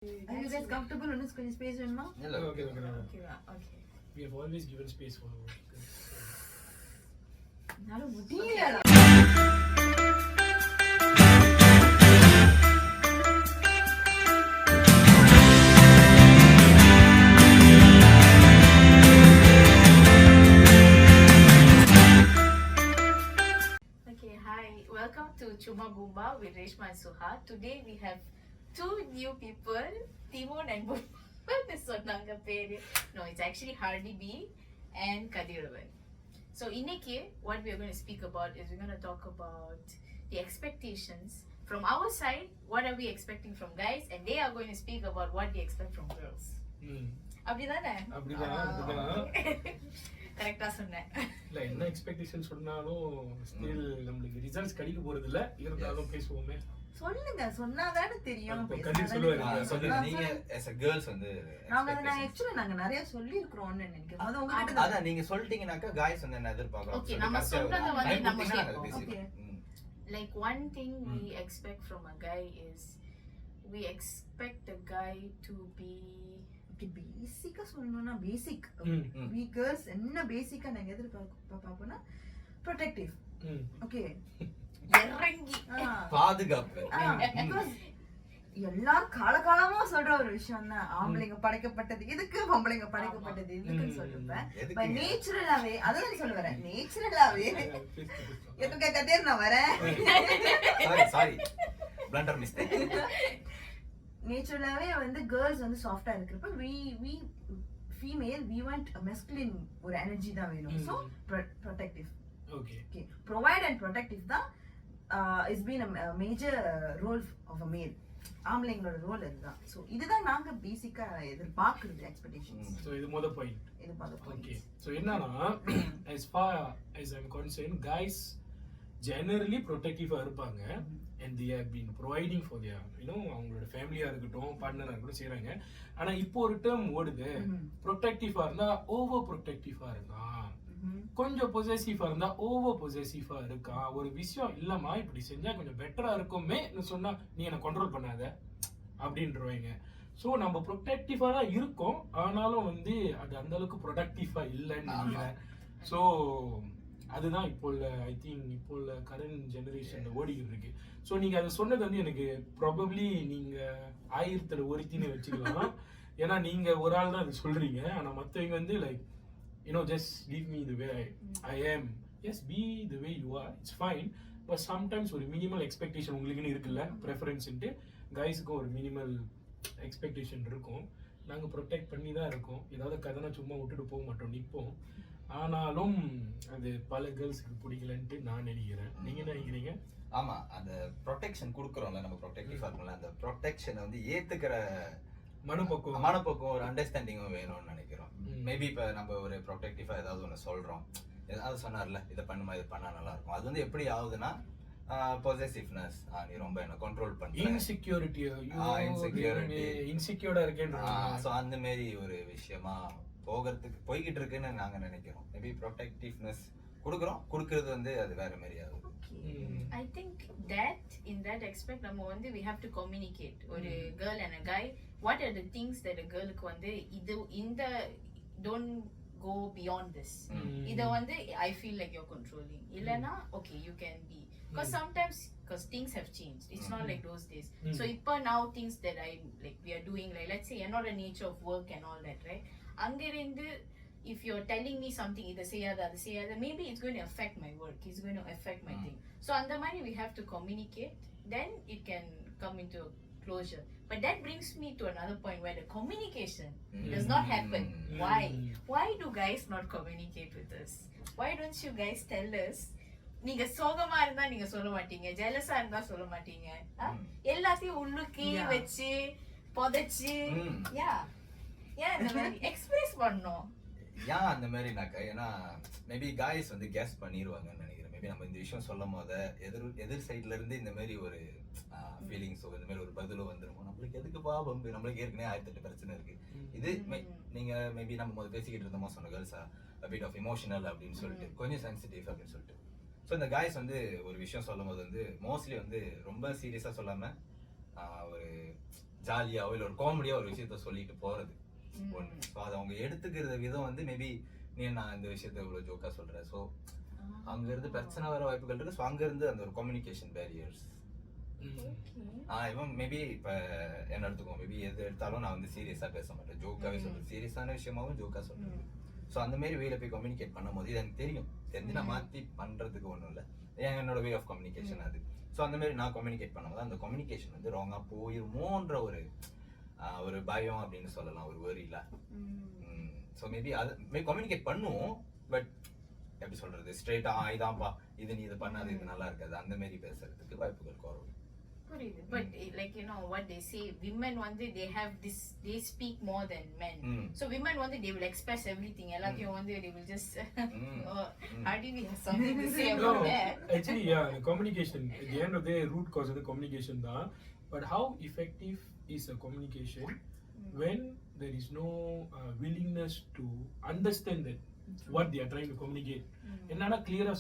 Are you guys comfortable on this space, Reshma? Okay. Okay. We have always given space for Nalu mudiyala. Okay, hi. Welcome to Chumma Bummba with Reshma and Suha. Today we have two new people, Timon and Bummba. No, it's actually Hardeebee and Katiravan. So இன்னைக்கு what we are going to speak about is we're going to talk about the expectations from our side. What are we expecting from guys, and they are going to speak about what they expect from girls. அப்படிதானே? கரெக்ட்டா சொன்னேன். இல்ல என்ன expectation சொன்னாலும் still நமக்கு results கிடைக்க போறது இல்ல. இருந்தாலும் பேசுவோமே. சொல்லுங்க, சொன்னாதானே தெரியும். நீங்க as a girls வந்து நாங்க நிறைய சொல்லி இருக்கோம்னு நினைக்கிறேன். அது உங்களுக்கு அத நீங்க சொல்லிட்டீங்கனாக்க guys வந்து என்ன எதிர்பார்க்கறாங்க. ஓகே, நம்ம சொல்றத வந்து நம்ம okay. Like one thing we expect from a guy is we expect the guy to be பேசிக்கா சொல்லணும்னா பேசிக் we girls என்ன பேசிக்கா நாங்க எதிர்பார்ப்போம்னா protective. ஓகே, இறங்கி பாதுகாப்பு. எல்லாரும் காலகாலமா சொல்ற ஒரு விஷயம் தான், ஆம்பளைங்க படைக்கப்பட்டது இதுக்கு, பொம்பளைங்க படைக்கப்பட்டது இதுக்குன்னு சொல்லுவேன். பை நேச்சுரலாவே அதான் சொல்ல வரேன். நேச்சுரலாவே எதுக்கு கதேர் நான் வரேன். Sorry blender mistake. நேச்சுரலாவே வந்து கேர்ள்ஸ் வந்து சாஃப்டா இருக்கிறப்ப we female we want a masculine ஒரு எனர்ஜி தான் வேணும். So protective. Okay, provide and protective தான் is been a major role of a male. ஆம்பளைங்களோட ரோல் இதுதான். சோ இதுதான் நாங்க பேசிக்கா எதிர்பார்க்கிறது எக்ஸ்பெக்டேஷன்ஸ். சோ இது மொத பாயிண்ட். இது மொத பாயிண்ட். ஓகே, சோ என்னன்னா as far as I'm concerned, guys generally protective இருப்பாங்க and they have been providing for their அவங்களோட ஃபேமிலியா இருக்கட்டும், பார்ட்னரா இருக்கட்டும் செய்றாங்க. ஆனா இப்போ ஒரு டேர்ம் ஓடுது, ப்ரொடெக்டிவா இருந்தா ஓவர் ப்ரொடெக்டிவா இருக்கா, கொஞ்சம் பொசசிவா இருந்தா ஓவர் பொசசிவா இருக்கா. ஒரு விஷயம் இல்லம்மா இப்படி செஞ்சா கொஞ்சம் பெட்டரா இருக்குமே சொன்னா நீ என்ன கண்ட்ரோல் பண்ணாத அப்படின்றவங்க. ஸோ நம்ம ப்ரொடெக்டிவா தான் இருக்கோம், ஆனாலும் வந்து அது அந்த அளவுக்கு ப்ரொடக்டிவா இல்லைன்னு நினைக்கிறேன். ஸோ அதுதான் இப்போ உள்ள ஐ திங்க் இப்போ உள்ள கரண்ட் ஜெனரேஷன்ல ஓடிக்கிட்டு இருக்கு. ஸோ நீங்க அதை சொன்னது வந்து எனக்கு ப்ராபப்ளி நீங்க 1000 ஒருத்தின்னு வச்சுக்கலாம். ஏன்னா நீங்க ஒரு ஆள் தான் அது சொல்றீங்க, ஆனா மற்றவங்க வந்து like just leave me the way I am. Yes, be the way you are, it's fine. But sometimes ஒரு மினிமல் எக்ஸ்பெக்டேஷன் உங்களுக்குன்னு இருக்குல்ல, ப்ரெஃபரன்ஸ்ன்ட்டு கைஸுக்கும் ஒரு மினிமல் எக்ஸ்பெக்டேஷன் இருக்கும். நாங்கள் ப்ரொடெக்ட் பண்ணி தான் இருக்கோம், ஏதாவது கதனை சும்மா விட்டுட்டு போக மாட்டோம், நிற்போம். ஆனாலும் அது பல கேர்ள்ஸுக்கு பிடிக்கலன்ட்டு நான் நினைக்கிறேன். நீங்க என்ன நினைக்கிறீங்க? ஆமா, அந்த ப்ரொடெக்ஷன் கொடுக்குறோம்ல, நம்ம ப்ரொடெக்டிவா இருக்கோம்ல, அந்த ப்ரொடெக்ஷனை வந்து ஏத்துக்கிற மனப்போக்கம் ஒரு அண்டர்ஸ்டாண்டிங்கும் வேணும்னு நினைக்கிறோம். மேபி இப்ப நம்ம ஒரு ப்ரொடெக்டிவா ஏதாவது ஒன்று சொல்றோம், ஏதாவது சொன்னார்ல இதை பண்ணுமா இது பண்ணா நல்லா இருக்கும், அது வந்து எப்படி ஆகுதுன்னா பொசசிவ்னஸ், நீ ரொம்ப என்ன கண்ட்ரோல் பண்ற, இன்செக்யூர்டா இருக்கேன்னு. சோ அந்த மாதிரி ஒரு விஷயமா போய்கிட்டு இருக்குன்னு நாங்க நினைக்கிறோம். மேபி ப்ரொடெக்டிவ்னஸ் கொடுக்கறது வந்து அது வேற மாதிரி ஆகுது. I think that in that aspect நம்ம வந்து we have to communicate. ஒரு girl and a guy, what are the things that a girlக்கு வந்து இது இந்த don't go beyond this. இத வந்து I feel like you're controlling. இல்லனா okay you can be, because sometimes things have changed. It's not like those days. So இப்ப now things that I like we are doing, like let's say you're not a nature of work and all that, right? அங்கிருந்து if you're telling me something இத செய்யாத அது செய்யாத, maybe it's going to affect my work, it's going to affect my thing. So அந்த மாதிரி we have to communicate, then it can come into closure. But that brings me to another point where the communication does not happen. Why do guys not communicate with us? Why don't you guys tell us? நீங்க சோகமா இருந்தா நீங்க சொல்ல மாட்டீங்க, ஜெலஸா இருந்தா சொல்ல மாட்டீங்க, எல்லாத்தையும் உள்ளுக்கே வச்சு புதைச்சு இந்த மாதிரி எக்ஸ்பிரஸ் பண்ணோம். அந்த மாதிரினாக்கா, ஏன்னா மேபி காய்ஸ் வந்து கெஸ் பண்ணிடுவாங்கன்னு நினைக்கிறேன். மேபி நம்ம இந்த விஷயம் சொல்லும் போது எதிர் சைட்ல இருந்து இந்த மாதிரி ஒரு ஃபீலிங்ஸோ இந்த மாதிரி ஒரு பதிலோ வந்துருமோ, நம்மளுக்கு எதுக்கு பாபம், நம்மளுக்கு ஏற்கனவே 1008 பிரச்சனை இருக்கு. இது நீங்க மேபி நம்ம முதல்ல பேசிக்கிட்டு இருந்தோமா சொன்ன கேர்ள்ஸா பிட் ஆஃப் இமோஷனல் அப்படின்னு சொல்லிட்டு, கொஞ்சம் சென்சிட்டிவ் அப்படின்னு சொல்லிட்டு. ஸோ இந்த காய்ஸ் வந்து ஒரு விஷயம் சொல்லும் போது வந்து மோஸ்ட்லி வந்து ரொம்ப சீரியஸா சொல்லாம ஒரு ஜாலியாவோ இல்லை ஒரு காமெடியா ஒரு விஷயத்த சொல்லிட்டு போறது ஒன்று. ஸோ அதை அவங்க எடுத்துக்கிற விதம் வந்து மேபி நீ நான் இந்த விஷயத்த இவ்வளோ ஜோக்கா சொல்றேன். ஸோ அங்கிருந்து பிரச்சனை வர வாய்ப்புகள் இருக்கு. ஸோ அங்கிருந்து அந்த ஒரு கம்யூனிகேஷன் பேரியர்ஸ். இவன் மேபி இப்போ என்ன எடுத்துக்கோ, மேபி எது எடுத்தாலும் நான் வந்து சீரியஸாக பேச மாட்டேன், ஜோக்காவே சொல்றேன். சீரியஸான விஷயமாவும் ஜோக்கா சொல்றேன். ஸோ அந்த மாதிரி வேல போய் கம்யூனிகேட் பண்ணும் போது இது எனக்கு தெரிஞ்சு நான் மாற்றி பண்ணுறதுக்கு ஒன்றும் இல்லை, என்னோட வே ஆஃப் கம்யூனிகேஷன் அது. ஸோ அந்த மாதிரி நான் கம்யூனிகேட் பண்ணும்போது அந்த கம்யூனிகேஷன் வந்து ராங்காக போயிருமோன்ற ஒரு பயம் அப்படின்னு சொல்லலாம், ஒரு வரியில. ஸோ மேபி அது மேபி கம்யூனிகேட் பண்ணுவோம், பட் எப்படி சொல்றது, ஸ்ட்ரெயிட்டா இதான்ப்பா இது நீ இது பண்ணாது இது நல்லா இருக்காது அந்த மாதிரி பேசுறதுக்கு வாய்ப்புகள் குறவு. புரியுது. But like you know what they say, women வந்து they have this, they speak more than men. So women வந்து they will express everything, எல்லாத்தையும் வந்து they will just Hardeebee has something to say about that. Actually yeah, the communication at the end of the day, root cause of the communication தான். But how effective is a communication when there is no willingness to understand that what they are trying to communicate? என்னன்னா கிளியரா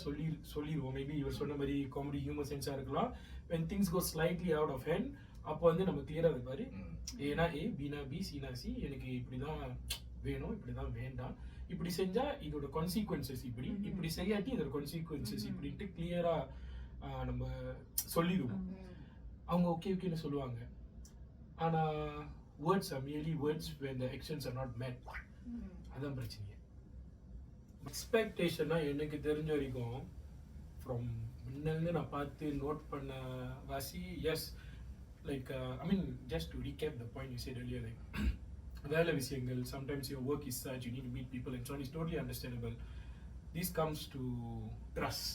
சொல்லிடுவோம். Maybe இவர் சொன்ன மாதிரி comedy humour சென்ஸா இருக்கலாம். when things go slightly out of hand, அப்போ வந்து நம்ம கிளியரா இருப்பாரு, ஏனா ஏ பினா பி சீனா சி, எனக்கு இப்படிதான் வேணும் இப்படிதான் வேண்டாம், இப்படி செஞ்சா இதோட கான்சிக்வன்சஸ் இப்படி செய்யாட்டி இதோட கான்சிக்வன்சஸ் இப்படின்ட்டு கிளியரா நம்ம சொல்லிடுவோம். அவங்க ஓகே ஓகேன்னு சொல்லுவாங்க. ஆனா words are merely words when the actions are not met. அதான் பிரச்சனை. எக்ஸ்பெக்டேஷன்னா எனக்கு தெரிஞ்ச வரைக்கும் ஃப்ரம் முன்னே நான் பார்த்து நோட் பண்ண வாசி, yes like I mean just to recap the point you said earlier, like வேலை விஷயங்கள், sometimes your work is such you need to meet people and so on, is totally understandable. This comes to trust.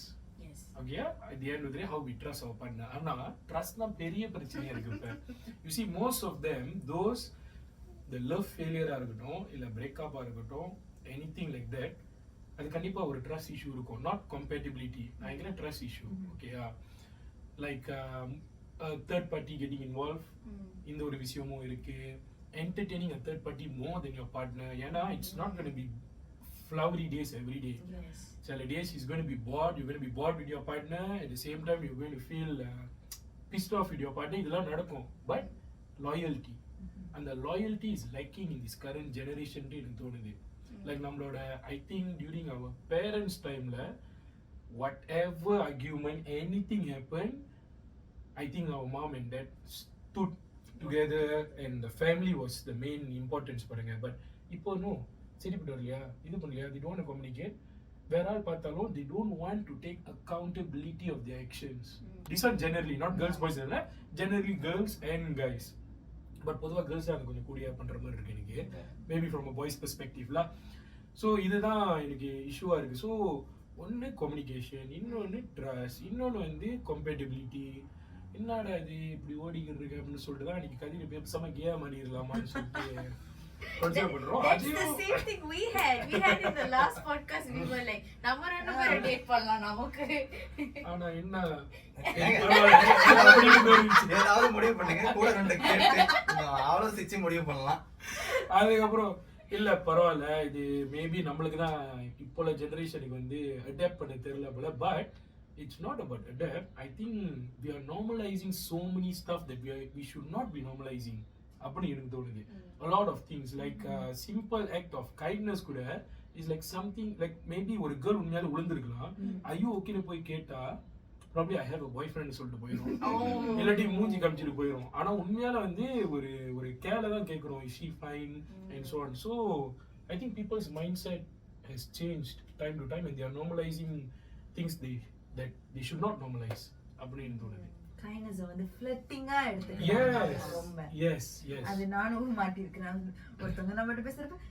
Okay, at the end of the day how we trust our partner. ஆனா trust தான் பெரிய பிரச்சனையா இருக்கு இப்ப. you see most of them, those the love failure ஆ இருக்கட்டும் இல்ல breakup ஆ இருக்கட்டும், anything like that, அது கண்டிப்பா ஒரு ட்ரஸ்ட் இஷ்யூ இருக்கும். நாட் கம்பேட்டிபிலிட்டி, நான் எங்க ட்ரஸ்ட் இஷ்யூ. ஓகேயா, like third party getting involve, இந்த ஒரு விஷயமும் இருக்கு. entertaining a third party more than your partner, ஏன்னா it's not going to be flowery days every day. சில days is going to be bored, you're going to be bored with your partner, at the same time you're going to feel pissed off with your partner. இதெல்லாம் நடக்கும். But loyalty, and the loyalty is lacking in this current generation ன்னு எனக்கு தோணுது. Like நம்மளோட I think during our parents டைம்ல whatever argument, anything happened, I think our mom and dad stood together and the family was the main importance பாருங்க. But இப்போ no, சரிப்பட்டு வரலையா இது பண்ணலையா, they don't want to communicate. வேற ஆள் பார்த்தாலும் they don't want to take accountability of their actions. This one generally, not girls boys இல்ல, generally girls and guys. But பொதுவாக கேர்ள்ஸ் அது கொஞ்சம் கூடியா பண்ணுற மாதிரி இருக்கு எனக்கு, மேபி ஃப்ரம் அ பாய்ஸ் பெர்ஸ்பெக்டிவ்ல. ஸோ இதுதான் எனக்கு இஷ்யூவாக இருக்குது. ஸோ ஒன்று கம்யூனிகேஷன், இன்னொன்று ட்ரஸ்ட், இன்னொன்று வந்து கம்பேட்டபிலிட்டி. என்னடா இது இப்படி ஓடிக்கிட்டு இருக்கு அப்படின்னு சொல்லிட்டு தான் இன்னைக்கு கதிரி பேசாம கேம் பண்ணிடலாமான்னு சொல்லிட்டு consider பண்றோம். That's the same thing we had in the last podcast. We were like, நம்ம ரெண்டு பேரும் டேட் பண்ணலாம் நமக்கு. ஆனா என்ன ஏதாவது முடிவு பண்ணுங்க, கூட ரெண்டு கேட்டு ஆலோசிச்சு முடிவு பண்ணலாம். அதுக்கப்புறம் இல்ல பரவாயில்ல, இது மேபி நம்மளுக்கு தான் இப்போ ஜெனரேஷனுக்கு வந்து அடாப்ட் பண்ண தெரியல போல. But it's not about adapt. I think we are normalizing so many stuff that we should not be normalizing. அப்படி எனக்கு தோணுது. A lot of things like simple act of kindness கூட is like something like maybe ஒரு girl உண்மையால விழுந்திருக்கலாம், are you okay னு போய் கேட்டா probably I have a boyfriend சொல்லிட்டு போயிடும், இல்லாட்டி மூஞ்சி காமிச்சிட்டு போயிடும். ஆனா உண்மையால வந்து ஒரு கேல தான் கேட்குறோம், is she fine and so on. So I think people's mindset has changed time to time and they are normalizing things that they should not normalize அப்படின்னு தோணுது. கைண்ட்னஸ் வந்து ஃப்ளட்டிங்கா எடுத்துக்கிறாங்க ரொம்ப. எஸ் அது நானும் மாட்டிருக்கேன். ஒருத்தவங்க நம்மகிட்ட பேசுறப்ப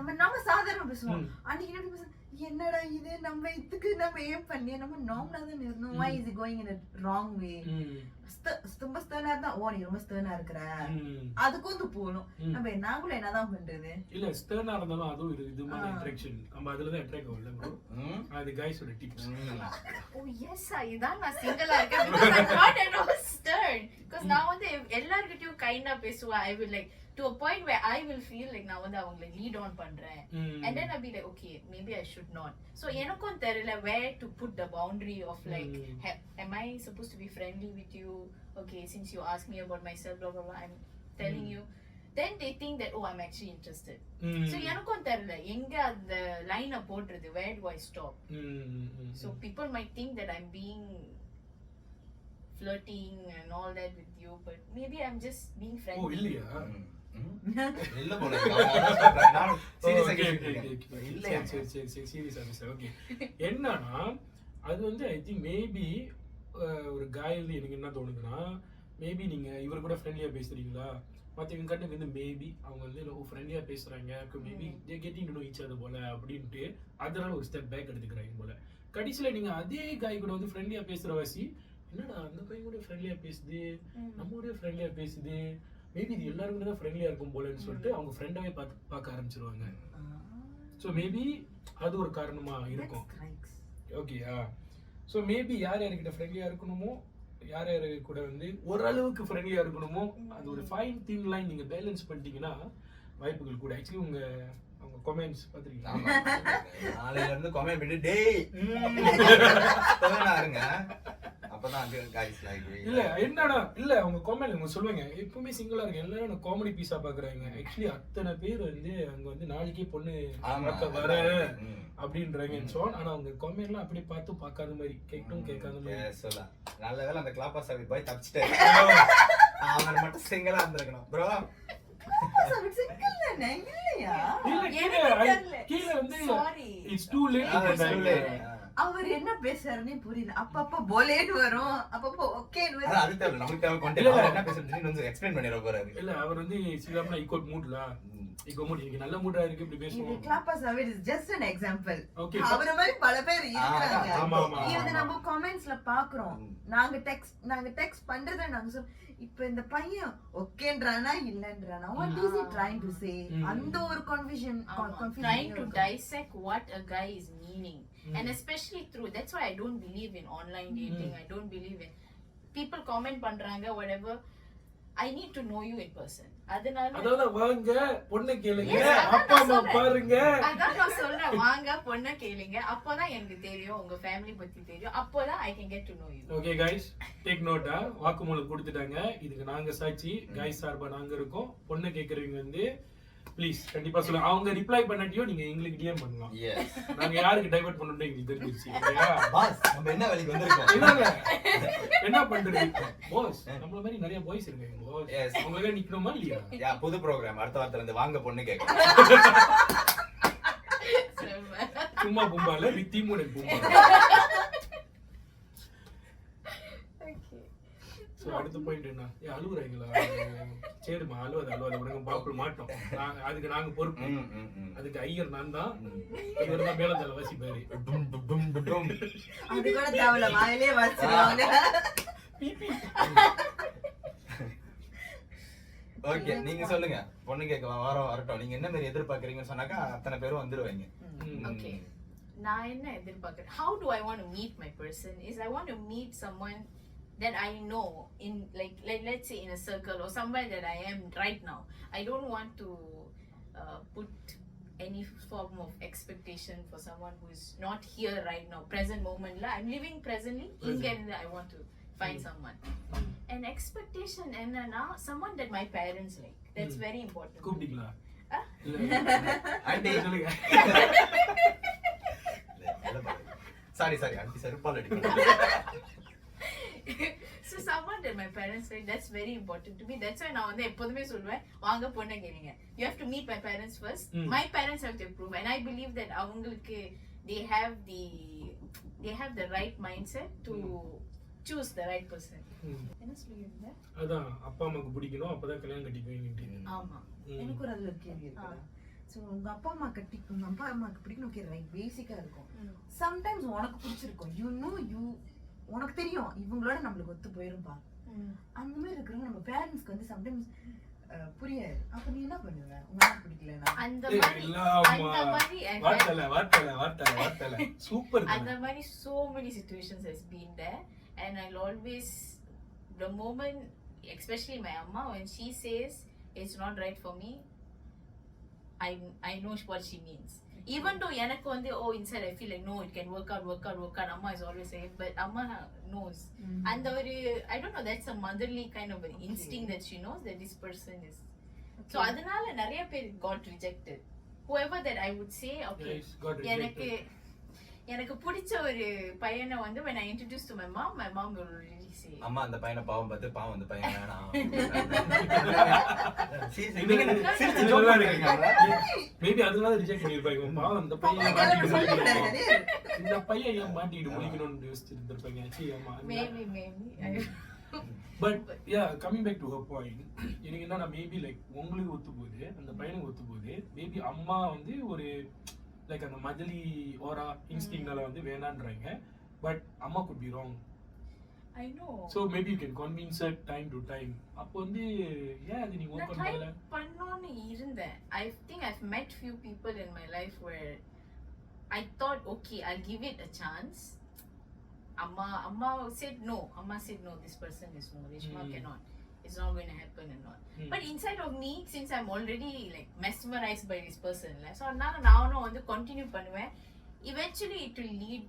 நம்ம சாதாரணமா பேசுவோம், அன்னைக்கு என்ன பேசுறோம், என்னடா இது நம்ம இதுக்கு நம்ம ஏன் பண்ணி நம்ம நார்மலா தான் இருந்தோம். why is it going in a wrong way? ரொம்ப ஸ்டர்னா இருந்தா ஓ நீ ரொம்ப ஸ்டர்னா இருக்கற, அதுக்கு வந்து போணும். நம்ம நாங்களும் என்னதான் பண்றது இல்ல, ஸ்டர்னா இருந்தாலும் அதுவும் இது மாதிரி அட்ராக்ஷன் நம்ம அதுல தான் அட்ராக்ட் ஆகல bro. அது गाइस ஓட டிப்ஸ். ஓ எஸ், இதான் நான் சிங்கிளா இருக்கேன் because I'm not at all stern. because நான் வந்து எல்லார்கிட்டயும் கைண்டா பேசுவா. I will like to a point where I will feel like நான் வந்து அவங்களை lead on பண்றேன், and then I'll be like okay maybe I should not. so எனக்கும் தெரியல where to put the boundary of like am I supposed to be friendly with you, okay since you ask me about myself blah blah blah, telling you, then they think that, oh, I'm actually interested. So எனக்கும் தெரியல எங்க அந்த லைனை போடுறது, where do I stop? So people might think that I'm being flirting and all that with you, but maybe I'm just being friendly. ஓ இல்லையா? இல்ல போல நான் சீரியஸா கேக்குறேன். இல்ல சரி சீரியஸா பேசுறேன். ஓகே. என்னன்னா அது வந்து ஐ திங்க் மேபி ஒரு காயில எனக்கு என்ன தோணுதுன்னா, மேபி நீங்க இவர் கூட ஃப்ரெண்ட்லியா பேசுறீங்களா, மற்றவங்க கட்டுக்கு வந்து மேபி அவங்க வந்து ஃப்ரெண்ட்லியா பேசுறாங்க, maybe they getting to know each other போல அப்படின்ட்டு அதனால ஒரு ஸ்டெப் பேக் எடுத்துக்கிறாங்க போல. கடைசியில நீங்க அதே காய் கூட வந்து ஃப்ரெண்ட்லியா பேசுற வாசி, என்னடா அந்த பையன் கூட ஃப்ரெண்ட்லியா பேசுது, நம்ம கூட ஃப்ரெண்ட்லியா பேசுது, மேபி இது எல்லாரும் கூட தான் ஃப்ரெண்ட்லியா இருக்கும் போலன்னு சொல்லிட்டு அவங்க ஃப்ரெண்டாவே பார்க்க ஆரம்பிச்சிருவாங்க. ஸோ மேபி அது ஒரு காரணமா இருக்கும். ஓகேயா? ஸோ மேபி யார் யார்கிட்ட ஃப்ரெண்ட்லியா இருக்கணுமோ, யார் யாரு கூட வந்து ஓரளவுக்கு ஃப்ரெண்ட்லியா இருக்கணுமோ, அது ஒரு ஃபைன் தின் லைன் நீங்க பேலன்ஸ் பண்ணிட்டீங்கன்னா வாய்ப்புகள் கூட. ஆக்சுவலி அவங்க கமெண்ட்ஸ் பாத்துறீங்களா? நாளையில இருந்து கமெண்ட் பண்ணி டேய் இருங்க, அப்பதான் गाइस லைக் இல்ல என்னடா இல்ல அவங்க கமெண்ட் அவங்க சொல்லுவாங்க எப்பவுமே சிங்கிளா இருக்கு எல்லாரும் காமெடி பீஸா பாக்குறாங்க. ஆக்சுவலி அத்தனை பேர் வந்து அங்க வந்து நாளைக்கே பொண்ணு வர அப்படின்றாங்க. ஆனா அவங்க கமெண்ட்லாம் அப்படியே பார்த்து பார்க்காத மாதிரி கேட்காத மாதிரி சொல்லலாம். நல்ல வேளை அந்த கிளாப்பா சாவி போய் தப்பிச்சிட்டே அவன் மட்டும் சிங்கிளா இருந்திருக்கணும் ப்ரோ. கீழ வந்து இட்ஸ் டூ லேட். அவர் என்ன பேசுறாருன்னே புரியல. அப்பப்ப போலேன்னு வரும், அப்பப்ப ஓகேன்னு வரும். அது தேவை நமக்கு தேவை கண்டென்ட் என்ன பேசுறதுன்னு வந்து எக்ஸ்பிளைன் பண்ணிர போறாரு. இல்ல அவர் வந்து சிலம்னா ஈகோட் மூட்ல ஈகோ மூட் இருக்கு, நல்ல மூடா இருக்கு இப்படி பேசுவோம். இது கிளாப்பா சாவே is just an example. Okay. அவர மாதிரி பல பேர் இருக்காங்க. ஆமா. இது நம்ம கமெண்ட்ஸ்ல பாக்குறோம். நாங்க டெக்ஸ்ட் பண்றத நாங்க இப்ப இந்த பையன் ஓகேன்றானா இல்லன்றானா, what is he trying to say? அந்த ஒரு confusion trying to dissect what a guy is meaning. And especially through, that's why I don't believe in online dating. I don't believe in people comment பண்றாங்க whatever. I need to know you in person. அதனால வாங்க பொண்ணை கேளுங்க, அப்பா அம்மா பாருங்க. அதான் நான் சொல்றேன், வாங்க பொண்ணை கேளுங்க, அப்பதான் எனக்கு தெரியும் உங்க ஃபேமிலி பத்தி தெரியும், அப்பதான் I can get to know you. Okay guys, take note. வாக்குமூலம் கொடுத்துட்டாங்க, இதுக்கு நாங்க சாட்சி. गाइस சார்பா நாங்க இருக்கோம். பொண்ணை கேக்குறவங்க வந்து ப்ளீஸ் கண்டிப்பா சொல்லுங்க. அவங்க ரிப்ளை பண்ணட்டியோ நீங்க எங்களுக்கு டிஎம் பண்ணலாம். எஸ், நாங்க யாருக்கு டைவர்ட் பண்ணனும்னு எங்களுக்கு தெரிஞ்சிருச்சு. ஓகேயா பாஸ்? நம்ம என்ன வேலைக்கு வந்திருக்கோம்? இல்லங்க என்ன பண்றீங்க பாஸ்? நம்மள மாதிரி நிறைய பாய்ஸ் இருக்காங்க பாஸ். எஸ், உங்களுக்கு நிக்கணுமா இல்லையா? யா புது ப்ரோகிராம் அடுத்த வாரத்துல இருந்து வாங்க பொண்ணு கேட்க. சும்மா பும்பால வித்தி மூணு பும்பா. சோ அடுத்த பாயிண்ட் என்ன? அழுவுறீங்களா? சரிமா அழுவாத உடனே பாப்புல மாட்டோம். அதுக்கு நாங்க பொறுப்பு. அதுக்கு ஐயர் நான் தான். இவர் தான் மேல தலை வாசிப்பாரு. அது கூட தேவல வாயிலே வாசிடுவாங்க. ஓகே, நீங்க சொல்லுங்க. பொண்ணு கேட்க வரட்டும். நீங்க என்ன மாதிரி எதிர்பார்க்கறீங்கன்னு சொன்னாக்கா அத்தனை பேரும் வந்துருவாங்க. ஓகே, நான் என்ன எதிர்பார்க்கறேன்? How do I want to meet my person? Is I want to meet someone that I know in like let's say in a circle or somewhere that I am right now. I don't want to put any form of expectation for someone who is not here right now, present moment la. I'm living presently. I want to find someone. An expectation enna someone that my parents like. That's very important. கூப்பிட்டீங்களா? Aunty சொல்லுங்க. Sorry aunty செருப்பால அடிங்க. So someone that my parents like, that's very important to me. That's why நான் வந்து எப்போதுமே சொல்வேன், வாங்க பொண்ணை கேளுங்க. You have to meet my parents first. My parents have to approve, and I believe that அவங்களுக்கு they have the right mindset to choose the right person. என்ன சொல்லுவீங்க? அதான் அப்பா அம்மாக்கு பிடிக்கணும், அப்பதான் கல்யாணம் கட்டிக்குவீங்க. ஆமா, எனக்கு ஒரு அதுல ஒரு கேள்வி இருக்கு. சோ உங்க அப்பா அம்மாக்கு பிடிக்கணும், ஓகே ரைட், பேசிக்கா இருக்கும். சம்டைம்ஸ் உனக்கு பிடிச்சிருக்கும், உனக்கு தெரியும் இவங்களோட நம்மளுக்கு ஒத்து போயிருப்பா. அந்த மாதிரி இருக்கிறவங்க நம்ம பேரண்ட்ஸ்க்கு வந்து சம்டைம்ஸ் புரியாது. அப்ப நீ என்ன பண்ணுவ? உங்களுக்கு பிடிக்கலனா அந்த மாதிரி சூப்பர். அந்த மாதிரி so many situations has been there, and I'll always, the moment especially my amma, when she says it's not right for me, I know what she means. even though எனக்கு வந்து inside I feel like no, it can work out. Amma is always saying, but Amma knows. And I don't know, that's a motherly kind of an instinct that she knows that this person is. So அதனால நிறைய பேர் got rejected. Whoever that I would say, okay, எனக்கு பிடிச்ச ஒரு பையனை வந்து when I introduced to my mom will really say, அம்மா அந்த பையனை பாவம் பார்த்து பாவம் அந்த பையன் வேணாம். மேபி அதனால ரிஜெக்ட் பண்ணிருப்பாங்க. பாவம் அந்த பையன் மாட்டிட்டு இந்த பையன் ஏன் மாட்டிட்டு முடிக்கணும்னு யோசிச்சுட்டு இருந்திருப்பாங்க. சீ அம்மா. Maybe. But yeah, coming back to her point, எனக்கு என்னன்னா மேபி லைக் உங்களுக்கு ஒத்து போகுது, அந்த பையனுக்கு ஒத்து போகுது. மேபி அம்மா வந்து ஒரு லைக் அந்த மதலி ஓரா இன்ஸ்டிங்னால வந்து வேணான்றாங்க. பட் அம்மா could be wrong. I know. So maybe you can convince her time to time. அப்போ வந்து அது நீ ஓபன் பண்ணல. பண்ணனும்னு இருந்தேன். I think I've met few people in my life where I thought, okay, I'll give it a chance. Amma said no. Amma said no, this person is no. Reshma cannot. It's not going to happen and all. But inside of me, since I'm already like mesmerized by this person, so now வந்து continue பண்ணுவேன். Eventually it will lead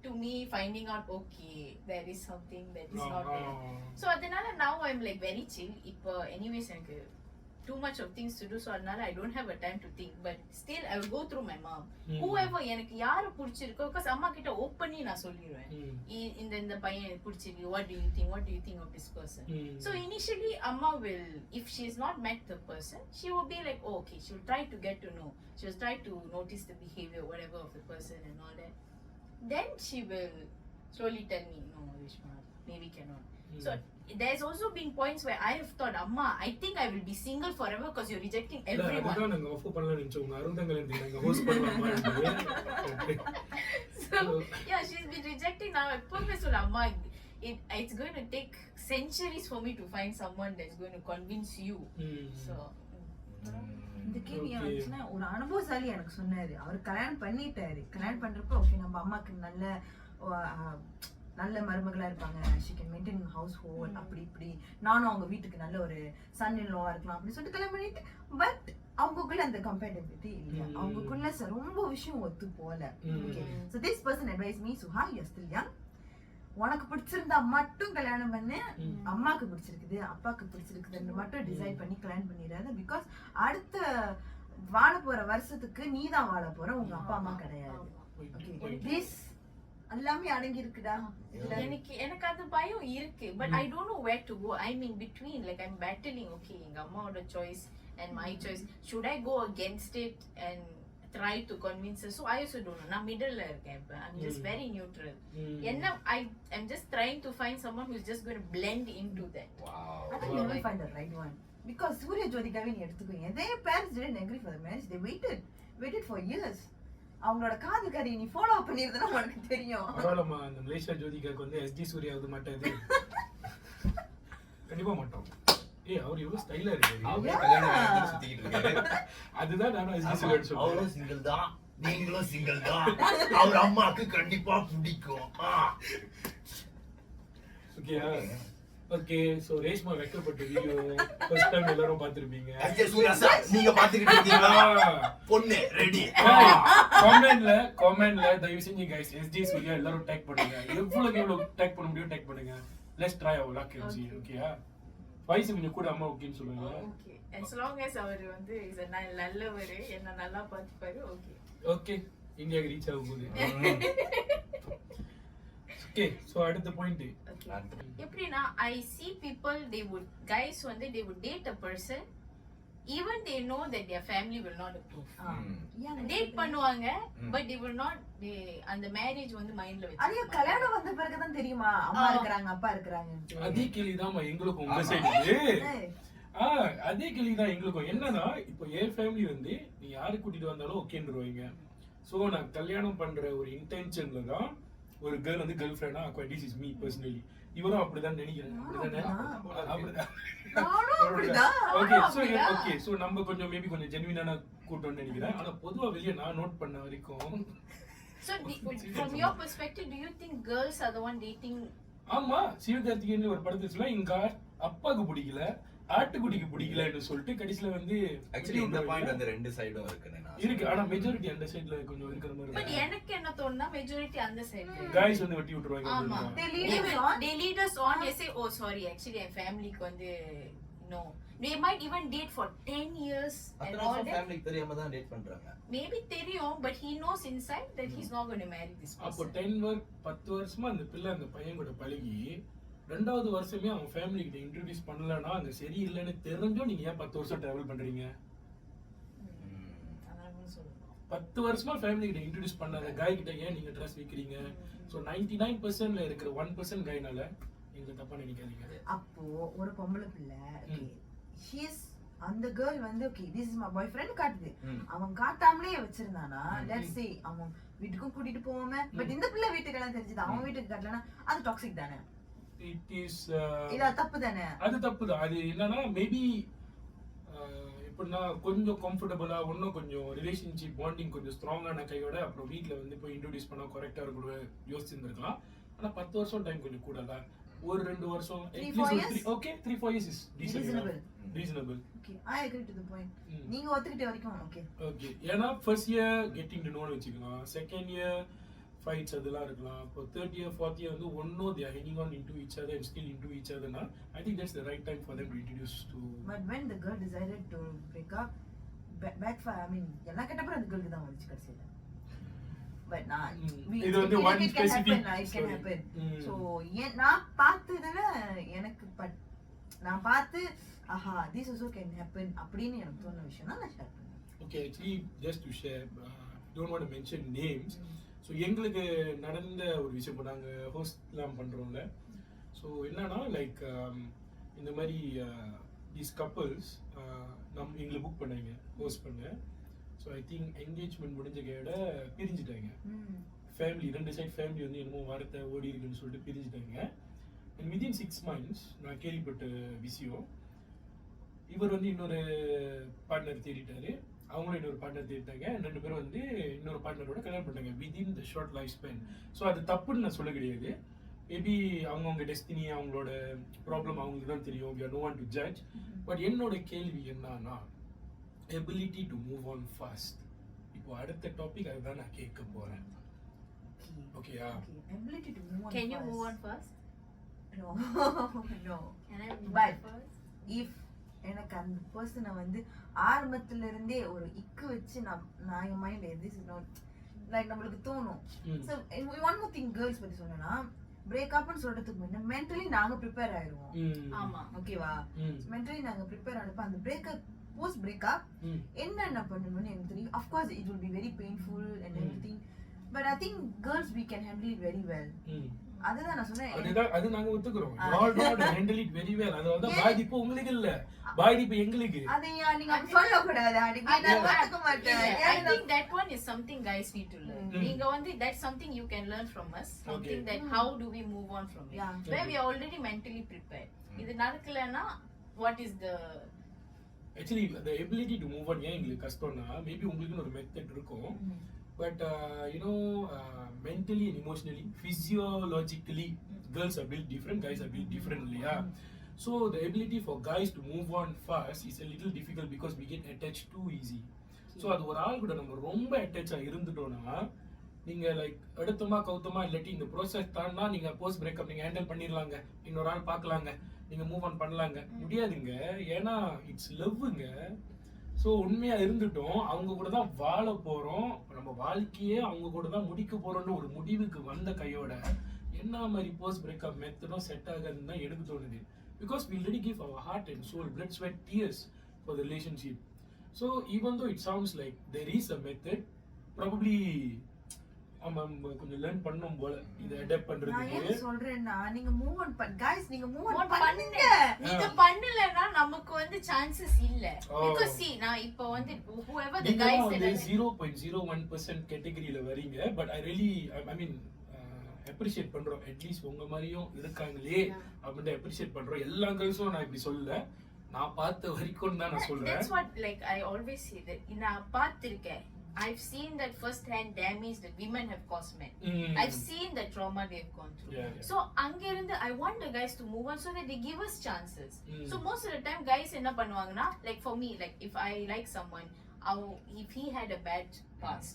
to me finding out, okay, there is something that is not there. So அதனால now I'm like very chill. இப்போ anyways எனக்கு too much of things to do, so அதனால I don't have a time to think, but still I will go through my mom. Whoever எனக்கு யாரை பிடிச்சிருக்கோ, because அம்மா கிட்ட ஓப்பனி நான் சொல்லிடுவேன், இந்த பையன் எனக்கு பிடிச்சிருக்கு, what do you think of this person. So initially அம்மா will, if she has not met the person, she will be like, oh, okay, she will try to get to know, she will try to notice the behavior whatever of the person and all that. Then she will slowly tell me, no Reshma, maybe cannot. So there's also been points where I have thought, Amma, I think I will be single forever because you're rejecting everyone. அதான் நாங்க of பண்ணலாம் நினைச்சோம். அருந்தங்கலந்து நாங்க host பண்ணலாமா. So yeah, she's been rejecting now. எப்பவுமே சொல்ல, அம்மா, it's going to take centuries for me to find someone that's going to convince you. So இந்த கேள்வி வந்துச்சுன்னா ஒரு அனுபவசாலி எனக்கு சொன்னாரு. அவர் கல்யாணம் பண்ணிட்டாரு. கல்யாணம் பண்றப்போ ஓகே நம்ம அம்மாக்கு நல்ல மருமகளா இருப்பாங்க, she can maintain household, அப்படி இப்படி நானும் அவங்க வீட்டுக்கு நல்ல ஒரு சன் இன் லா இருக்கலாம் அப்படி சொல்லிட்டு கல்யாணம் பண்ணிட்டு, பட் அவங்களுக்குள்ள அந்த கம்பேட்டபிலிட்டி இல்ல, அவங்களுக்குள்ள ரொம்ப விஷயம் ஒத்து போல. Okay, so this person advised me, Suha, you're still young, உனக்கு பிடிச்சிருந்தா மட்டும் கல்யாணம் பண்ணு, அம்மாக்கு பிடிச்சிருக்குது அப்பாக்கு பிடிச்சிருக்குதுன்னு மட்டும் டிசைட் பண்ணி கல்யாணம் பண்ணிடாத, பிகாஸ் அடுத்த வாழ போற வருஷத்துக்கு நீ தான் வாழ போற, உங்க அப்பா அம்மா கிடையாது. ஓகே, திஸ் எல்லாமே அடங்கி இருக்குடா. எனக்கு அது பயம் இருக்கு, but I don't know where to go. I'm in between, like I'm battling, okay, எங்க அம்மாவோட choice and my choice, should I go against it and try to convince her? So I also don't know, நான் மிடில்ல இருக்கேன். I'm just very neutral. I'm just trying to find someone who's just going to blend into that. Wow. I think you will find the right one, because Surya Jyothikaவை நீ எடுத்துக்கோங்க, their parents didn't agree for the marriage, they waited for years. அவங்களோட காதல் கதையை நீ follow பண்ணிருந்தா உனக்கு தெரியும். பரவாயில்லம்மா, அந்த மலேசியா ஜோதிகாக்கு வந்து எஸ்டி சூர்யாவது மாட்டாது. கண்டிப்பா மாட்டோம். அவர் எவ்வளவு ஸ்டைலா இருக்காரு, அவரே கல்யாணம் ஆகி சுத்திட்டு இருக்காரு. அதுதான் நானும் எஸ்டி சூர்யா சொல்றேன். அவரும் சிங்கிள் தான், நீங்களும் சிங்கிள் தான், அவர் அம்மாக்கு கண்டிப்பா பிடிக்கும். ஓகே, சோ ரேஷ்மா வெக்கப்பட்ட வீடியோ ஃபர்ஸ்ட் டைம் எல்லாரும் பாத்துருப்பீங்க. சூர்யா சார் நீங்க பாத்துக்கிட்டு இருக்கீங்களா? பொண்ணு ரெடி. கமெண்ட்ல தயவு செஞ்சு गाइस எஸ்டி சூர்யா எல்லாரும் டாக் பண்ணுங்க. எவ்வளவு டாக் பண்ண முடியும் டாக் பண்ணுங்க. Let's try our luck and see. ஓகேயா? வாய்ஸ் கொஞ்சம் கூட அம்மா ஓகேன்னு சொல்லுங்க. ஓகே, as long as அவர் வந்து இஸ் நல்லவர், என்ன நல்லா பாத்துப்பாரு. ஓகே, இந்தியாக்கு ரீச் ஆக போகுது. ஓகே, சோ அடுத்த பாயிண்ட். எப்படின்னா, I see people, guys வந்து they would date a person even they know that their family will not approve. Date பண்ணுவாங்க, but they will not, அந்த மேரேஜ் வந்து மைண்ட்ல வச்சு. அது கல்யாணம் வந்த பிறகு தான் தெரியுமா அம்மா இருக்கறாங்க அப்பா இருக்கறாங்க. அதே கேள்விதான் எங்களுக்கும் உங்க சைடு. அதே கேள்விதான் எங்களுக்கும். என்னன்னா, இப்போ என் ஃபேமிலி வந்து நீ யாரு கூட்டிட்டு வந்தாலும் ஓகேன்றவங்க. சோ நான் கல்யாணம் பண்ற ஒரு இன்டென்ஷன்ல தான் ஒரு கேர்ள் வந்து கேர்ள் ஃப்ரெண்டா acquired. This is me personally. இவரும் அப்படிதான் நினைக்கிறேன். ஓகே, சோ நம்ம கொஞ்சம் மேபி கொஞ்சம் ஜெனுவினான கூட்டம்னு நினைக்கிறேன். ஆனா பொதுவா வெளிய நான் நோட் பண்ண வரைக்கும், so from your perspective, do you think girls are the one dating? ஆமா, சிவகார்த்திகேயன் ஒரு படத்துல சொல்ல, எங்க அப்பாக்கு பிடிக்கல, ஆட்டுக்குட்டிக்கு பிடிக்கலன்னு சொல்லிட்டு கடைசில வந்து ஆக்சுவலி இந்த பாயிண்ட் வந்து ரெண்டு சைடும் இருக்குன்னு நான் இருக்கு. ஆனா மெஜாரிட்டி அந்த சைடுல கொஞ்சம் இருக்கிற மாதிரி பட் இருக்கு. எனக்கு என்ன தோணுனா மெஜாரிட்டி அந்த சைடு गाइस வந்து வெட்டி விட்டுருவாங்க ஆமா அப்படின்னா. they lead us on they say oh sorry actually என் ஃபேமிலிக்கு வந்து no they might even date for 10 years and all that ஃபேமிலிக்கு தெரியாம தான் டேட் பண்றாங்க. maybe தெரியும் but he knows inside that he's not going to marry this அப்போ person 10 வருஷமா அந்த பிள்ளை அந்த பையன் கூட பழகி 2வது வருஷமே அவன் ஃபேமிலி கிட்ட இன்ட்ரோடியூஸ் பண்ணலனா அங்க சரியில்லைன்னு தெரிஞ்சோ நீங்க ஏன் 10 வருஷம் டிராவல் பண்றீங்க? அதான் சொல்றேன் 10 வருஷமா ஃபேமிலி கிட்ட இன்ட்ரோடியூஸ் பண்ணாத गाय கிட்ட ஏன் நீங்க ட்ரஸ்ட் வைக்கிறீங்க? சோ 99%ல இருக்கிற 1% गायனால நீங்க தப்பா நினைக்காதீங்க. அப்போ ஒரு பொம்பளை பிள்ளை ஓகே she is அந்த girl வந்து okay this is my boyfriend காட்டுது. அவன் காட்டாமலே வச்சிருந்தானா let's say அவன் வீட்டுக்கு கூட்டிட்டு போவாம பட் இந்த பிள்ளை வீட்டுக்கெல்லாம் தெரிஞ்சது அவன் வீட்டுக்கு காட்டலனா அது டாக்ஸிக் தானே? It is இது தப்பு தானே? அது தப்பு தான். அது என்னன்னா மேபி எப்படின்னா கொஞ்சம் கம்ஃபர்டபுளா இன்னும் கொஞ்சம் ரிலேஷன்ஷிப் பாண்டிங் கொஞ்சம் ஸ்ட்ராங்கான கையோட அப்புறம் வீட்ல வந்து போய் இன்ட்ரோடியூஸ் பண்ணா கரெக்டா இருக்கும் யோசிச்சிருந்திருக்கலாம். ஆனா 10 வருஷம் டைம் கொஞ்சம் கூடல. ஒரு 2 வருஷம் okay 3-4 years is reasonable. Okay, I agree to the point. நீங்க ஒத்துக்கிட்ட வரைக்கும் ஓகே. ஓகே ஏன்னா ஃபர்ஸ்ட் இயர் கெட்டிங் டு நோன்னு வச்சுக்கலாம். செகண்ட் இயர் ஃபைட்ஸ் அதெல்லாம் இருக்கலாம். இப்போ 3rd year 4th year வந்து ஒன்னோ they are hanging on into each other and still into each other na I think that's the right time for them to introduce to but when the girl decided to break up backfire I mean எல்லா கட்டப்பற அந்த girl தான் வந்துச்சு கடைசில. But நான் இது வந்து one specific it can happen. So நான் பார்த்ததுல எனக்கு நான் பார்த்து ஆஹா this also can happen அப்படின்னு எனக்கு தோணுன விஷயம் தான் நான் ஷேர் பண்ணேன். Okay, actually just to share don't want to mention names. So எங்களுக்கு நடந்த ஒரு விஷயம் இப்போ நாங்கள் ஹோஸ்ட்லாம் பண்ணுறோம்ல. ஸோ என்னன்னா லைக் இந்த மாதிரி தீஸ் கப்புள்ஸ் எங்களை புக் பண்ணாங்க ஹோஸ்ட் பண்ண. ஸோ ஐ திங்க் என்கேஜ்மெண்ட் முடிஞ்ச கையோட பிரிஞ்சுட்டாங்க. ஃபேமிலி 2 சைட் ஃபேமிலி வந்து என்னமோ வாரத்தை ஓடி இருக்குன்னு சொல்லிட்டு பிரிஞ்சுட்டாங்க. அண்ட் வித்தின் 6 months நான் கேள்விப்பட்ட விஷயம் இவர் வந்து இன்னொரு பார்ட்னர் தேடிட்டாரு, அவங்களும் இன்னொரு பார்ட்னர் தேடிட்டாங்க. 2 பேரும் வந்து இன்னொரு பார்ட்னரோட கல்யாணம் பண்ணாங்க within the short life span. So அது தப்புன்னு நான் சொல்ல கிடையாது. மேபி அவங்கவுங்க டெஸ்டினி அவங்களோட ப்ராப்ளம் அவங்களுக்கு தான் தெரியும். we are no one to judge. But என்னோட கேள்வி என்னன்னா ability to move on fast. இப்போ அடுத்த டாபிக் அதுதான் நான் கேட்க போறேன். ஓகேயா? Ability to move on. can you move on first? No. No. Can I move But on first? if எனக்கு அந்த பர்சனை வந்து ஆரம்பத்துல இருந்தே ஒரு இக்கு வச்சு நான் என் மைண்ட்ல this is not லைக் நம்மளுக்கு தோணும். So one more thing girls பத்தி சொன்னா பிரேக் அப்னு சொல்றதுக்கு முன்ன மென்டலி நாங்க ப்ரிப்பேர் ஆயிருவோம். ஆமா ஓகேவா? மென்டலி நாங்க ப்ரிப்பேர் ஆனப்ப அந்த பிரேக்கப் போஸ்ட் பிரேக்கப் என்ன பண்ணணும்னு எனக்கு தெரியும். of course it will be very painful and everything but I think girls we can handle it very well. அதுதான் நான் சொன்னேன். அது நாங்க ஒத்துக்குறோம். you all know to handle it very well. அதாவது பாதிப்பு உங்களுக்கு இல்ல, பாதிப்பு எங்களுக்கு. அதையா நீங்க சொல்ல கூடாது. நான் ஒத்துக்க மாட்டேன். I think that one is something guys need to learn. நீங்க வந்து that's something you can learn from us. Something that how do we move on from it. Where we are already mentally prepared. இது நடக்கலனா what is the actually the ability to move on ஏன் எங்களுக்கு கஷ்டம்னா maybe உங்களுக்கு ஒரு method இருக்கும். But mentally and emotionally, physiologically, girls are built different, guys are built differently. Yeah. So the ability for guys to move on fast is a little difficult because we get attached too easy. So அது ஒரு ஆள் கூட நம்ம ரொம்ப attach இருந்துட்டோம்னா நீங்க like எடுத்தமா கவுத்தமா இல்லாட்டி இந்த process தானா நீங்க போஸ்ட் பிரேக்கப் நீங்க ஹேண்டில் பண்ணிடலாங்க, இன்னொரு ஆள் பார்க்கலாங்க, நீங்க மூவ் ஆன் பண்ணலாங்க. முடியாதுங்க. ஏன்னா இட்ஸ் லவ்வுங்க. ஸோ உண்மையா இருந்துட்டோம் அவங்க கூட தான் வாழ போறோம், நம்ம வாழ்க்கையே அவங்க கூட தான் முடிக்க போறோம்னு ஒரு முடிவுக்கு வந்த கையோட என்ன மாதிரி போஸ்ட் பிரேக்கப் மெத்தடும் செட் ஆகாதுன்னு தான் எனக்கு தோணுது. Because we already give our heart and soul, blood, sweat, tears for the relationship. So even though it sounds like there is a method, probably கொஞ்சம் லேர்ன் பண்ணனும் போல இத அடாப்ட் பண்றதுக்கு. நான் ஏன் சொல்றேன்னா நீங்க மூவ் ஆன் guys நீங்க மூவ் ஆன் பண்ணுங்க. நீங்க பண்ணலனா நமக்கு வந்து சான்சஸ் இல்ல. because see நான் இப்போ வந்து whoever the guys that 0.01% கேட்டகரியில வரீங்க. But I really I mean appreciate பண்றோம். அட்லீஸ்ட் உங்க மாதிரியும் இருக்காங்களே அப்படினு அப்ரிஷியேட் பண்றோம். எல்லா கேர்ள்ஸும் நான் இப்படி சொல்லல, நான் பார்த்த வரைக்கும் தான் நான் சொல்றேன். That's what like I always say that நான் பார்த்திருக்கேன். I've seen that first-hand damage that women have caused men. I've seen the trauma they've gone through. Yeah. So அங்கிருந்து I want the guys to move on so that they give us chances. So most of the time guys என்ன பண்ணுவாங்கன்னா, like for me, like if I like someone, if he had a bad past,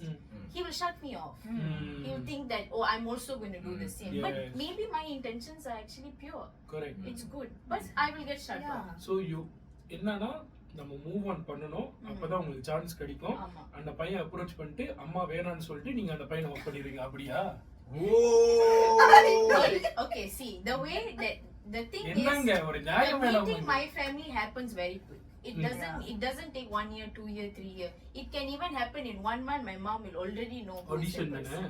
he will shut me off. He will think that, oh, I'm also going to do the same. But maybe my intentions are actually pure. Correct. It's good, but I will get shut off. So you என்னன்னா நம்ம move on பண்ணணும், அப்பதான் உங்களுக்கு chance கிடைக்கும். அந்த பையன் approach பண்ணிட்டு அம்மா வேணான்னு சொல்லிட்டு நீங்க அந்த பையனை ஒர்க் பண்ணிடுவீங்க, அப்படியா? Okay, see, the way that the thing என்னங்க ஒரு நியாயமான meeting my family happens very quick. It doesn't take 1 year, 2 year, 3 year. It can even happen in 1 month. My mom will already know. Audition தானே?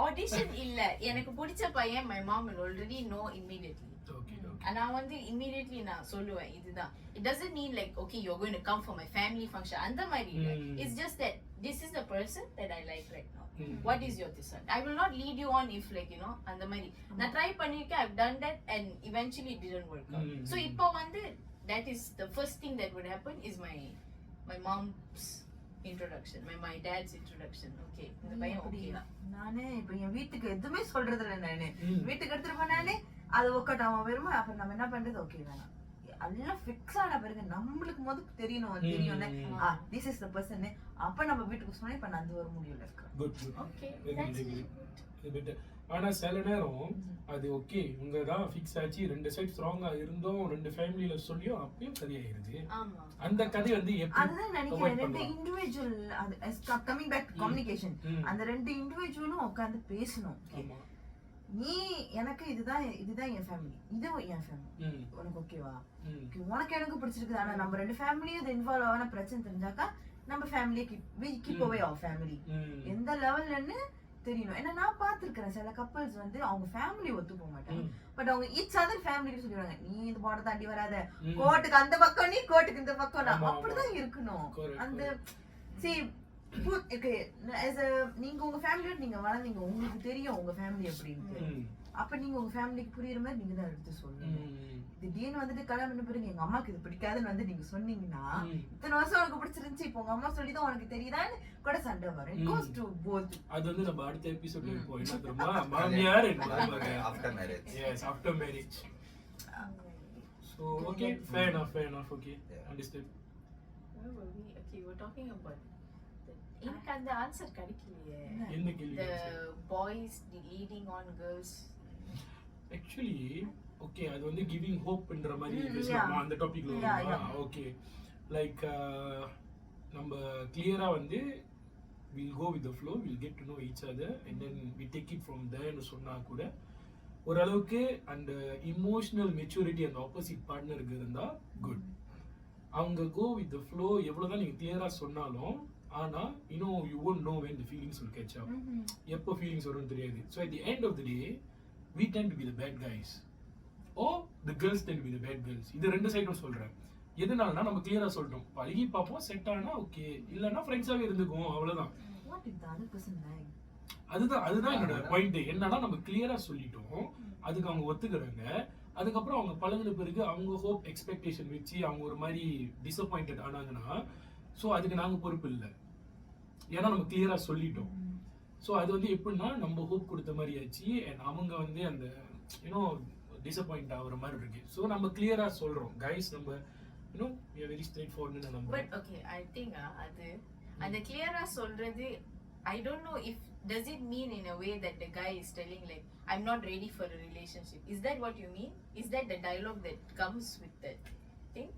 Audition இல்ல, எனக்கு பிடிச்ச பையன் my mom will already know immediately. Okay. And I want to immediately நான் சொல்லுவேன் இதுதான். It doesn't mean like, okay, you're going to come for my family function. அந்த மாதிரி இல்ல. It's just that this is the person that I like right now. What is your decision? I will not lead you on if like, you know, அந்த மாதிரி. நான் try பண்ணிருக்கேன், I've done that and eventually it didn't work out. So இப்போ வந்து that is the first thing that would happen is my mom's introduction, my dad's introduction. Okay, இந்த பையன் okay. நானே இப்போ என் வீட்டுக்கு எதுவுமே சொல்றது இல்ல. நானே வீட்டுக்கு எடுத்துட்டு போனானே அது ஒக்கட் அவன் வருமா, அப்ப நம்ம என்ன பண்றது, ஓகே வேணாம் எல்லாம் ஃபிக்ஸ் ஆன பிறகு நம்மளுக்கு முதல்ல தெரியும்ல, this is the person, அப்ப நம்ம வீட்டுக்கு சொன்னா இப்ப நான் ஒரு முடிவுல இருக்கேன். குட். Okay, that's ஆனா சில நேரம் அது ஓகே உங்க தான் ஃபிக்ஸ் ஆச்சு, ரெண்டு சைடு ஸ்ட்ராங்கா இருந்தோம், ரெண்டு ஃபேமிலில சொல்லியும் அப்பயும் சரியாயிருது. அந்த கதை வந்து அதுதான் நினைக்கிறேன். ரெண்டு இண்டிவிஜுவல், அது கமிங் பேக் டு கம்யூனிகேஷன், அந்த ரெண்டு இண்டிவிஜுவலும் உட்கார்ந்து பேசணும். நீ எனக்கு இதுதான் என் ஃபேமிலி, இது என் ஃபேமிலி, உனக்கு ஓகேவா, உனக்கு எனக்கு பிடிச்சிருக்கு. ஆனா நம்ம ரெண்டு ஃபேமிலியும் இன்வால்வ் ஆன பிரச்சனை தெரிஞ்சாக்கா நம்ம ஃபேமிலியை கீப் அவே அவர் ஃபேமிலி எந்த லெவல்லன்னு தெரியணும். ஏன்னா நான் பார்த்திருக்கிறேன் சில கப்பல்ஸ் வந்து அவங்க ஃபேமிலி ஒத்து போக மாட்டாங்க, பட் அவங்க ஈச் அதர் ஃபேமிலி சொல்லிடுவாங்க, நீ இந்த பார்டர் தாண்டி வராத, கோர்ட்டுக்கு அந்த பக்கம் நீ, கோர்ட்டுக்கு இந்த பக்கம் நான், அப்படிதான் இருக்கணும். அந்த சரி நீங்க உங்க ஃபேமிலியோட நீங்க வளர்ந்தீங்க, உங்களுக்கு தெரியும் உங்க ஃபேமிலி எப்படின்னு. அப்ப நீங்க உங்க ஃபேமிலிக்கு புரியுற மாதிரி நீங்க தான் எடுத்து சொல்லணும். திடீர்னு வந்துட்டு கல்யாணம் பண்ண பிறகு எங்க அம்மாக்கு இது பிடிக்காதுன்னு வந்து நீங்க சொன்னீங்கன்னா, இத்தனை வருஷம் உனக்கு பிடிச்சிருந்துச்சு, இப்போ உங்க அம்மா சொல்லிதான் உனக்கு தெரியுதான்னு கூட சண்டை வரும். It goes to both. அது வந்து நம்ம அடுத்த எபிசோட்ல இருப்போம். என்ன தெரியுமா, மாமியார் after marriage. Yes, after marriage. So okay, fair enough. Okay, understood. Where were we? Okay, we were talking about எனக்கு அந்த ஆன்சர் கிடைக்கலையே. என்ன கேள்வி? The boys leading on girls. Actually, okay, அது வந்து giving hope ன்ற மாதிரி பேசலாமா அந்த டாபிக்ல? Okay, like நம்ம கிளியரா வந்து we'll go with the flow, we'll get to know each other and then we take it from there னு சொன்னா கூட ஓரளவுக்கு அந்த emotional maturity அந்த opposite partnerக்கு இருந்தா good. அவங்க go with the flow எவ்வளவுதான் நீங்க கிளியரா சொன்னாலும், ஆனா you won't know when the feelings will catch up. எப்போ feelings வரும்னு தெரியாது. So at the end of the day we tend to be the bad guys or the girls tend to be the bad girls. இது ரெண்டு சைடும் சொல்றேன். எதனாலனா நம்ம கிளியரா சொல்லிட்டோம், பழகி பாப்போம், செட் ஆனா ஓகே, இல்லனா ஃப்ரெண்ட்ஸாவே இருந்துக்குவோம், அவ்வளவுதான். What if the other person like? அதுதான் என்னோட பாயிண்ட். என்னன்னா நம்ம கிளியரா சொல்லிட்டோம், அதுக்கு அவங்க ஒத்துக்கறாங்க, அதுக்கப்புறம் அவங்க பழகுன பிறகு அவங்க ஹோப் எக்ஸ்பெக்டேஷன் வச்சு அவங்க ஒரு மாதிரி டிசப்பாயிண்டட் ஆனாங்கன்னா, ஸோ அதுக்கு நாங்க பொறுப்பு இல்லை, ஏன்னா நம்ம கிளியரா சொல்லிட்டோம். ஸோ அது வந்து எப்படின்னா நம்ம ஹோப் கொடுத்த மாதிரி ஆச்சு, அண்ட் அவங்க வந்து அந்த டிசப்பாயிண்ட் ஆகுற மாதிரி இருக்கு. ஸோ நம்ம கிளியரா சொல்றோம் கைஸ், நம்ம we are very straightforward னு நம்ம. But okay, I think அது அந்த கிளியரா சொல்றது, I don't know if does it mean in a way that the guy is telling like I'm not ready for a relationship. Is that what you mean? Is that the dialogue that comes with that thing?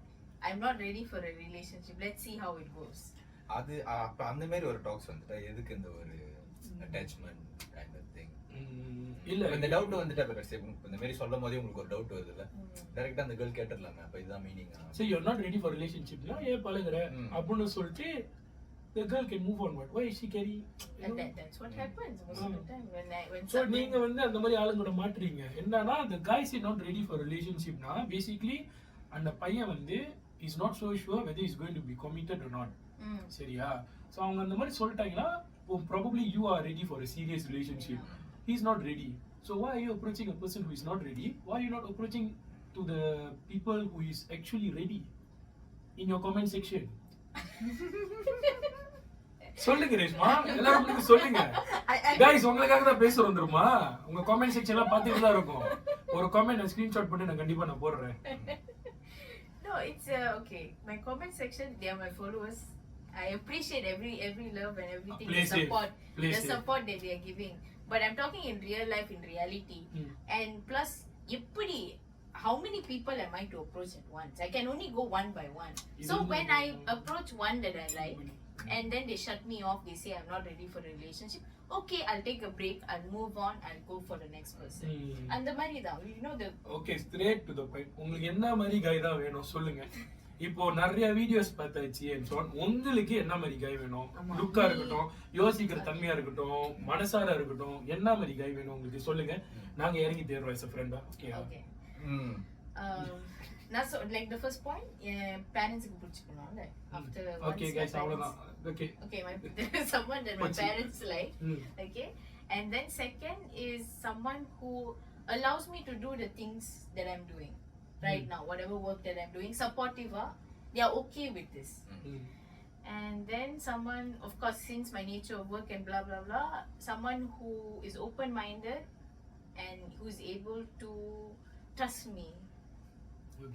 I'm not ready for a relationship. Let's see how it goes. அது அப்ப அந்த மாதிரி ஒரு tax வந்துட்டா எதுக்கு இந்த ஒரு attachment kind of thing? இல்ல இந்த டவுட் வந்துட்டா பெருசா இந்த மாதிரி சொல்லும் போதே உங்களுக்கு ஒரு டவுட் வருதுல்ல, டைரக்ட்டா அந்த கேர்ள் கேட்டறலாமே, அப்ப இதுதான் மீனிங்கா? So you're not ready for relationshipனா ஏன் பழகுற அப்படினு சொல்லிட்டு the girl can move on. Why is she carrying? That's what happens most of the time when so நீங்க வந்து அந்த மாதிரி ஆளுங்களோட மாட்றீங்க. என்னன்னா the guys is not ready for relationship na basically அந்த பையன் வந்து is not so sure whether he's going to be committed or not. சரியா? so அவங்க அந்த மாதிரி சொல்லிட்டாங்கன்னா probably you are ready for a serious relationship. He's not ready. So why are you approaching a person who is not ready? Why are you not approaching to the people who is actually ready in your comment section? சொல்லுங்க ரேஷ்மா, எல்லாரும் சொல்லுங்க. Guys உங்களுக்காக தான் பேச வந்துருமா? உங்க comment செக்ஷன்ல பாத்துட்டு தான் இருக்கும். ஒரு கமெண்ட் ஸ்கிரீன்ஷாட் பண்ணி நான் கண்டிப்பா நான் போடுறேன். No, it's okay. My comment section, they are my followers. I appreciate every love and everything, the support that they are giving. But I'm talking in real life, in reality. And plus, how many people am I to approach at once? I can only go one by one. So when I approach one that I like, and then they shut me off, they say I'm not ready for a relationship. Okay, I'll take a break, I'll move on, I'll go for the next person. And the mari da, you know the. Okay, straight to the point. உங்களுக்கு என்ன மாதிரி guy தான் வேணும் சொல்லுங்க. இப்போ நிறைய videos பார்த்தாச்சு and so on. உங்களுக்கு என்ன மாதிரி guy வேணும்? லுக்கா இருக்கட்டும், யோசிக்கிற தன்மையா இருக்கட்டும், மனசார இருக்கட்டும், என்ன மாதிரி guy வேணும் உங்களுக்கு சொல்லுங்க. நாங்க இறங்கி தேடுறோம் as a friend. Okay. That's like the first point, parents க்கு புடிச்சுக்கணும் like after okay guys அவ்வளவுதான். Okay my someone that my parents like. Okay, and then second is someone who allows me to do the things that I'm doing right now, whatever work that I'm doing, supportive, they are okay with this. And then someone, of course, since my nature of work and blah blah blah, someone who is open minded and who is able to trust me.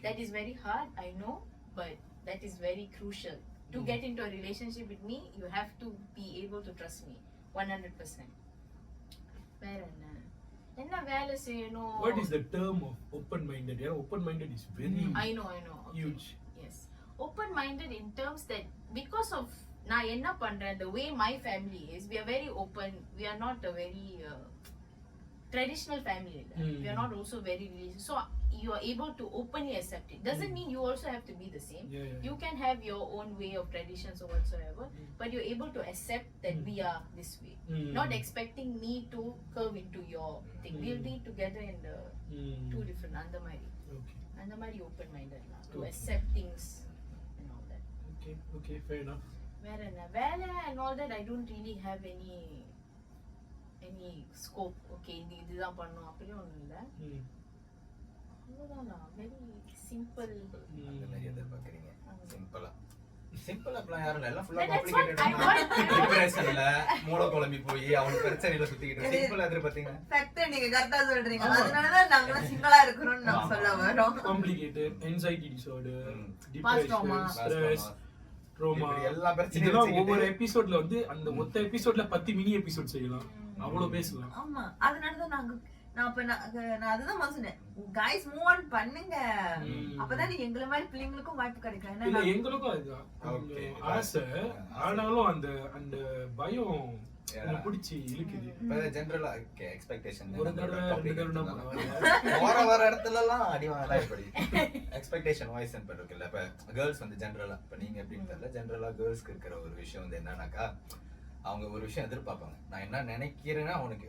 That is very hard, I know, but that is very crucial. To get into a relationship with me, you have to be able to trust me 100%. Enna vela seyano. What is the term of open minded? Yeah, open minded is very I know okay. Huge. Yes, open minded in terms that because of na enna pandren, the way my family is, we are very open. We are not a very traditional family. We are not also very religious, so you are able to openly accept it. Doesn't mean you also have to be the same. You can have your own way of traditions or whatsoever, but you're able to accept that we are this way. Not expecting me to curve into your thing. We'll be together in the two different andamari open minded to accept things and all that. Okay, fair enough. Vela and all that, I don't really have any scope. Okay, இதுதான் பண்ணனும் அப்படி ஒண்ணும் இல்ல. அவ்வளவுதான், very simple. அந்த மாதிரி எதிர்பார்க்கறீங்க. சிம்பிளா plan யாரும் இல்ல, எல்லாம் ஃபுல்லா காம்ப்ளிகேட்டட். டிப்ரஷன்ல மூளை குழம்பி போய் அவங்க பிரச்சனையில சுத்திக்கிட்டு சிம்பிளா எதிர்பார்த்தீங்க. ஃபேக்ட் நீங்க கரெக்ட்டா சொல்றீங்க. அதனால தான் நாங்க சிம்பிளா இருக்கறோம்னு நான் சொல்ல வரோம். Complicated, anxiety disorder, depression, stress, trauma, எல்லா பிரச்சனையும் இதெல்லாம் ஒவ்வொரு எபிசோட்ல வந்து அந்த மொத்த எபிசோட்ல 10 மினி எபிசோட் செய்யலாம். அவ்வளவு பேசலாம். ஆமா, அதனால தான் நான் அதுதான் சொன்னேன், guys move on பண்ணுங்க, அப்பதான் எங்கள மாதிரி பிள்ளைங்களுக்கும் வாய்ப்பு கிடைக்கும். இல்ல எங்களுக்கும் அதுதான் ஆசை, ஆனாலும் அந்த அந்த பயம் பிடிச்சி இழுக்குது. இப்ப ஜெனரலா எக்ஸ்பெக்டேஷன் ஒரு தடவை வர இடத்துல எல்லாம் அடி வாங்கலாம். இப்படி எக்ஸ்பெக்டேஷன் வாய்ஸ் இருக்குல்ல, இப்ப கேர்ள்ஸ் வந்து ஜெனரலா, இப்ப நீங்க எப்படின்னு தெரியல, ஜெனரலா கேர்ள்ஸ்க்கு இருக்கிற ஒரு விஷயம் வந்து என்னன்னாக்கா, அவங்க ஒரு விஷயம் எதிர்பார்ப்பாங்க. நான் என்ன நினைக்கிறேன்னா அவனுக்கு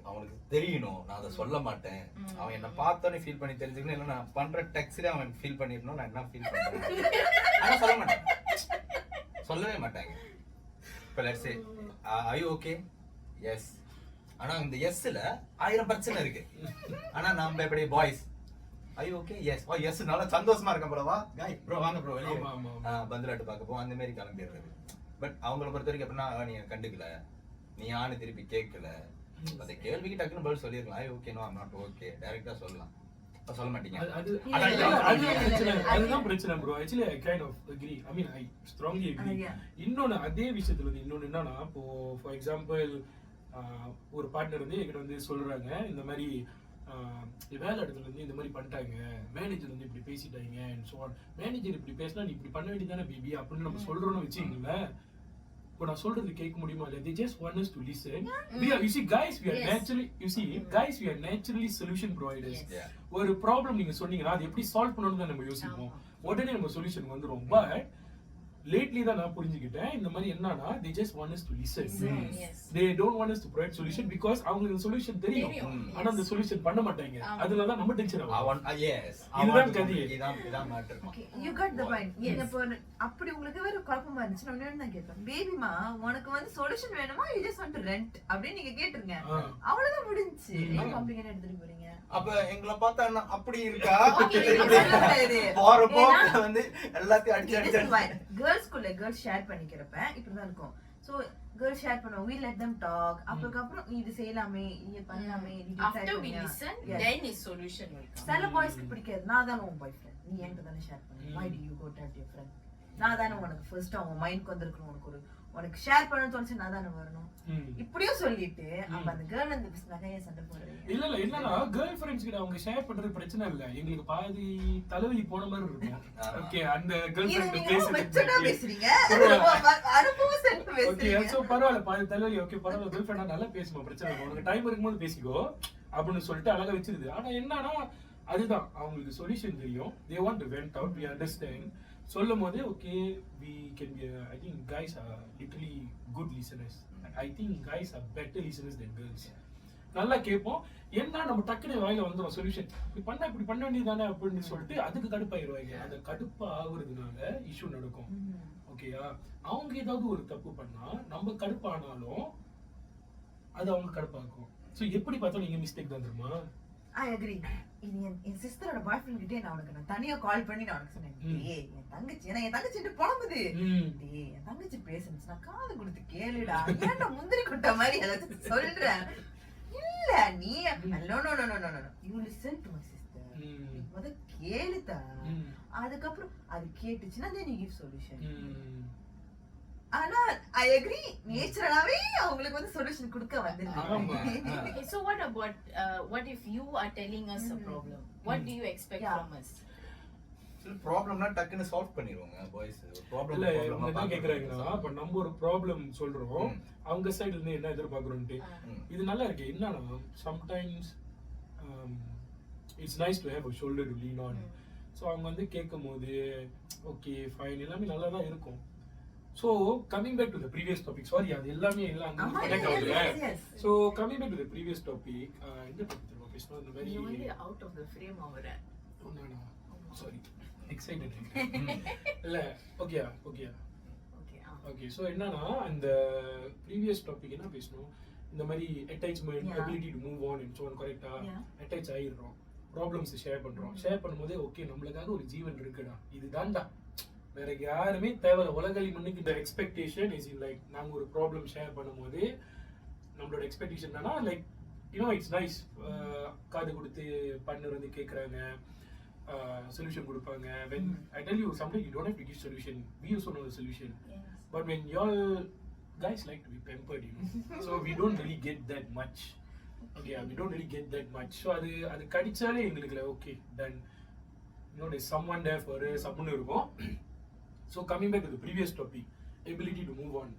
தெரியணும், நான் அதை சொல்ல மாட்டேன். அவன் என்ன பார்த்தோன்னே ஃபீல் பண்ணி தெரிஞ்சுக்கணும், இல்லை நான் பண்ற டெக்ஸ்ட்ல அவன் ஃபீல் பண்ணிடணும் நான் என்ன ஃபீல் பண்றேன். ஆனா சொல்ல மாட்டேன், சொல்லவே மாட்டாங்க. இப்போ let's say are you okay? Yes. ஆனா இந்த எஸ்ல 1000 பிரச்சனை இருக்கு. ஆனா நம்ம எப்படி boys are you okay? Yes. Oh yes, நல்லா சந்தோஷமா இருக்கேன் ப்ரோவா, गाइस ப்ரோ வாங்க ப்ரோ வெளியே பந்தலாட்டு பார்க்க போ, அந்த மாதிரி கிளம்பிடுறது. பட் அவங்கள பொறுத்த வரைக்கும் எப்படின்னா, நீ கண்டுக்கல, நீ ஆணு திருப்பி கேட்கல, அந்த கேள்விக்கு டக்குன்னு பதில் சொல்லிருக்கலாம். I okay, no I'm not okay, டைரக்டா சொல்லலாம். சொல்ல மாட்டீங்க. அதுதான் பிரச்சனை bro. Actually I kind of agree, I mean I strongly agree. இன்னொன்னு அதே விஷயத்துல வந்து இன்னொன்னு என்னன்னா, இப்போ ஃபார் எக்ஸாம்பிள் ஒரு பார்ட்னர் வந்து என்கிட்ட வந்து சொல்றாங்க, இந்த மாதிரி வேலை இடத்துல வந்து இந்த மாதிரி பண்ணிட்டாங்க, மேனேஜர் வந்து இப்படி பேசிட்டாங்க அண்ட் சோ ஆன். மேனேஜர் இப்படி பேசினா நீ இப்படி பண்ண வேண்டியதானே பேபி அப்படின்னு நம்ம சொல்றோம்னு வச்சுக்கீங்களேன். இப்போ நான் சொல்றது கேட்க முடியுமா இல்ல? They just want us to listen. You see guys, we are naturally solution providers. ஒரு ப்ராப்ளம் நீங்க சொன்னீங்கன்னா அது எப்படி சால்வ் பண்ணணும்னு தான் நம்ம யோசிப்போம், உடனே நம்ம சொல்யூஷன் வந்துரும். பட் lately தான் நான் புரிஞ்சுக்கிட்டேன், இந்த மாதிரி என்னன்னா they just want us to listen. They don't want us to provide solution because அவங்களுக்கு சொல்யூஷன் தெரியும், ஆனா அந்த சொல்யூஷன் பண்ண மாட்டாங்க. அதனால தான் நம்ம டென்ஷன் ஆகும். எஸ், இதுதான் கதையே. இதான் matter. Okay, you got the point. இப்போ அப்படி உங்களுக்கு வேற குழப்பமா இருந்துச்சு, நான் என்ன கேட்பேன், பேபிமா உனக்கு வந்து சொல்யூஷன் வேணுமா, you just want to rent அப்படி நீங்க கேட்டுருங்க, அவ்வளவுதான் முடிஞ்சுச்சு. ஏன் காம்ப்ளிகேட்டட் எடுத்துட்டு போறீங்க? அப்ப எங்களை பார்த்தா என்ன அப்படி இருக்கா? போறப்போ வந்து எல்லாத்தையும் அடிச்சு கேர்ள்ஸ்குள்ள கேர்ள்ஸ் ஷேர் பண்ணிக்கிறப்ப இப்படிதான் இருக்கும். So girl share பண்ணுவோம், we let them talk. அப்புறம் நீ இது செய்யலாமே, நீ பண்ணலாமே, நீ after we listen, then is solution will come. சில பாய்ஸ்க்கு பிடிக்காது, நான் தானே உன் பாய் ஃப்ரெண்ட், நீ என்கிட்ட தானே ஷேர் பண்ணு, why do you go tell your friend? நான் தானே உனக்கு ஃபர்ஸ்ட் அவன் மைண்ட்க்கு வந்திருக்கணும், உனக்கு ஷேர் பண்ணணும்னு தோணுச்சு, நான் தானே வரணும். இப்படியும் சொல்லிட்டு அப்ப அந்த கேர்ள் அந்த நகைய சண்டை போடுறேன். இல்ல என்னன்னா கேர்ள் ஃப்ரெண்ட்ஸ் கிட்ட அவங்க ஷேர் பண்றது பிரச்சனை இல்ல, எங்களுக்கு பாதி தலைவலி போன மாதிரி இருக்கும். ஓகே, அந்த கேர்ள் ஃப்ரெண்ட் பேசுறீங்க, அனுபவம் சென்று பேசுறீங்க. ஓகே, சோ பரவாயில்ல, பாதி தலைவலி. ஓகே பரவாயில்ல, கேர்ள் ஃப்ரெண்டா நல்லா பேசுமா, பிரச்சனை இல்ல, உனக்கு டைம் இருக்கும்போது பேசிக்கோ அப்படின்னு சொல்லிட்டு அழகா வச்சிருது. ஆனா என்னன்னா அதுதான் அவங்களுக்கு சொல்யூஷன் தெரியும். they want to vent out, we understand. சொல்லும் போது okay, we can be I think guys are literally good listeners. I think guys are better listeners than girls. நல்லா கேட்போம், என்ன நம்ம டக்குனு வாயில வந்துடும் சொல்யூஷன், இப்படி பண்ண வேண்டியதானே அப்படின்னு சொல்லிட்டு அதுக்கு கடுப்பாயிருவாங்க. அந்த கடுப்பா ஆகுறதுனால இஷ்யூ நடக்கும். ஓகேயா, அவங்க ஏதாவது ஒரு தப்பு பண்ணா நம்ம கடுப்பானாலும் அது அவங்க கடுப்பாக்கும். ஸோ எப்படி பார்த்தாலும் நீங்க மிஸ்டேக் தான் தெரியுமா? I agree. இது என் சிஸ்டரோட பாய் ஃப்ரெண்ட் கிட்டே நான் தனியா கால் பண்ணி நான் உனக்கு சொன்னேன், டேய் என் தங்கச்சி புலம்புது, டேய் என் தங்கச்சி பேசுனுச்சு, நான் காது கொடுத்து கேளுடா, ஏன்டா முந்திரி கொட்ட மாதிரி ஏதாச்சும் சொல்றேன். இல்ல நீ no you listen to my sister, முத கேளுதா, அதுக்கப்புறம் அது கேட்டுச்சுன்னா then you give solution. ஆனா I agree, நேச்சுரலாவே அவங்களுக்கு சொல்யூஷன் கொடுக்க வந்திருக்காங்க. Okay, so what if you are telling us a problem? What do you expect from us? ப்ராப்ளம்னா டக்குன்னு சால்வ் பண்ணிடுவாங்க பாய்ஸ். இல்ல என்ன கேக்குறாங்கன்னா, இப்ப நம்ம ஒரு ப்ராப்ளம் சொல்றோம், அவங்க சைடுல இருந்து என்ன எதிர்பார்க்கறோம்ட்டு. இது நல்லா இருக்கு. என்னன்னா sometimes it's nice to have a shoulder to lean on. So அவங்க கேட்கும்போது ஓகே ஃபைன், எல்லாமே நல்லா தான் இருக்கும். So coming back to the previous topic, sorry அது எல்லாமே எல்லாம் கனெக்ட் ஆகுது. So coming back to the previous topic, இந்த டாபிக் பேசணும். இந்த மாதிரி you வந்து out of the frame அவர sorry excited இல்ல ஓகே சோ என்னன்னா அந்த previous topic என்ன பேசணும், இந்த மாதிரி attachment, ability to move on and so on. கரெக்ட்டா அட்டாச் ஆயிடுறோம், ப்ராப்ளம்ஸ் ஷேர் பண்றோம். ஷேர் பண்ணும்போது ஓகே நம்மளுக்காக ஒரு ஜீவன் இருக்குடா, இதுதான்டா, வேற யாருமே தேவையில்ல. உலகளி மண்ணுக்கு இந்த எக்ஸ்பெக்டேஷன் இஸ் லைக், நாங்க ஒரு ப்ராப்ளம் ஷேர் பண்ணும்போது நம்மளோட எக்ஸ்பெக்டேஷன் என்னன்னா லைக் இட்ஸ் நைஸ், காது கொடுத்து பண்ணுறது கேட்குறாங்க, சொல்யூஷன் கொடுப்பாங்க. when I tell you sometimes you don't have to give solution, we also know the solution. But when y'all guys like to be pampered, so we don't really get that much. Okay, we don't really get that much. So அது கடிச்சாலே எங்களுக்கு okay done, there's someone there for us அப்படின்னு இருக்கும். So coming back to the previous topic, ability to move on.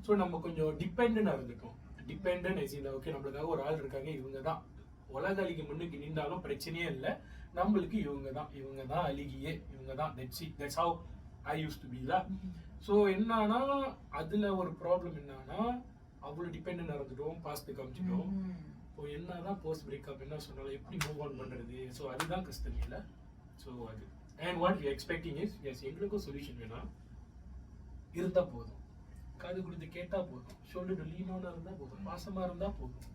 So நம்ம கொஞ்சம் dependent இருந்துட்டோம். Dependent I seen okay, நம்மளுக்காக ஒரு ஆள் இருக்காங்க, இவங்க தான் உலக அழிக்கு முன்னுக்கு நின்றாலும் பிரச்சனையே இல்லை, நம்மளுக்கு இவங்க தான் அழிகியே, இவங்க தான், that's how I used to be la. So என்னன்னா அதுல ஒரு ப்ராப்ளம் என்னன்னா அவ்வளவு டிபெண்டன்ட் இருந்துட்டோம், பாஸ்ட் காமிச்சிட்டோம். இப்போ என்னதான் போஸ்ட் பிரேக்கப் என்ன சொன்னாலும் எப்படி மூவ் ஆன் பண்றது, ஸோ அதுதான் கஷ்டம் இல்லை. ஸோ அது and what we expecting is yes, எங்களுக்கும் சொல்யூஷன் வேணாம், இருந்தா போதும், காது கொடுத்து கேட்டா போதும், ஷோல்டர் டு லீன் ஆன் இருந்தா போதும், பாசமா இருந்தா போதும்.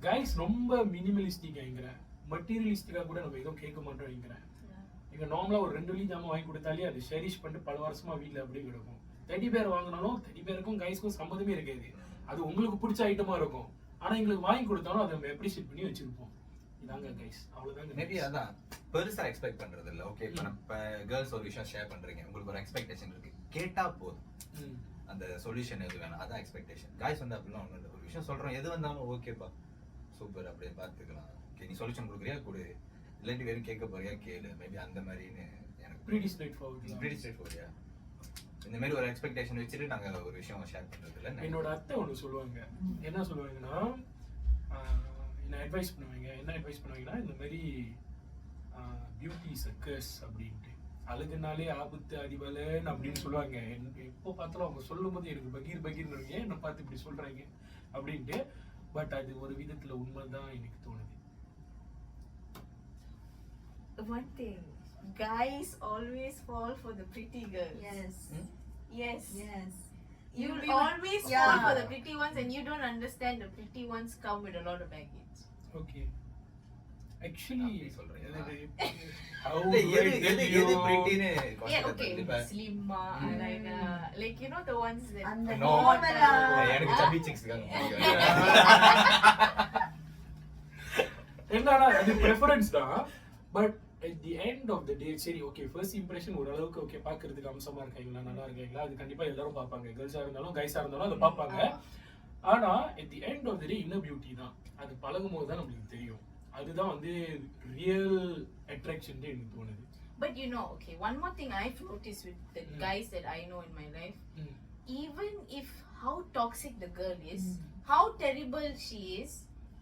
கைஸ் ரொம்ப மினிமலிஸ்டிக் ஆகிங்கிறேன், மெட்டீரியலிஸ்டிக்கா கூட நம்ம எதுவும் கேட்க மாட்டோம் ஆகிங்கிறேன். இங்க நார்மலா ஒரு 2 ஜாமான் வாங்கி கொடுத்தாலே அது ஷெரிஷ் பண்ணிட்டு பல வருஷமா வீட்டுல அப்படியே கிடக்கும். டெடி பேர் வாங்கினாலும் டெடி பேருக்கும் கைஸ்க்கும் சம்மந்தமே இருக்காது, அது உங்களுக்கு பிடிச்ச ஐட்டமா இருக்கும், ஆனா எங்களுக்கு வாங்கி கொடுத்தாலும் அதை நம்ம அப்ரிஷியேட் பண்ணி வச்சிருப்போம். இதாங்க கைஸ், அவ்வளவுதாங்க. மேபி அதான் பெருசா எக்ஸ்பெக்ட் பண்றது இல்ல. ஓகே, இப்ப நம்ம கேர்ள்ஸ் ஒரு விஷயம் ஷேர் பண்றீங்க, உங்களுக்கு ஒரு எக்ஸ்பெக்டேஷன் இருக்கு, கேட்டா போதும், அந்த சொல்யூஷன் எது வேணும் அதான் எக்ஸ்பெக்டேஷன். காய்ஸ் அப்படின்னா ஒண்ணு இல்லை, ஒரு விஷயம் சொல்றோம், எது வந்தாலும் ஓகேப்பா சூப்பர் அப்படியே பார்த்துக்கலாம், ஓகே நீ சொல்யூஷன் கொடுக்குறியா கொடு, இல்லாட்டி வெறும் கேட்க போறியா கேளு, மேபி அந்த மாதிரின்னு எனக்கு pretty straightforward. இந்த மாதிரி ஒரு எக்ஸ்பெக்டேஷன் வச்சுட்டு நாங்க ஒரு விஷயம் ஷேர் பண்றது இல்ல. என்னோட அத்தை ஒன்று சொல்லுவாங்க, என்ன சொல்லுவாங்கன்னா என்ன அட்வைஸ் பண்ணுவாங்கன்னா இந்த மாதிரி பியூட்டி சர்க்கஸ் அப்படின்ட்டு, அழகுனாலே ஆபத்து அறிவலன்னு அப்படின்னு சொல்லுவாங்க. எப்போ பார்த்தாலும் அவங்க சொல்லும் போது எனக்கு பகீர்னு என்ன பார்த்து இப்படி சொல்றாங்க அப்படின்ட்டு. பட் அது ஒரு விதத்துல உண்மைதான் எனக்கு தோணுது. One thing, guys always fall for the pretty girls. Yes. You will always fall for the pretty ones, and you don't understand the pretty ones come with a lot of baggage. Okay. Actually சொல்றீங்க how எது do I எது tell எது you? பிரிட்டின்னு Yeah, okay. Slim, like you know the ones that. அந்த No. normal-ஆ. எனக்கு சப்பி six இருக்காங்க என்னடா அது preference தான் but at the end of the day சரி ஓகே ஃபர்ஸ்ட் இம்ப்ரெஷன் ஓரளவுக்கு ஓகே பார்க்கிறதுக்கு அம்சமா இருக்காங்களா நல்லா இருக்காங்களா அது கண்டிப்பா எல்லாரும் பார்ப்பாங்க கேர்ள்ஸா இருந்தாலும் கைஸா இருந்தாலும் அதை பார்ப்பாங்க ஆனா at the end of the day inner beauty தான் அது பழகும் போது தான் நம்மளுக்கு தெரியும் அதுதான் வந்து ரியல் அட்ராக்ஷன் எனக்கு தோணுது. But you know, okay, one more thing I've noticed with the guys that I know in my life, even if how toxic the girl is, how terrible she is,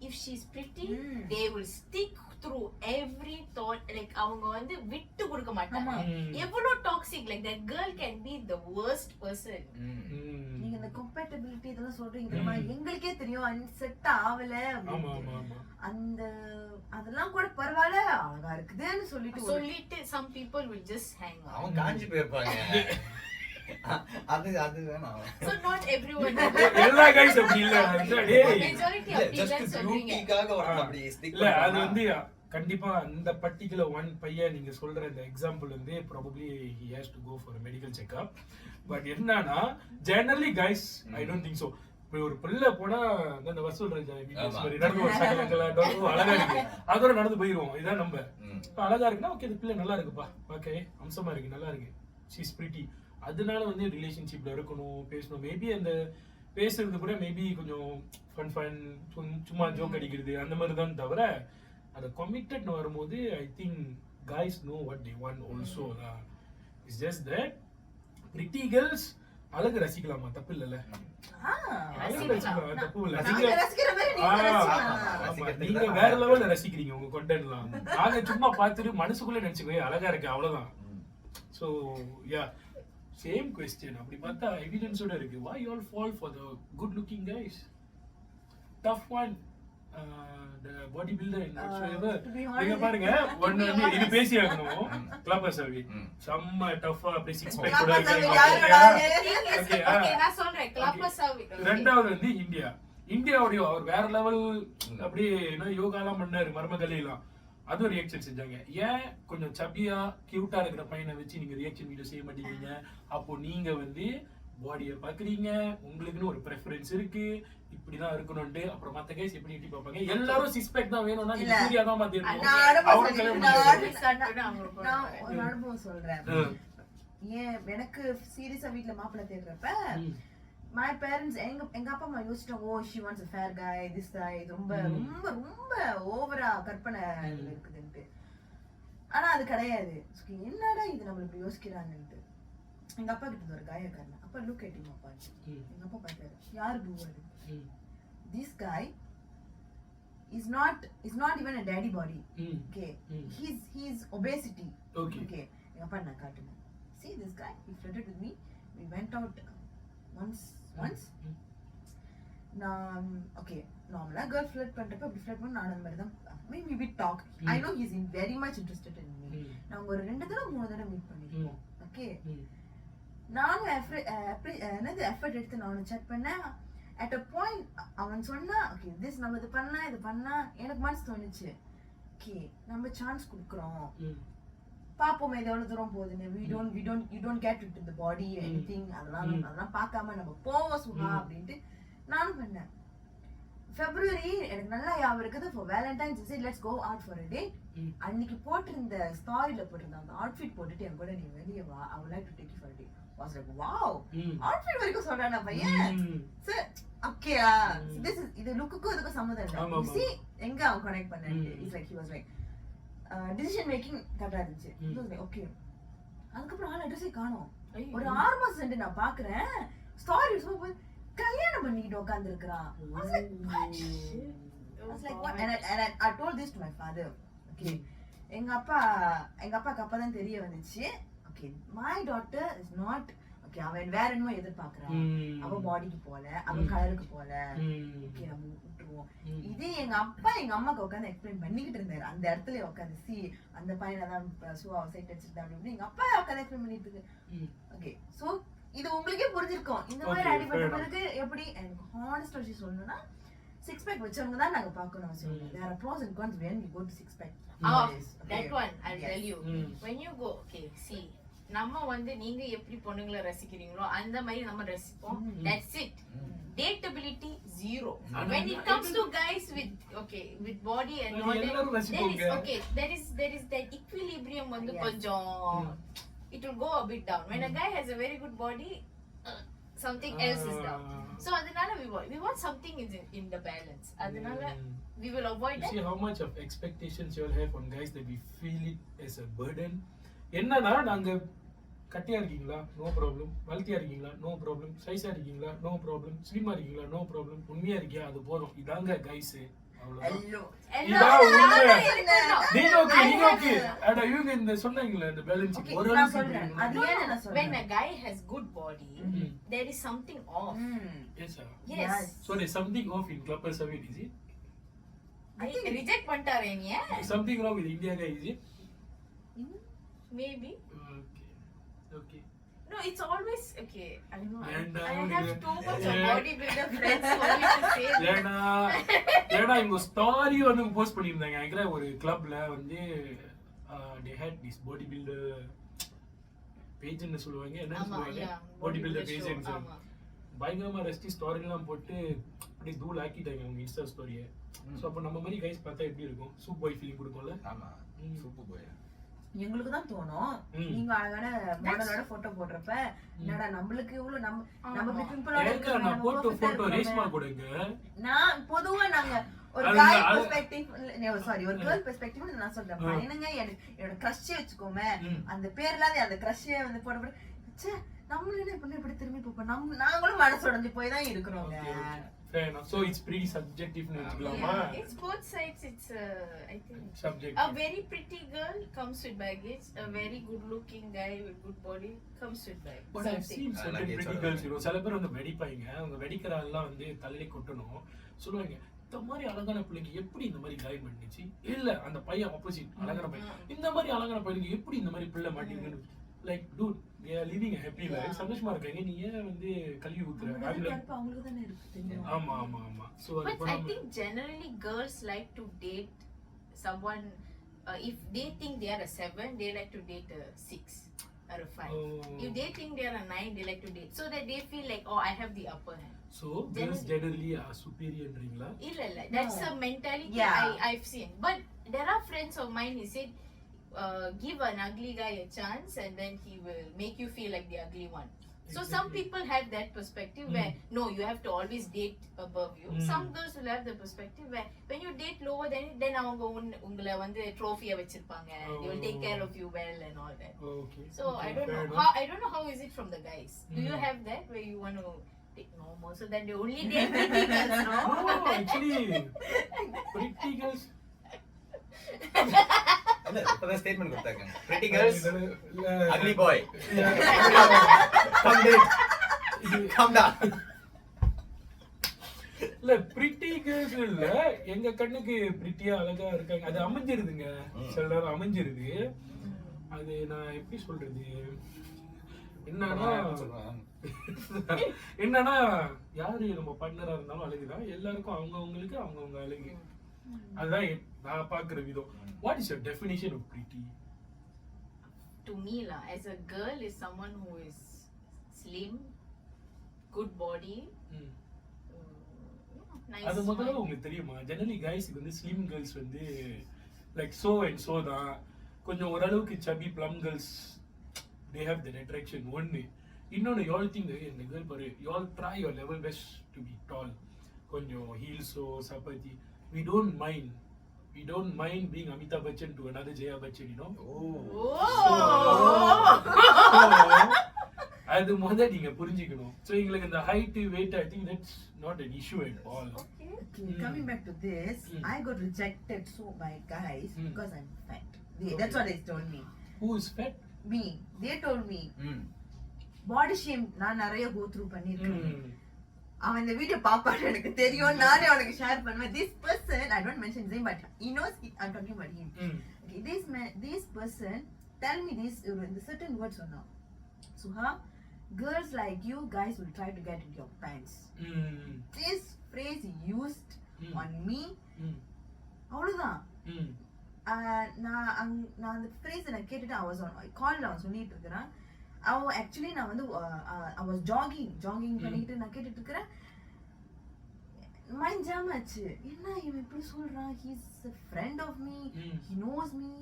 if she's pretty, they will stick through every thought. Like அவங்க வந்து விட்டு கொடுக்க மாட்டாங்க. எவ்வளவு toxic, like that girl can be the worst person. நீங்க இந்த compatibility இதெல்லாம் சொல்றீங்க எங்களுக்கே தெரியும் செட் ஆவல அந்த அதெல்லாம் கூட பரவாயில்ல அழகா இருக்குதுன்னு சொல்லிட்டு some people will just hang on. அவங்க காஞ்சி போயிருப்பாங்க அது அது வேணாம். So not everyone. எல்லா கைஸ் அப்படி இல்ல டேய் majority அப்படி இல்ல சொல்றீங்க. பியூட்டிக்காக ஒரு அப்படி ஸ்டிக் இல்ல அது வந்து கண்டிப்பா அந்த பர்టిక్యులர் ஒன் பையன் நீங்க சொல்ற இந்த எக்ஸாம்பிள் வந்து probably he has to go for a medical checkup but என்னன்னா generally guys I don't think so இப்போ ஒரு பிள்ளை போனா அந்த வசூல் ராஜா மாதிரி நடந்து ஒரு சகலங்களா அழகா இருக்கு அதோட நடந்து போயிருவோம் இதான் நம்ம இப்போ அழகா இருக்குன்னா ஓகே இந்த பிள்ளை நல்லா இருக்குப்பா ஓகே அம்சமா இருக்கு நல்லா இருக்கு she is pretty அதனால வந்து ரிலேஷன்ஷிப்ல இருக்கணும் பேசணும் மேபி அந்த பேசுறது கூட மேபி கொஞ்சம் ஃபன் சும்மா ஜோக் அடிக்கிறது அந்த மாதிரி தான் தவிர அது கமிட்டட் வரும்போது I think guys know what they want also it's just that pretty girls அழகு ரசிக்கலாமா தப்பு இல்லல அழகு ரசிக்கலாம் தப்பு இல்ல நீங்க வேற லெவல்ல ரசிக்கிறீங்க உங்க கண்டென்ட்லாம் நாங்க சும்மா பார்த்துட்டு மனசுக்குள்ள நினைச்சுக்கோ அழகா இருக்கு அவ்வளவுதான் so yeah same question அப்படி பார்த்தா எவிடன்ஸ் ஓட இருக்கு why you all fall for the good looking guys tough one the bodybuilder and whatsoever நீங்க பாருங்க ஒன்னு வந்து இது பேசி ஆகணும் கிளப்பர் சர்வி செம்ம டஃபா அப்படி சிக்ஸ் பேக் கூட இருக்கு ஓகே நான் சொல்றேன் கிளப்பர் சர்வி ரெண்டாவது வந்து இந்தியாவுடைய அவர் வேற லெவல் அப்படியே என்ன யோகாலாம் பண்ணாரு மர்மகலையெல்லாம் அதுவும் ரியாக்ஷன் செஞ்சாங்க ஏன் கொஞ்சம் சப்பியா கியூட்டா இருக்கிற பையனை வச்சு நீங்க ரியாக்ஷன் வீடியோ செய்ய மாட்டேங்கிறீங்க அப்போ நீங்க வந்து பாடியை பாக்குறீங்க உங்களுக்குன்னு ஒரு ப்ரெஃபரன்ஸ் இருக்கு இப்படிதான் இருக்கணும்ட்டு அப்புறம் மத்த கேஸ் எப்படி எட்டி பார்ப்பாங்க எல்லாரும் சிக்ஸ் பேக் தான் வேணும்னா நீங்க சூர்யா தான் மாத்திரணும் ஒரு அனுபவம் சொல்றேன் ஏன் எனக்கு சீரியஸா வீட்டுல மாப்பிள்ளை தேடுறப்ப my parents எங்க அப்பா அம்மா யோசிச்சாங்க ஓ she wants a fair guy this guy ரொம்ப ரொம்ப ரொம்ப ஓவரா கற்பனை இருக்குதுன்ட்டு ஆனா அது கிடையாது என்னடா இது நம்ம இப்படி யோசிக்கிறாங்கன்ட்டு எங்க அப்பா கிட்ட ஒரு காய காரணம் அப்பா லுக் at him அப்பா எங்க அப்பா பார்த்தாரு யாரு பூவாரு this guy is not even a daddy body okay he's obesity okay எங்க அப்பா நான் காட்டுனேன் see this guy he flirted with me we went out once நான் ஓகே நார்மலா கேர்ள் ஃப்ளர்ட் பண்றப்ப அப்படி ஃப்ளர்ட் பண்ண நான் அந்த மாதிரி தான் maybe we talk I know he's very much interested in me நான் ஒரு 2 தடவை 3 தடவை மீட் பண்ணிருக்கோம் ஓகே நானும் எஃபர்ட் எடுத்து நான் செக் பண்ணேன் at a point அவன் சொன்னா ஓகே this நம்ம இது பண்ணா எனக்கு மனசு தோணுச்சு ஓகே நம்ம சான்ஸ் கொடுக்குறோம் பாப்போம் இது எவ்வளவு தூரம் போகுதுன்னு you don't get into the body anything அதெல்லாம் பார்க்காம நம்ம போவோம் சுகா அப்படின்ட்டு நானும் பண்ணேன் February எனக்கு நல்லா ஞாபகம் இருக்குது for Valentine's Day let's go out for a date அன்னைக்கு போட்டிருந்த ஸ்டாரியில போட்டிருந்த அந்த அவுட்ஃபிட் போட்டுட்டு என் கூட நீ வெளியே வா I would like to take you for a date was like wow outfit வரைக்கும் சொல்றானா பையன் சரி ஓகேயா this is இது லுக்குக்கு இதுக்கு சம்மதம் இல்ல see எங்க அவன் கனெக்ட் பண்ணாரு it's like he was like decision making கரெக்டா இருந்துச்சு ஓகே அதுக்கப்புறம் ஆள் அட்ரஸே காணோம் ஒரு 6 மாசம் சென்று நான் பாக்குறேன் ஸ்டாரி போய் கல்யாணம் பண்ணிட்டு உட்கார்ந்து இருக்கிறான் I told this to my father okay எங்க அப்பாக்கு அப்பதான் தெரிய வந்துச்சு okay my daughter is not okay அவன் வேற என்னமோ எதிர்பார்க்கறான் அவ பாடிக்கு போல அவ கலருக்கு போல okay நம்ம விட்டுருவோம் இதே எங்க அம்மாக்கு உட்கார்ந்து எக்ஸ்பிளைன் பண்ணிக்கிட்டு இருந்தாரு அந்த இடத்துல உட்கார்ந்து சி அந்த பையனதான் சுவா சைட் அடிச்சிட்டா அப்படின்னு எங்க அப்பா உட்கார்ந்து எக்ஸ்பிளைன் பண்ணிட்டு இருக்கு ஓகே சோ இது உங்களுக்கே புரிஞ்சிருக்கும் இந்த மாதிரி அடிபட்டவங்களுக்கு எப்படி எனக்கு ஹானஸ்டா சொல்லணும்னா சிக்ஸ் பேக் வச்சவங்க தான் நாங்க பார்க்கணும் சொல்லுங்க. There are pros and cons when we go to six pack. That one I'll tell you. When you go, okay, see, நம்ம வந்து நீங்க எப்படி பொண்ணுங்களை ரசிக்கிறீங்களோ அந்த மாதிரி நம்ம ரசிப்போம். That's it. Dateability zero. When it comes to guys with body and all that, there is that equilibrium வந்து கொஞ்சம் it will go a bit down. When a guy has a very good body, something else is down. So adanaala we want something in the balance. Adanaala we will avoid that. See how much of expectations you all have on guys that we feel it as a burden. என்னன்னா நாங்க கட்டியா இருக்கீங்களா no problem, வளர்த்தியா இருக்கீங்களா no problem, சைஸா இருக்கீங்களா no problem, ஸ்லிம்மா இருக்கீங்களா no problem, உண்மையா இருக்கியா அது போதும். இதாங்க கைஸ். இவங்க இந்த சொன்னாங்களே இந்த பேலன்ஸ் ஒரு when a guy has good body, there is something off. Yes. So there's something off in Club Service, is it? I think reject பண்ணிட்டாரே நீ. Something wrong with India guy, is it? Maybe. Okay. No, it's always okay. I don't know. I And have too much of bodybuilder friends for me to say that. ஏன்னா இவங்க ஸ்டாரி வந்து post பண்ணியிருந்தாங்க. ஆக்சுவலா ஒரு கிளப்ல வந்து they had this bodybuilder page ன்னு சொல்லுவாங்க. என்ன சொல்லுவாங்க? bodybuilder page ன்னு சொல்லுவாங்க. பயங்கரமா ரெஸ்டி ஸ்டோரி எல்லாம் போட்டு அப்படியே தூள் ஆக்கிட்டாங்க அவங்க இன்ஸ்டா ஸ்டோரியை. ஸோ அப்போ நம்ம மாதிரி கைஸ் பார்த்தா எப்படி இருக்கும்? சூப் பாய் ஃபீலிங் கொடுக்கும்ல. ஆமா, சூப்பர் பாய். எங்களுக்கு தான் தோணும். நீங்க அழகான மாடலோட போட்டோ போடுறப்ப என்னடா நம்மளுக்கு இவ்வளவு நம்ம பிம்பிளோட நான் போட்டோ ரேஷ்மா கொடுங்க. நான் பொதுவா நாங்க ஒரு காய் பெர்ஸ்பெக்டிவ் சாரி ஒரு கேர்ள் பெர்ஸ்பெக்டிவ் நான் சொல்றேன். பையனுங்க என்னோட கிரஷ் வச்சுக்கோமே, அந்த பேர்ல அந்த கிரஷ் வந்து போட ச்சே நம்மள என்ன பண்ண இப்படி திரும்பி போப்போம். நாங்களும் மனசு உடைஞ்சு போய் தான் இருக்கிறோங்க. Fair enough. So it's pretty subjective னு வெச்சுக்கலாமா? It's both sides. It's I think subjective. A very pretty girl comes with baggage. A very good looking guy with good body comes with baggage. But I've seen certain pretty girls, you know, சில பேர் வந்து வெடிப்பாங்க. அவங்க வெடிக்கிற எல்லாம் வந்து தலையில கொட்டணும் சொல்லுவாங்க. இந்த மாதிரி அழகான பிள்ளைக்கு எப்படி இந்த மாதிரி காய் பண்ணிச்சு? இல்ல அந்த பையன் ஆப்போசிட் அழகான பையன். இந்த மாதிரி அழகான பையனுக்கு எப்படி இந்த மாதிரி பிள்ளை மாட்டிருக்குன்னு. Like dude, they are living a happy life. சந்தோஷமா இருக்காங்க. நீ ஏன் வந்து கல்வி ஊத்துற? அவங்களுக்கு தானே இருக்கு தெரியும். ஆமா. So but I think generally girls like to date someone if they think they are a 7, they like to date a 6 or a 5. If they think they are a 9, they like to date so that they feel like, oh, I have the upper hand. So girls generally are superior ன்றீங்களா? இல்ல that's a mentality I've seen. But there are friends of mine who said give an ugly guy a chance and then he will make you feel like the ugly one. So some people have that perspective where no, you have to always date above you. Some girls will have the perspective where when you date lower then அவங்க உங்களை வந்து trophy வச்சிருப்பாங்க. They will take care of you well and all that. Okay. So I don't know how is it from the guys. Do you have that where you want to take normal so that they only date pretty girls, no? No, actually pretty girls இல்ல இப்பதான் statement கொடுத்தாங்க. pretty girls ugly boy come down. இல்ல pretty girls இல்ல, எங்க கண்ணுக்கு பிரிட்டியா அழகா இருக்காங்க. அது அமைஞ்சிருதுங்க, சில நேரம் அமைஞ்சிருது. அது நான் எப்படி சொல்றது, என்னன்னா யாரு நம்ம பார்ட்னரா இருந்தாலும் அழகுதான். எல்லாருக்கும் அவங்களுக்கு அவங்கவுங்க அழகு. அதுதான் நான் பாக்குற விதம். What is your definition of pretty? To me as a girl is someone who is slim, good body, nice. அது முதல்ல உங்களுக்கு தெரியுமா, ஜெனரலி கைஸ்க்கு வந்து ஸ்லிம் கேர்ள்ஸ் வந்து லைக் so and so தான். கொஞ்சம் ஓரளவுக்கு chubby plum girls they have that attraction. ஒன்னு இன்னொன்னு you all think இந்த கேர்ள் பாரு, you all try your level best to be tall, கொஞ்சம் ஹீல்ஸோ chapati. we don't mind being Amitabh Bachchan to another Jaya Bachchan, you know. அது முதல்ல நீங்க புரிஞ்சுக்கணும். So எங்களுக்கு இந்த height weight I think that's not an issue at all. Okay. Coming back to this, I got rejected so by guys because I'm fat. That's what they told me. Who is fat? Me. They told me. Body shame நான் நிறைய go through பண்ணிருக்கேன். அவன் இந்த video பாப்பான்னு எனக்கு தெரியும். நானே அவனுக்கு share பண்ணுவேன். This person, I don't mention his name, but he knows I'm talking about him. Okay, this person tell me this in the certain words or not. Suha, girls like you guys will try to get into your pants. This phrase he used on me. அவ்வளவுதான். நான் அந்த phrase நான் கேட்டுட்டு I was on call அவன் சொல்லிட்டு இருக்கறான். Actually நான் வந்து I was jogging பண்ணிட்டு நான் கேட்டுட்டு இருக்கறேன். மைண்ட் ஜாம் ஆச்சு. என்ன இவன் இப்படி சொல்றான்? he is a friend of me, he knows me.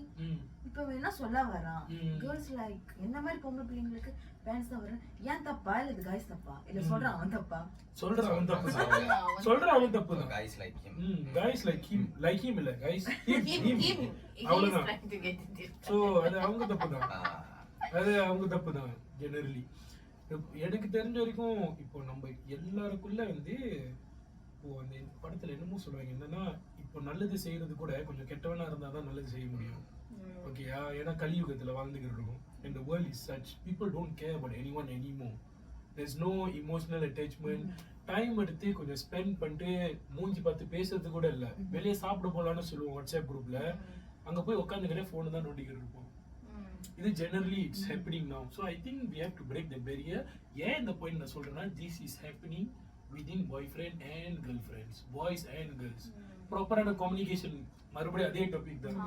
இப்போ என்ன சொல்ல வரான்? girls like என்ன மாதிரி பொம்பளை பிள்ளைங்களுக்கு பேன்ஸ் தான் வரேன். ஏன் தப்பா இல்ல இது guys தப்பா இல்ல சொல்றான் அவன் தப்பா? சொல்றான் அவன் தப்பு தான். guys like him இல்ல guys him அவ்வளவுதான். சோ அது அவங்க தப்பு தான் ஜெனரலி. எனக்கு தெரிஞ்ச வரைக்கும் இப்போ நம்ம எல்லாருக்குள்ள வந்து இப்போ அந்த படத்துல என்னமோ சொல்லுவாங்க என்னன்னா, இப்போ நல்லது செய்யறது கூட கொஞ்சம் கெட்டவனா இருந்தா தான் நல்லது செய்ய முடியும். ஓகேயா? ஏன்னா கலியுகத்துல வாழ்ந்துகிட்டு இருக்கோம். And the world is such, people don't care about anyone anymore. There's no emotional attachment. Time எடுத்து கொஞ்சம் ஸ்பெண்ட் பண்ணிட்டு மூஞ்சி பார்த்து பேசுறது கூட இல்ல. வெளியே சாப்பிட போலான்னு சொல்லுவோம் வாட்ஸ்அப் குரூப்ல, அங்க போய் உட்காந்துக்கிட்டே போன் தான் நோண்டிக்கிட்டு இருப்போம். இது generally it's happening now. So I think we have to break the barrier. ஏன் இந்த பாயிண்ட் நான் சொல்றேன்னா, this is happening within boyfriend and girlfriends, boys and girls. ப்ராப்பரான கம்யூனிகேஷன். மறுபடியும் அதே டாபிக் தான்.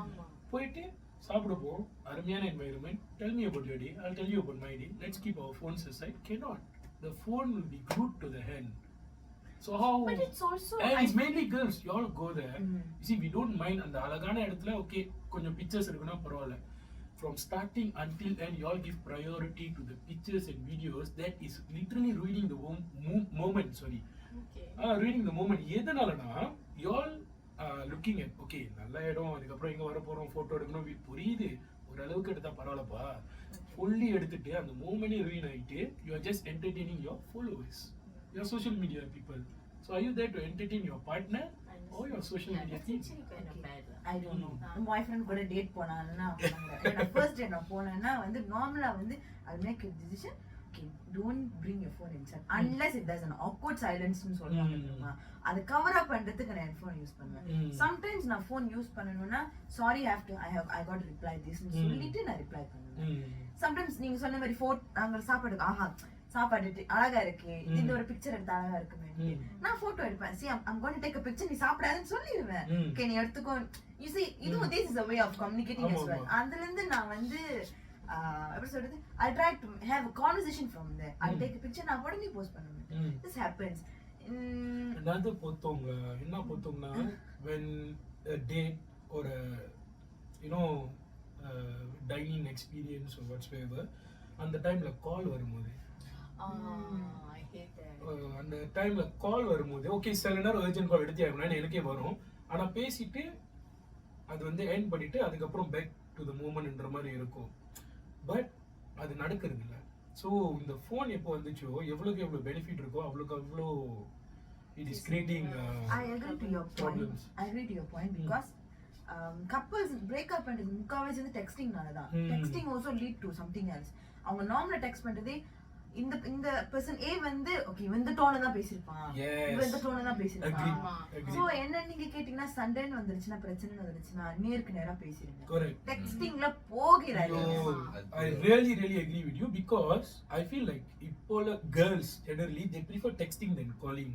போயிட்டு சாப்பிடுவோம், அருமையான environment, tell me about your day, I'll tell you about my day, let's keep our phones aside. Cannot. The phone will be glued to the hand. So how? But it's also, and it's mainly girls, you all go there. You see, we don't mind அந்த அழகான இடத்துல okay கொஞ்சம் pictures இருக்குன்னா பரவாயில்ல. From starting until end, you all give priority to the pictures and videos. That is literally ruining the moment. Sorry. Okay. Ruining the moment. எதனாலனா, you all looking at okay நல்ல இடம், அதுக்கப்புறம் இங்க வர போறோம், போட்டோ எடுக்கணும், புரியுது, ஒரு அளவுக்கு எடுத்தா பரவாயில்லப்பா. ஃபுல்லி எடுத்துட்டு அந்த மூமெண்டே ruin ஆயிட்டு, you are just entertaining your followers, your social media people. So are you there to entertain your partner or your social media team? I don't know. My friend கூட டேட் போனான்னா நான் first day நான் போனேன்னா வந்து நார்மலா வந்து I'll make a decision. Okay, don't bring your phone inside unless if there's an awkward silence னு சொல்றாங்க. அது கவர் அப் பண்றதுக்கு நான் ஃபோன் யூஸ் பண்ணுவேன். Sometimes நான் ஃபோன் யூஸ் பண்ணனும்னா sorry I got to reply this னு சொல்லிட்டு நான் ரிப்ளை பண்ணுவேன். Sometimes நீங்க சொன்ன மாதிரி நாங்க சாப்பாடு அழகா இருக்கு, இந்த ஒரு பிக்சர் எடுத்து அழகா இருக்குமே, நான் போட்டோ எடுப்பேன். see I'm going to take a picture, நீ சாப்பிடாதன்னு சொல்லிடுவேன். okay நீ எடுத்துக்கோ. you see இது this is a way of communicating as well. அதுல இருந்து நான் வந்து எப்படி சொல்றது, I try to have a conversation from there. I'll take a picture, நான் உடனே போஸ்ட் பண்ணுவேன். this happens. another என்ன போத்தோம்னா when a date or a you know dining experience or whatsoever, அந்த டைம்ல கால் வரும்போது I hate that. அந்த டைம்ல கால் வரும்போது ஓகே சில நேரம் அர்ஜென்ட் கால் எடுத்தே ஆகணும்னு எனக்கே வரும். ஆனா பேசிட்டு அது வந்து எண்ட் பண்ணிட்டு அதுக்கப்புறம் பேக் டு த மூமெண்ட்ன்ற மாதிரி இருக்கும். பட் அது நடக்கிறது இல்லை. ஸோ இந்த ஃபோன் எப்போ வந்துச்சோ எவ்வளோக்கு எவ்வளோ பெனிஃபிட் இருக்கோ அவ்வளோ it is creating problems. I agree to your point because couples break up பண்றது முக்காவாசி வந்து டெக்ஸ்டிங்னால தான். texting also lead to something else. அவங்க நார்மலா டெக்ஸ்ட் பண்றதே இந்த person A வந்து ஓகே இந்த டோன்ல தான் பேசிருப்பான், இந்த டோன்ல தான் பேசிருப்பான். சோ என்ன நீங்க கேட்டிங்கனா சண்டைன்னு வந்துருச்சுனா பிரச்சனை வந்துருச்சுனா நேருக்கு நேரா பேசிருங்க. டெக்ஸ்டிங்ல போகிறாங்க. I really agree with you because I feel like இப்போ girls generally they prefer texting than calling.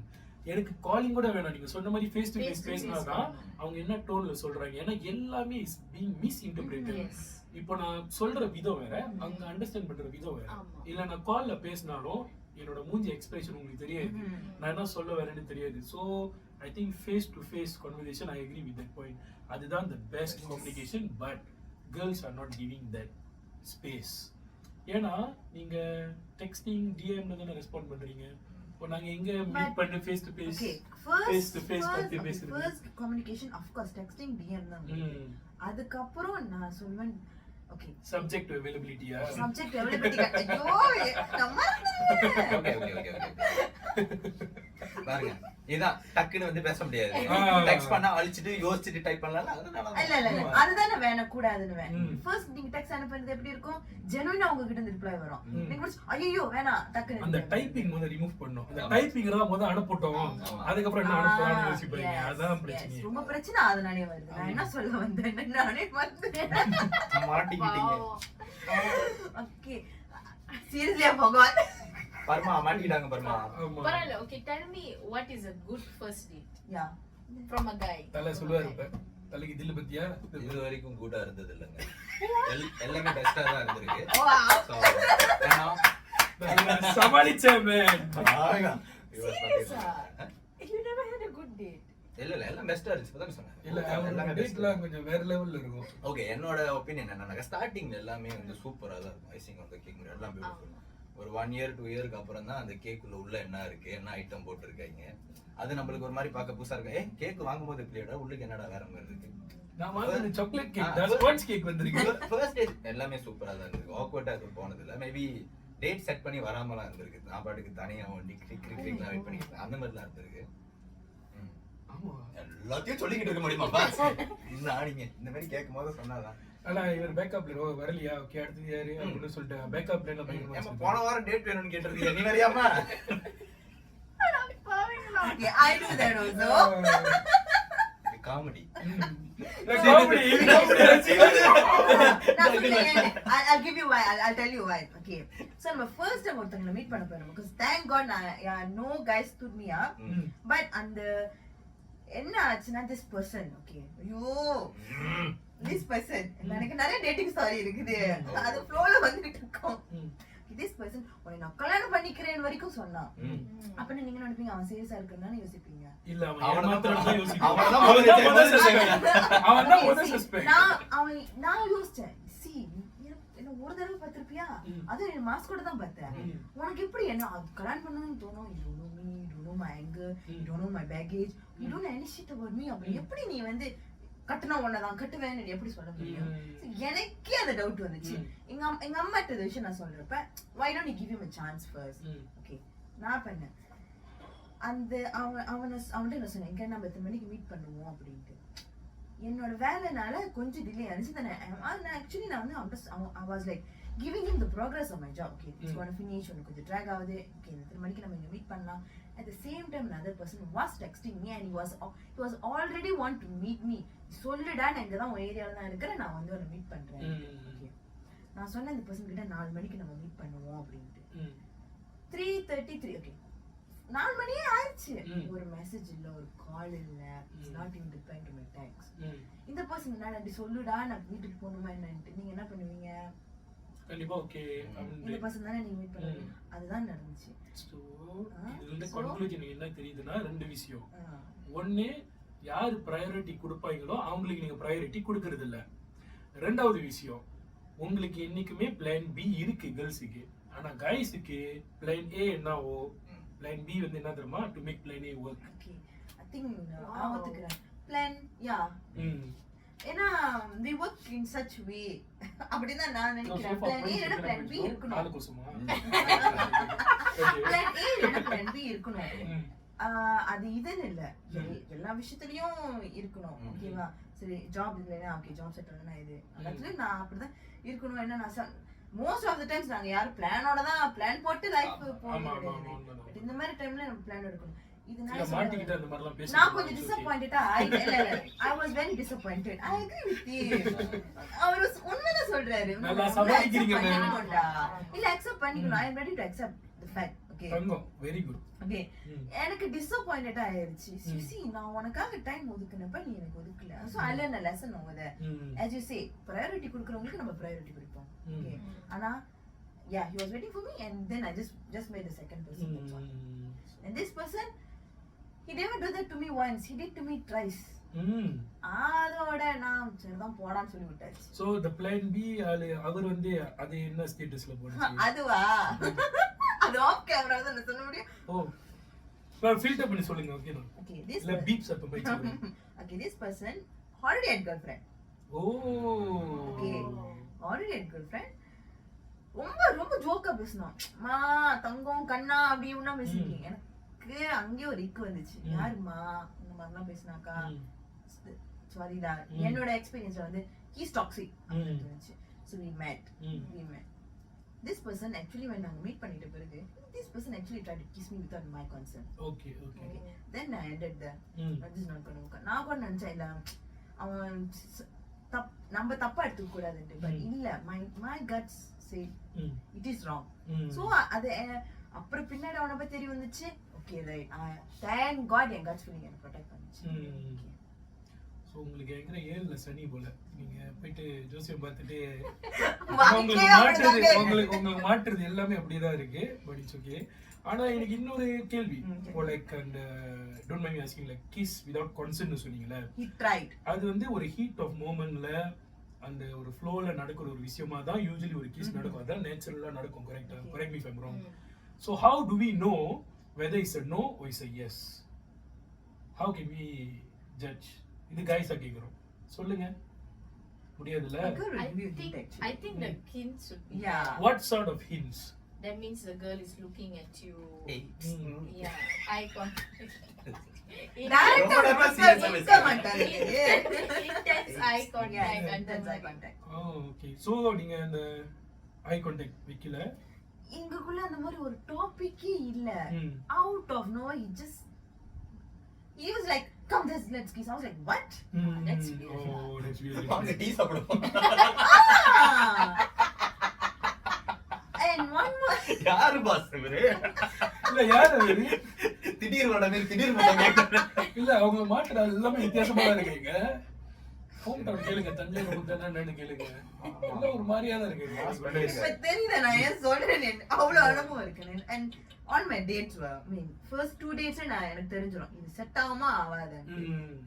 எனக்கு காலிங் கூட வேணாம், நீங்க சொன்ன மாதிரி ஃபேஸ் டு ஃபேஸ் பேசினாதான் அவங்க என்ன டோன்ல சொல்றாங்க. ஏன்னா எல்லாமே இஸ் பீயிங் மிஸ்இன்டர்பிரேட்டட். இப்போ நான் சொல்ற விதம் வேற, அவங்க அண்டர்ஸ்டாண்ட் பண்ற விதம் வேற. இல்ல நான் கால்ல பேசினாலும் என்னோட மூஞ்சி எக்ஸ்பிரஷன் உங்களுக்கு தெரியாது, நான் என்ன சொல்ல வரேன்னு தெரியாது. So I think face to face conversation, I agree with that point. அதுதான் the best communication. But girls are not giving that space. ஏன்னா நீங்க டெக்ஸ்டிங் டிஎம்ல தானே ரெஸ்பாண்ட் பண்றீங்க. இப்போ நாங்க எங்க மீட் பண்ணி ஃபேஸ் டு ஃபேஸ் பத்தி பேசுறது. First communication of course texting DM தான். அதுக்கப்புறம் நான் சொல்வேன் ஓகே சப்ஜெக்ட் அவைலபிலிட்டியா சப்ஜெக்ட் அவைலபிலிட்டி. ஐயோ பாருங்க இதான் டக்குன்னு வந்து பேச முடியாது. டெக்ஸ்ட் பண்ணா அழிச்சிட்டு யோசிச்சிட்டு டைப் பண்ணலாம். இல்ல அதுதானே வேணா கூடாதுன்னு. ஃபர்ஸ்ட் நீங்க டெக்ஸ்ட் அனுப்புறது எப்படி இருக்கும், ஜெனுயினா உங்க கிட்ட இருந்து ரிப்ளை வரும். நீங்க ஐயோ வேணா டக்குன்னு அந்த டைப்பிங் முதல்ல ரிமூவ் பண்ணனும். அந்த டைப்பிங் தான் முதல்ல அனுப்பிட்டோம், அதுக்கு அப்புறம் என்ன அனுப்பலாம்னு யோசிப்பீங்க. அதான் பிரச்சனை. ரொம்ப பிரச்சனை அதனாலே வருது. நான் என்ன சொல்ல வந்தேன் நானே மறந்துட்டேன். மாட்டிக்கிட்டீங்க. ஓகே சீரியஸ்லி பகவான் பர்மா மாட்டிட்டாங்க. பர்மா பரவாயில்ல. Okay, tell me what is a good first date? Yeah, from a guy. தலை சொல்லுவாரு இப்ப தலைக்கு தில்லு பத்தியா இது வரைக்கும் கூட்டா இருந்தது இல்லைங்க. எல்லாமே பெஸ்டா தான் இருந்திருக்கு. சமாளிச்சேன் You never had a good date. இல்ல எல்லாம் பெஸ்டா இருந்துச்சு தான் சொன்னேன். இல்ல எல்லாமே டேட்லாம் கொஞ்சம் வேற லெவல்ல இருக்கும். ஓகே, என்னோட ஒபினியன் என்னன்னா ஸ்டார்டிங்ல எல்லாமே வந்து சூப்பரா தான் இருக்கும். ஐசிங் ஆன் தி கேக் எல்லாம் பியூட்டிஃபுல். ஒரு 1 இயர் 2 இயருக்கு அப்புறம் தான் அந்த கேக்குள்ள உள்ள என்ன இருக்கு, என்ன ஐட்டம் போட்டுருக்காங்க, அது நம்மளுக்கு ஒரு மாதிரி பார்க்க புதுசா இருக்கு. கேக் வாங்கும்போது இப்படியேடா உள்ளுக்கு என்னடா வேற மாதிரி இருக்கு. நான் வாங்குன சாக்லேட் கேக் தான் ஸ்பாஞ்ச் கேக் வந்திருக்கு. ஃபர்ஸ்ட் டே எல்லாமே சூப்பரா தான் இருக்கு. ஆக்வர்டா அது போனது இல்ல. மேபி டேட் செட் பண்ணி வராமலாம் இருந்திருக்கு. நான் பாட்டுக்கு தனியா வண்டி கிரிக்லாம் வெயிட் பண்ணிட்டு அந்த மாதிரிலாம் இருந்திருக்கு. ஆமா, எல்லாத்தையும் சொல்லிக்கிட்டு இருக்க முடியுமாப்பா? நானிங்க இந்த மாதிரி கேட்கும் போது சொன்னாதான். ஆனா இவர் பேக்கப்ல வரலையா, ஓகே அடுத்து யாரு அப்படின்னு சொல்லிட்டு பேக்கப்ல என்ன பயங்கரமா போன வாரம் டேட் வேணும்னு கேட்டிருக்கீங்க, நீ வரியாமா? Okay, I do that also. Comedy. I'll give you why. I'll tell you why. Okay. So my first time ஒருத்தங்கள மீட் பண்ண போறேன் because thank God no guys stood me up. But அந்த என்ன ஆச்சுன்னா this person, okay, ஐயோ this person எனக்கு நிறைய dating story இருக்குது, அது ஃப்ளோல வந்துட்டு இருக்கோம். this person உன்னை நான் கல்யாணம் பண்ணிக்கிறேன் வரைக்கும் சொன்னான். அப்ப நீங்க நினைப்பீங்க அவன் சீரியஸா இருக்கறனால யோசிப்பீங்க. இல்ல அவன் மாத்திரம் தான் யோசிப்பான். நான் யோசிச்சேன், see என்ன ஒரு தடவை பார்த்திருப்பியா, அது மாஸ்க் கூட தான் பார்த்தேன். உனக்கு எப்படி என்ன கல்யாணம் பண்ணணும்னு தோணும்? you don't know me, you don't know my anger, you don't know my baggage, you don't know any shit about me. அப்ப எப்படி நீ வந்து கட்டணம் ஒன்னதான் கட்டுவேன் எப்படி சொல்ல முடியும்? எனக்கே அந்த டவுட் வந்துச்சு. எங்க அம்மா கிட்ட இந்த விஷயம் நான் சொல்றப்ப why don't you give him a chance first? Okay, நான் பண்ணேன். அந்த அவன்கிட்ட நான் சொன்னேன், எங்க நம்ம 10 மணிக்கு மீட் பண்ணுவோம் அப்படின்ட்டு. என்னோட வேலைனால கொஞ்சம் டிலே ஆனிச்சு. நான் ஆக்சுவலி நான் வந்து I was like giving him the progress of my job. Okay, it's going to finish, உனக்கு கொஞ்சம் drag ஆகுது, okay 10 மணிக்கு நம்ம இங்க மீட் பண்ணலாம். At the same time another person was texting me and he was already want to meet me. சொல்லுடா நான் இங்க தான் உன் ஏரியால தான் இருக்கறேன், நான் வந்து உன்னை மீட் பண்றேன். ஓகே, நான் சொன்ன அந்த பர்சன் கிட்ட 4 மணிக்கு நம்ம மீட் பண்ணுவோம் அப்படின்ட்டு. 3:33 ஓகே 4 மணியே ஆயிடுச்சு. ஒரு மெசேஜ் இல்ல, ஒரு கால் இல்ல, it's not in reply to my text. இந்த பர்சன் நான் அப்படி சொல்லுடா நான் வீட்டுக்கு போகணுமா என்னன்னு நீங்க என்ன பண்ணுவீங்க? கண்டிப்பா ஓகே இந்த பர்சன் தானே நீங்க மீட் பண்ணுவீங்க. அதுதான் நடந்துச்சு. சோ இதுல கன்க்ளூஷன் என்ன தெரியுதுன்னா ரெண்டு விஷயம். ஒன்னு, யாரு பிரையாரிட்டி கொடுப்பாங்களோ அவங்களுக்கு நீங்க பிரையாரிட்டி கொடுக்கறது இல்ல. ரெண்டாவது விஷயம், உங்களுக்கு என்னைக்குமே பிளான் பி இருக்கு கேர்ள்ஸுக்கு, ஆனா கைஸுக்கு பிளான் ஏ என்னவோ பிளான் பி வந்து என்ன தெரியுமா, to make plan A work. Okay, I think நான் ஒத்துக்கிறேன். பிளான் யா ஏன்னா we work in such way அப்படினா நான் நினைக்கிறேன். பிளான் ஏ இல்ல பிளான் பி இருக்கணும். ஆளுக்குசுமா பிளான் ஏ இல்ல பிளான் பி இருக்கணும். அது இதுன்னு இல்ல, எல்லா விஷயத்துலயும் இருக்கணும். ஓகேவா? சரி ஜாப் இல்லைன்னா ஓகே ஜாப் செட் ஆனா இது அதுல நான் அப்படிதான் இருக்கணும். என்ன நான் மோஸ்ட் ஆஃப் தி டைம்ஸ் நாங்க யாரும் பிளானோட தான் பிளான் போட்டு லைஃப் போறோம். பட் இந்த மாதிரி டைம்ல நம்ம பிளான் எடுக்கணும். இதனால மாட்டிக்கிட்ட அந்த மாதிரிலாம் பேச நான் கொஞ்சம் டிசப்பாயிண்டடா. I was very disappointed. I agree with you. அவர் உண்மைதான் சொல்றாரு. நல்லா சமாளிக்கிறீங்க இல்ல அக்செப்ட் பண்ணிக்கணும். I am ready to accept the fact. Okay, very good. Okay, எனக்கு டிசப்பாயிண்டட் ஆயிருச்சு. see நான் உனக்காக டைம் ஒதுக்குனப்ப நீ எனக்கு ஒதுக்கல. so I learned a lesson over there. As you say, priority கொடுக்கறவங்களுக்கு நம்ம priority கொடுப்போம். Okay, ஆனா yeah, he was waiting for me and then I just made the second person. That's all. And this person, he never did that to me once, he did to me twice. அதோட நான் சரிதான் போடான்னு சொல்லி விட்டாச்சு. so the plan B அவர் வந்து அது என்ன ஸ்டேட்டஸ்ல போடுச்சு? அதுவா அது ஆஃப் கேமரா தான் நான் சொல்ல முடியும். ஓ நான் ஃபில்டர் பண்ணி சொல்லுங்க. ஓகே okay, this இல்ல பீப்ஸ் அப்ப போய் சொல்லுங்க. okay, this person already had girlfriend. okay, already had girlfriend. ரொம்ப ஜோக்கா பேசணும். மா தங்கம் கண்ணா அப்படி இப்படினா பேசிருக்கீங்க. எனக்கு அங்கே ஒரு இக்கு வந்துச்சு. யாருமா இந்த மாதிரிலாம் பேசினாக்கா சாரிடா. என்னோட எக்ஸ்பீரியன்ஸ்ல வந்து he's toxic அப்படின்னு தோணுச்சு. so we met. This person actually when நாங்க மீட் பண்ணிட்ட பிறகு this person actually tried to kiss me without my consent. okay then I ended there. that is not going to work. நான் கூட நினைச்சேன் இல்ல அவன் நம்ம தப்பா எடுத்துக்க கூடாதுன்னு. but இல்ல my guts say it is wrong. so அது அப்புறம் பின்னாடி அவனை பத்தி தெரிய வந்துச்சு. okay, right. Thank God என் gut feeling என்ன protect பண்ணுச்சு. ஸோ உங்களுக்கு எங்கிற ஏழுல சனி போல நீங்க போயிட்டு ஜோசியம் பார்த்துட்டு வாழ்க்கையே உங்களுக்கு மாற்றுறது எல்லாமே அப்படிதான் இருக்கு. But it's okay. ஆனா எனக்கு இன்னொரு கேள்வி, லைக் அந்த don't mind me asking, like kiss without கன்சென்ட்னு சொன்னீங்கல்ல, he tried. அது வந்து ஒரு ஹீட் ஆஃப் மோமெண்ட்ல அந்த ஒரு ஃப்ளோல நடக்கிற ஒரு விஷயமா தான் யூசுவலி ஒரு கிஸ் நடக்கும். அதான் நேச்சுரலா நடக்கும். கரெக்டா? Correct me if I am wrong. So how do we know whether it's a no or it's a yes? How can we judge? இது கைஸா கேக்குறோம், சொல்லுங்க. முடியாதுல்ல? I think the hints should be Yeah. What sort of hints? that means the girl is looking at you. Yeah, eye contact. Intense eye contact. Oh, okay. So நீங்க அந்த eye contact வைக்கல? இங்கக்குள்ள அந்த மாதிரி ஒரு டாபிக்கே இல்ல. Out of nowhere he was like, come let's kiss. I was like, what? That's weird. Oh, that's weird. வாங்க tea சாப்பிடுவோம். And one more. யாரு பாஸ் இவரு? இல்ல யார் அது? திடீர் வட மாதிரி திடீர் போட்டாங்க. இல்ல அவங்க மாட்டறது எல்லாமே வித்தியாசமா தான் இருக்கீங்க. ஹோம் டவுன் கேளுங்க, தஞ்சாவூர் முத்தனா என்னன்னு கேளுங்க. இல்ல ஒரு மாதிரியா தான் இருக்கு. இப்ப தெரியல நான் ஏன் சொல்றேன், அவ்வளவு அனுபவம் இருக்கு. And on my dates were, I mean, first 2 dates நான் எனக்கு தெரிஞ்சிரும் இது செட் ஆகுமா ஆகாது.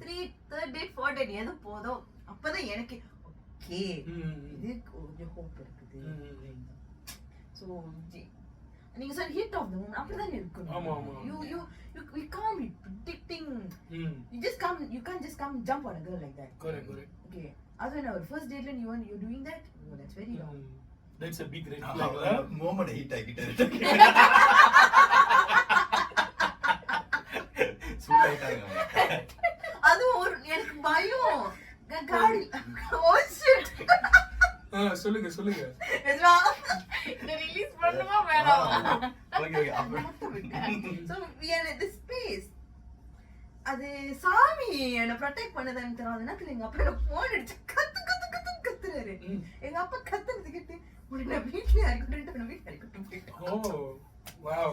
3rd date 4th date எது போதோ அப்பதான் எனக்கு ஓகே இது கொஞ்சம் ஹோப் இருக்குது. So நீங்க சொல்ற ஹிட் ஆஃப் தி மூமெண்ட் அப்படிதான் இருக்கணும். ஆமா ஆமா. You can't be predicting. You can't just come jump on a girl like that. Correct. Okay. Other than our first date when you're doing that, oh, that's very wrong. That's a big red flag. மோமட hit ஆகிட்டே சூடாயிட்டாங்க. அது ஒரு எனக்கு பயம். காடி oh shit. சொல்லுங்க இந்த ரிலீஸ் பண்ணுமா வேணாமா? Okay. So we are at this space. அது சாமி என்ன ப்ரொடெக்ட் பண்ணதன்னு தெரியாத நேரத்துல எங்க அப்பா போன் அடிச்சு கத்துறாரு. எங்க அப்பா கத்துறது கேட்டு உடனே வீட்ல இருக்கட்டும் போயிட்டோம். Oh, wow.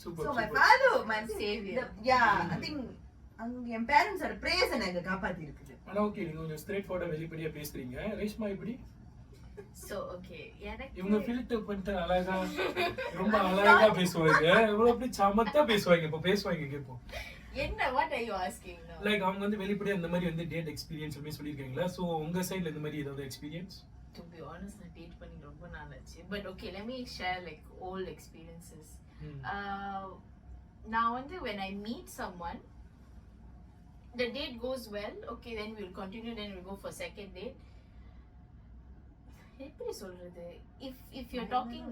Super. So my father, my savior. I think அங்க என் பேரண்ட்ஸ் ஓட பிரேயர்ஸ் எனக்கு காப்பாத்தி இருக்குது. ஆனா ஓகே, நீங்க கொஞ்சம் ஸ்ட்ரைட் ஃபார்வர்டா வெளிப்படையா பேசுறீங்க. ரேஷ்மா எப்படி? So okay, எனக்கு இவங்க ஃபில்டர் பண்ணிட்டு அழகா ரொம்ப அழகா பேசுவாங்க. இவ்வளவு அப்படி சமத்தா பேசுவாங்க. இப்ப பேசுவாங்க கேப்போம். என்ன what are you asking now? Like அவங்க வந்து வெளிப்படையா இந்த மாதிரி வந்து டேட் எக்ஸ்பீரியன்ஸ் அப்படி சொல்லிருக்கீங்களா? சோ உங்க சைடுல இந்த மாதிரி ஏதாவது எக்ஸ்பீரியன்ஸ்? To be honest, நான் டேட் பண்ணி ரொம்ப நாள் ஆச்சு. But okay, let me share like old experiences. நான் வந்து when I meet someone, the date goes well, okay, then we'll continue, then we'll go for second date. எப்படி சொல்றது, if you're talking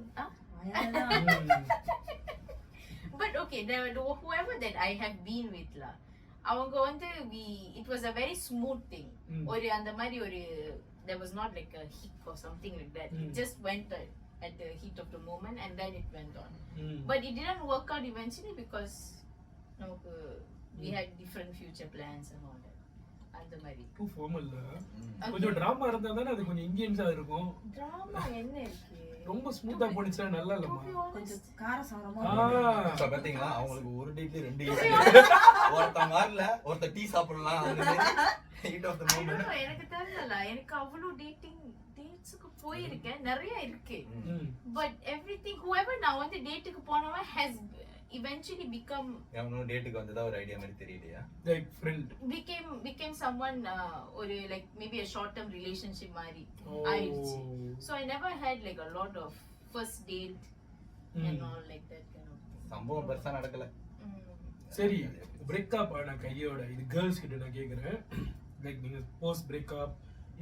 but okay, whoever that I have been with la, அவங்க வந்து it was a very smooth thing. ஒரு அந்த மாதிரி ஒரு there was not like a hit or something like that. It just went at the heat of the moment and then it went on. But it didn't work out eventually because we had different future plans and all that. அந்த மாதிரி two ஃபார்மல்ல கொஞ்சம் drama இருந்தா தானே அது கொஞ்சம் இந்தியன்ஸா இருக்கும். Drama என்ன இருக்கு? ரொம்ப ஸ்மூத்தா போனிச்சா நல்லா இல்லமா? கொஞ்சம் காரசாரமா. இப்ப பாத்தீங்களா அவங்களுக்கு ஒரு டேட்ல 2 ஒருத்த மாறல, ஒருத்த டீ சாப்பிடலாம். அந்த ஹீட் ஆஃப் தி மோமெண்ட். எனக்கு தெரியல, எனக்கு அவ்வளவு டேட்ஸ்க்கு போயிருக்கேன், நிறைய இருக்கு. But everything whoever நான் வந்து டேட்டுக்கு போனவன் has eventually become அவனோ டேட்டுக்கு வந்ததா ஒரு ஐடியா மாதிரி தெரியலையா? லைக் ஃப்ரெண்ட் became someone ஒரு like maybe a short term relationship மாதிரி ஆயிடுச்சு. So I never had like a lot of first date and all like that kind of thing. சம்பவம் பெருசா நடக்கல. சரி, பிரேக்கப் ஆன கையோட இது கேர்ள்ஸ் கிட்ட நான் கேக்குறேன். லைக் நீங்க போஸ்ட் பிரேக்கப்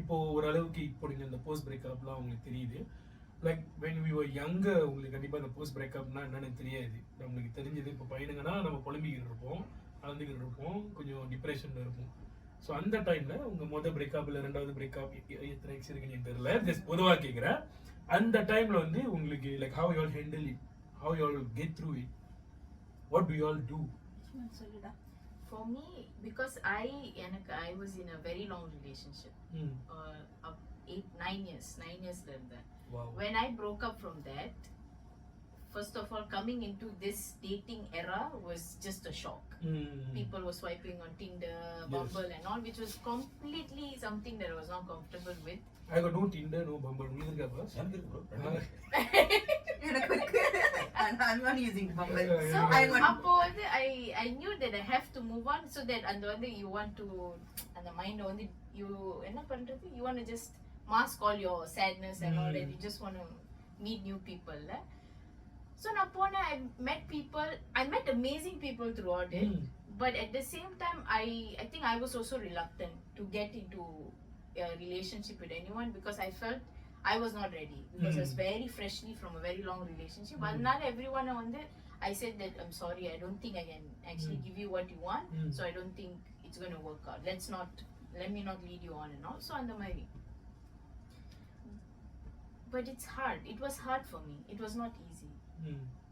இப்போ ஓரளவுக்கு இப்போ நீங்க அந்த போஸ்ட் பிரேக்கப்லாம் உங்களுக்கு தெரியுது. Like when we were younger உங்களுக்கு கண்டிப்பா அந்த போஸ்ட் பிரேக்கப்னா என்னன்னு தெரியாது. நம்மளுக்கு தெரிஞ்சது இப்போ பையனுங்கன்னா நம்ம புலம்பிக்கிட்டு இருப்போம், அழுந்துக்கிட்டு இருப்போம், கொஞ்சம் டிப்ரெஷன்ல இருப்போம். ஸோ அந்த டைம்ல உங்க மொதல் பிரேக்கப் இல்லை ரெண்டாவது பிரேக்கப் எத்தனை எக்ஸ் இருக்குன்னு தெரியல, ஜஸ்ட் பொதுவாக கேட்குறேன். அந்த டைம்ல வந்து உங்களுக்கு like how you all handle it, how you all get through it, what do you all do? சொல்லுடா. For me, because I was in a very long relationship, 9 years ல இருந்தேன். Wow. When I broke up from that, first of all, coming into this dating era was just a shock. People were swiping on Tinder, Bumble and all, which was completely something that I was not comfortable with. I got no Tinder, no Bumble. உங்களுக்கு இருக்கா boss? எனக்கு இருக்கு bro. எனக்கு இருக்கு. I'm not using Bumble. So I அப்போ வந்து I knew that I have to move on, so that அந்த வந்து you want to அந்த மைண்ட் வந்து you என்ன பண்றது, you want to just mask all your sadness and all that, you just want to meet new people. So நான் போனேன், I met amazing people throughout it, but at the same time I think I was also reluctant to get into a relationship with anyone because I felt I was not ready, because I was very freshly from a very long relationship. Adnala everyone வந்து I said that I'm sorry, I don't think I can actually give you what you want, so I don't think it's going to work out. Let me not lead you on and all. So அந்த மாதிரி. But it's hard. It was hard for me. It was not easy.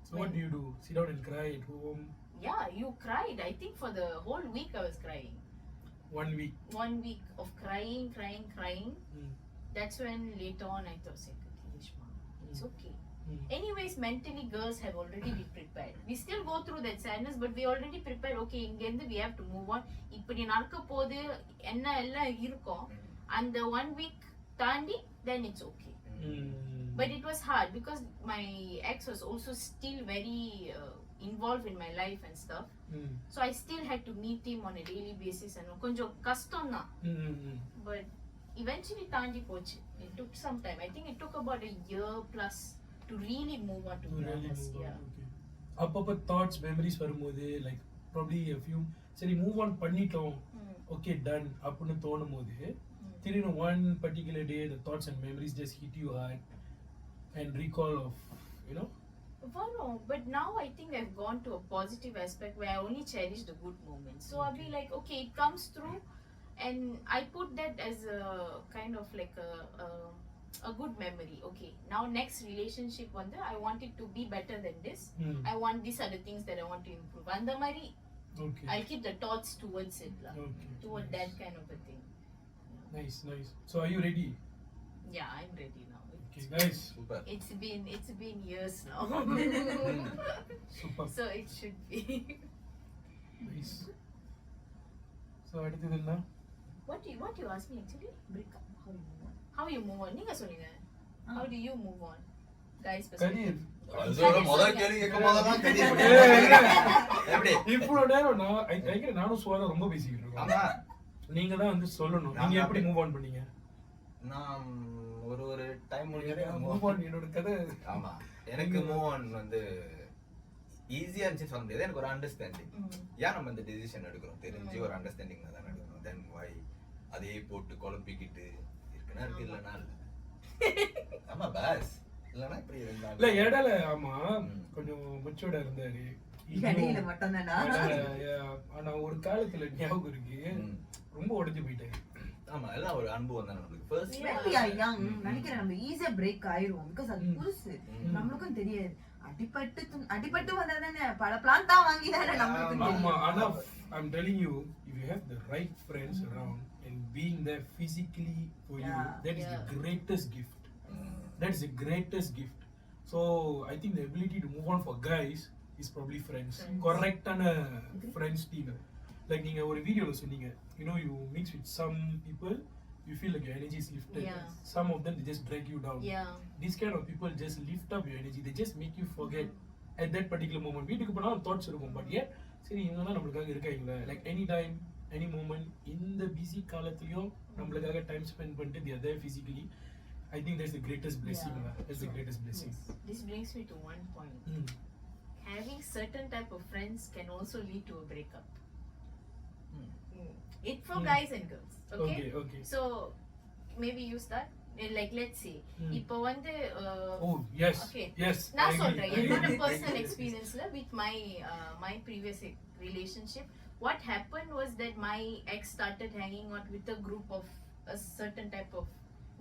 So what do you do? Sit down and cry at home? Yeah, you cried. I think for the whole week I was crying. 1 week. 1 week of crying. That's when later on I thought, Reshma, it's okay. Anyways, mentally girls have already been prepared. We still go through that sadness, but we already prepared. Okay, இங்கேருந்து we have to move on. இப்படி நடக்க போது என்ன எல்லாம் இருக்கும் அந்த 1 week தாண்டி then it's okay. But it was hard because my ex was also still very involved in my life and stuff. So I still had to meet him on a daily basis and konjam kastam na. But eventually தாண்டி போச்சு. It took some time. I think it took about a year plus to really move on to be honest. Yeah. அப்பப்ப thoughts memories வரும்போது like probably a few சரி move on பண்ணிட்டோம், okay done அப்படினு தோணும்போது திடீர்னு one particular day the thoughts and memories just hit you hard and recall of, you know? Well, no, but now I think I've gone to a positive aspect where I only cherish the good moments. So I'll be like, okay, it comes through, and I put that as a kind of like a good memory. Okay, now next relationship I want it to be better than this. I want these are the things that I want to improve. And the mari, Okay. I'll keep the thoughts towards it, Okay. toward Nice. that kind of a thing. Nice. So are you ready? Yeah, I'm ready now. Okay, guys. Super. It's been years now. Super. So it should be. Nice. So அடுத்தது என்ன? What you ask me actually? Break up. How you move on? நீங்க சொல்லுங்க. How do you move on? Guys, career. அதோட முதல் கேள்வி கேட்கும் போதெல்லாம் career எப்படி இவ்வளவு நேரம் நானும் சுவாரம் ரொம்ப பேசிக்கிட்டு இருக்கோம். ஆமா நீங்க தான் வந்து சொல்லணும். நீங்க எப்படி மூவ் ஆன் பண்ணீங்க? நான் ஒரு டைம் மூவ் ஆன் என்னோட கதை. ஆமா எனக்கு மூவ் ஆன் வந்து ஈஸியா இருந்துச்சு சொல்ல முடியாது. எனக்கு ஒரு அண்டர்ஸ்டாண்டிங், ஏன் நம்ம இந்த டெசிஷன் எடுக்கிறோம் தெரிஞ்சு ஒரு அண்டர்ஸ்டாண்டிங் தான் எடுக்கணும். தென் வை அதே போட்டு குழப்பிக்கிட்டு இருக்குன்னா இருக்கு, இல்லைன்னா இல்லை. ஆமா பாஸ், இல்லைன்னா இப்படி இருந்தாலும் இல்ல இடையில ஆமா கொஞ்சம் முச்சோட இருந்தாரு. இடையில மட்டும் தானா? ஆனா ஒரு காலத்துல ஞாபகம் இருக்கு ரொம்ப உடைஞ்சு போயிட்டாரு. ஆமா எல்லாம் ஒரு அனுபவம் தான் நம்மளுக்கு. ஃபர்ஸ்ட் நினைக்கிறேன் நம்ம ஈஸியா பிரேக் ஆயிருவோம் பிகாஸ் அது புதுசு, நம்மளுக்கும் தெரியாது. அடிபட்டு வந்தாதானே பல பிளான் தான் வாங்கி தானே நம்மளுக்கும் ஆமா தெரியும். ஆனா I'm telling you, if you have the right friends around and being there physically for you, that is the greatest gift. That is the greatest gift. So I think the ability to move on for guys is probably friends. Correctana friends team. Like நீங்க ஒரு வீடியோல சொன்னீங்க, you know, you mix with some people, you feel like your energy is lifted. Some of them they just drag you down. These kind of people just lift up your energy. They just make you forget at that particular moment. வீட்டுக்கு போனா thoughts இருக்கும், but yet சரி இவங்க தான் நம்மளுக்காக இருக்காங்களே, like any time any moment இந்த busy காலத்துலயும் நம்மளுக்காக டைம் ஸ்பெண்ட் பண்ணிட்டு they are there physically. I think that's the greatest blessing. That's the greatest blessing. This brings me to one point. Having certain type of friends can also lead to a breakup. It for guys and girls. Okay. So maybe you start. Like let's say, இப்போ வந்து oh yes, okay, yes, நான் சொல்றேன் என்னோட personal experience with my previous relationship. What happened was that my ex started hanging out with a group of a certain type of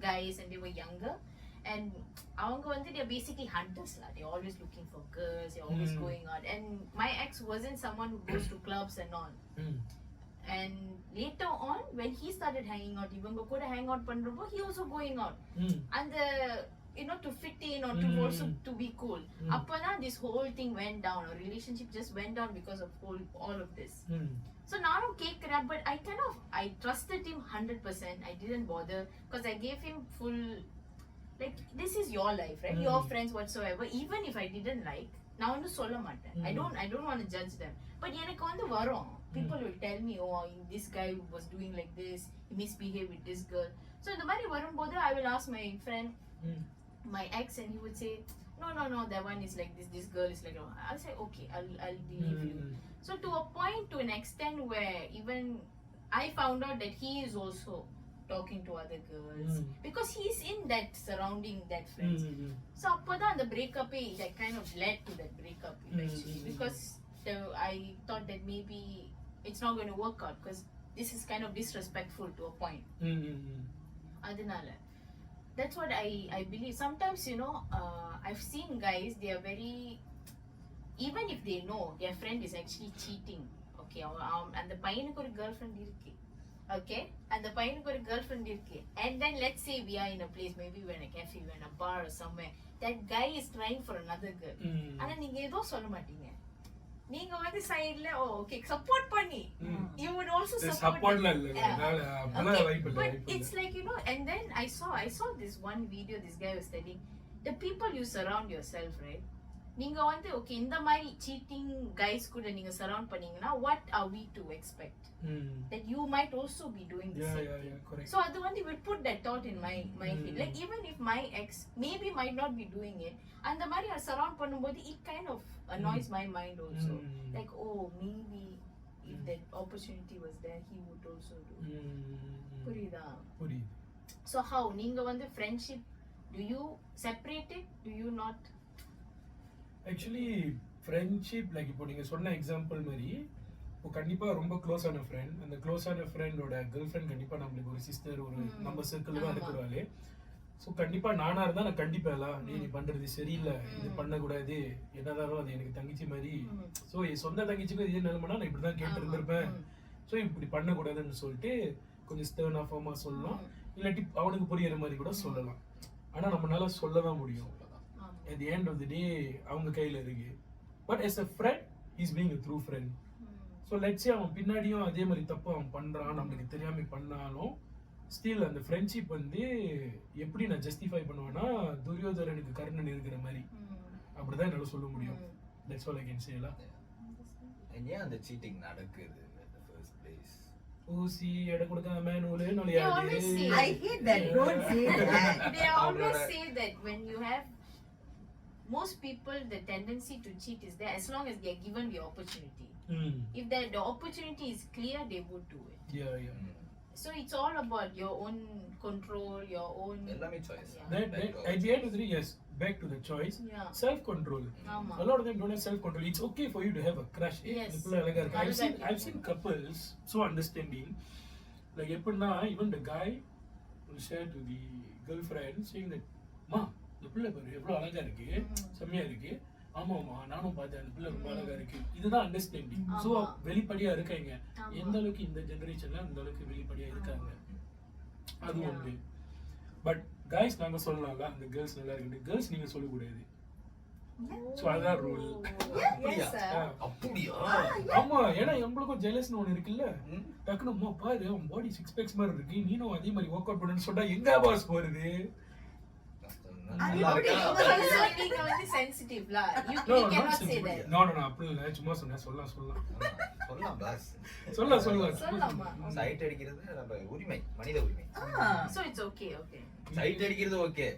guys, and they were younger, and அவங்க வந்து they are basically hunters lah. They are always looking for girls, they are always going out, and my ex wasn't someone who goes to clubs and all. And later on when he started hanging out, இவங்க கூட hang out பண்றப்போ he also going out. And to fit in or to also to be cool. Appada this whole thing went down. Our relationship just went down because of all of this. So now but I trusted him 100%. I didn't bother because I gave him full, like, this is your life, right? Your friends whatsoever. Even if I didn't like, now I don't want to judge them. But எனக்கு வந்து வரும். People will tell me, oh, this guy was doing like this, he misbehaved with this girl. So இந்த மாதிரி வரும்போது I will ask my friend, my ex, and he would say, no, that one is like this girl is like, I'll say, okay, I'll believe you. So to a point, to an extent where even I found out that he is also talking to other girls because he's in that surrounding, that friends. So appada the breakup, that kind of led to that breakup eventually, because I thought that maybe it's not going to work out because this is kind of disrespectful to a point. Adinala, that's what I believe. Sometimes I've seen guys, they are very, even if they know their friend is actually cheating, okay, and the பையனுக்கு ஒரு girlfriend இருக்கு, okay, and the பையனுக்கு ஒரு girlfriend இருக்கு, and then let's say we are in a place, maybe we're in a cafe, we're in a bar or somewhere, that guy is trying for another girl, ஆனா நீங்க ஏதோ சொல்ல மாட்டீங்க, நீங்க வந்து சைடுல ஓகே சப்போர்ட் பண்ணி you would also support இல்ல okay, but it's like and then I saw this one video, this guy was telling the people you surround yourself, right? நீங்க வந்து ஓகே இந்த மாதிரி cheating guys கூட நீங்க surround பண்ணீங்கன்னா what are we to expect that you might also be doing the same thing. Correct. So அது வந்து would put that thought in my head, like even if my ex maybe might not be doing it, அந்த மாதிரி surround பண்ணும்போது it kind of annoys my mind also, like oh maybe if that opportunity was there he would also do. புரியுதா? So how நீங்க வந்து friendship, do you separate it, do you not? Actually friendship, like இப்போ நீங்க சொன்ன example மாதிரி, இப்போ கண்டிப்பா ரொம்ப க்ளோஸான ஃப்ரெண்ட், அந்த க்ளோஸான ஃப்ரெண்டோட கேர்ள் ஃப்ரெண்ட் கண்டிப்பா நம்மளுக்கு ஒரு சிஸ்டர், ஒரு நம்ம சர்க்கிள் தான் இருக்கிறாளே. ஸோ கண்டிப்பா நானா இருந்தா நான் கண்டிப்பா நீ பண்றது சரியில்லை, இது பண்ணக்கூடாது, என்னதான் அது எனக்கு தங்கச்சி மாதிரி, ஸோ என் சொந்த தங்கச்சிக்கும் இதே நிலைமைனா நான் இப்படிதான் கேட்டு இருந்திருப்பேன், ஸோ இப்படி பண்ணக்கூடாதுன்னு சொல்லிட்டு கொஞ்சம் ஸ்டர்னா ஃபார்மா சொல்லலாம், இல்லாட்டி அவனுக்கு புரியுற மாதிரி கூட சொல்லலாம். ஆனா நம்மளால சொல்லதான் முடியும். At the end of the day அவங்க கையில இருக்கு. But as a friend, he's being a true friend. So let's say அவன் பின்னாடியும் அதே மாதிரி தப்பு அவன் பண்றான், நம்மளுக்கு தெரியாம பண்ணாலும் ஸ்டில் அந்த ஃப்ரெண்ட்ஷிப் வந்து எப்படி நான் ஜஸ்டிஃபை பண்ணுவேன்னா, துரியோதரனுக்கு கர்ணன் இருக்கிற மாதிரி அப்படிதான் என்னால சொல்ல முடியும். That's all I can say. ஏன் அந்த சீட்டிங் நடக்குது in the first place? ஊசி எடை கொடுக்காம நூலே நொலையாது. I hate that. Don't say that. They always say that when you have most people, the tendency to cheat is there as long as they are given the opportunity. If the opportunity is clear, they would do it. Yeah. So it's all about your own control, your own choice. That at the end of the day, yes, back to the choice. Yeah. Self control. A lot of them don't have self control. It's okay for you to have a crush. Yes. I've seen couples so understanding, like even the guy will share to the girlfriend saying that, ma, the பிள்ளை பாரு எவ்வளவு அழகா இருக்கு, செம்மையா இருக்கு, ஆமாமா நானும் பார்த்தேன் அந்த பிள்ளை ரொம்ப அழகா இருக்கு. இதுதான் அண்டர்ஸ்டாண்டிங். ஸோ வெளிப்படையா இருக்காங்க. எந்த அளவுக்கு இந்த ஜெனரேஷன்ல அந்த அளவுக்கு வெளிப்படையா இருக்காங்க, அது ஒன்று. பட் கைஸ் நாங்க சொல்லலாம்ல அந்த கேர்ள்ஸ் நல்லா இருக்கு, கேர்ள்ஸ் நீங்க சொல்லக்கூடாது. ஸோ அதான் ரூல். ஆமா, ஏன்னா நம்மளுக்கும் ஜெலஸ்னு ஒன்று இருக்குல்ல, டக்குனு பாரு அவன் பாடி 6 packs மாதிரி இருக்கு, நீனும் அதே மாதிரி ஒர்க் அவுட் பண்ணுன்னு சொன்னா எங்க பாஸ் போறது? நீங்க வந்து sensitive law, you cannot say that. No அப்படி இல்ல, சும்மா சொன்னா சொல்லலாம் பாஸ், சொல்லலாமா? சைட் அடிக்கிறது நம்ம உரிமை, மனித உரிமை. So it's okay. சைட் அடிக்கிறது ஓகே,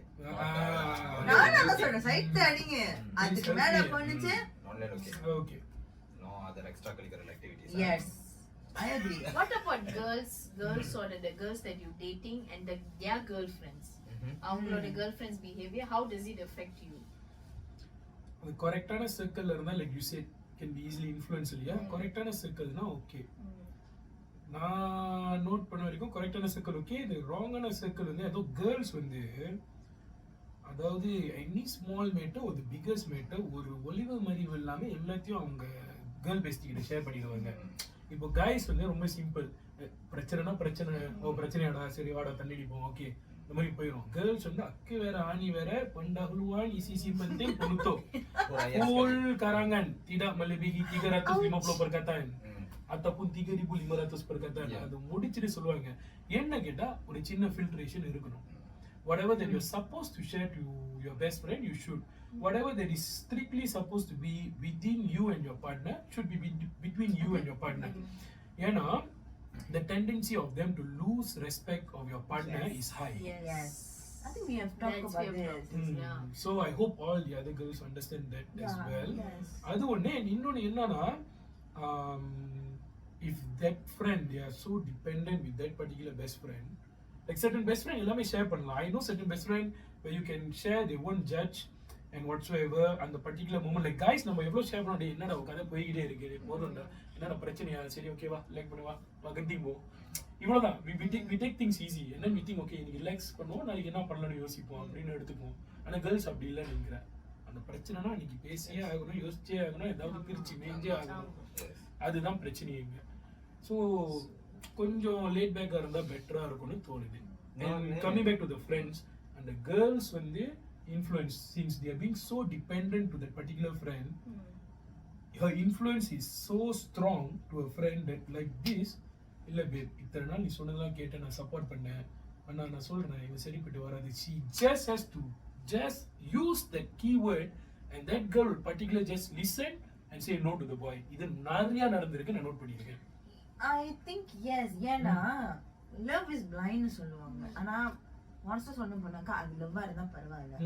நான் சொல்றேன் சைட் அடிங்க, அதுக்கு மேல போனுச்சு online okay. No other extracurricular activities. Yes, I agree. What about girls or the girls that you dating and their girlfriends? அவங்களோட girlfriends behavior, how does it affect you? அது கரெக்டான சர்க்கிள்ல இருந்தா, like you said, can be easily influenced இல்லையா? கரெக்டான சர்க்கிள்னா okay. நான் note பண்ண வரைக்கும் கரெக்டான சர்க்கிள் ஓகே. இது ராங்கான சர்க்கிள் வந்து ஏதோ கேர்ள்ஸ் வந்து, அதாவது எனி ஸ்மால் மேட்டர் ஒரு பிகஸ்ட் மேட்டர் ஒரு ஒளிவு மறிவு இல்லாம எல்லாத்தையும் அவங்க கேர்ள் பெஸ்டி கிட்ட ஷேர் பண்ணிடுவாங்க. இப்போ கைஸ் வந்து ரொம்ப சிம்பிள், பிரச்சனைனா பிரச்சனையாடா, சரி வாடா தண்ணி அடிப்போம், ஓகே இந்த மாதிரி போயிடும். கேர்ள்ஸ் வந்து அக்கு வேற ஆணி வேற pendahuluan isi penting penutup full karangan tidak melebihi 350 perkataan ataupun 3500 perkataan. அது முடிச்சிட்டு சொல்லுவாங்க. என்ன கேட்டா ஒரு சின்ன ஃபில்ட்ரேஷன் இருக்கணும். Whatever that you're supposed to share to your best friend, you should. Whatever that is strictly supposed to be within you and your partner should be between you and your partner. ஏன்னா the tendency of them to lose respect of your partner is high. Yes. I think we have talked about this. So I hope all the other girls understand that as well. Yes. அது ஒண்ணே. இன்னொன்னு என்னன்னா, if that friend, they are so dependent with that particular best friend, like certain best friend எல்லாமே share பண்ணலாம். I know certain best friend where you can share, they won't judge and whatsoever. அந்த particular moment, like guys நம்ம எவ்வளவு share பண்ணோம், என்னடா கதை போய்கிட்டே இருக்கு, போதும்டா, என்னடா பிரச்சனையா, சரி ஓகேவா, லைக் பண்ணுவா, கண்டிப்போ, இவ்வளவுதான். we take things easy and then we think okay இன்னைக்கு ரிலாக்ஸ் பண்ணுவோம், நாளைக்கு என்ன பண்ணலாம்னு யோசிப்போம் அப்படின்னு எடுத்துப்போம். ஆனா கேர்ள்ஸ் அப்படி இல்லை நினைக்கிறேன். அந்த பிரச்சனைனா இன்னைக்கு பேசியே ஆகணும், யோசிச்சே ஆகணும், ஏதாவது பிரிச்சு மேஞ்சே ஆகணும். அதுதான் பிரச்சனைங்க. ஸோ கொஞ்சம் லேட் பேக்காக இருந்தால் பெட்டராக இருக்கும்னு தோணுது. Coming back to the friends, அந்த கேர்ள்ஸ் வந்து influence, since they are being so dependent to that particular friend, her influence is so strong to a friend that like this, illa babe இத்தனை நாள் நீ சொன்னதெல்லாம் கேட்டு நான் சப்போர்ட் பண்ணேன், ஆனா நான் சொல்றேன் இவன் சரிப்பட்டு வராது. She just has to just use that keyword and that girl will particularly just listen and say no to the boy. இது நிறைய நடந்திருக்கு, நான் நோட் பண்ணியிருக்கேன். I think yes. ஏன்னா love is blind சொல்லுவாங்க. ஆனா ஒன்ஸ் சொன்ன போனாக்கா அது லவ்வா இருந்தா பரவாயில்ல.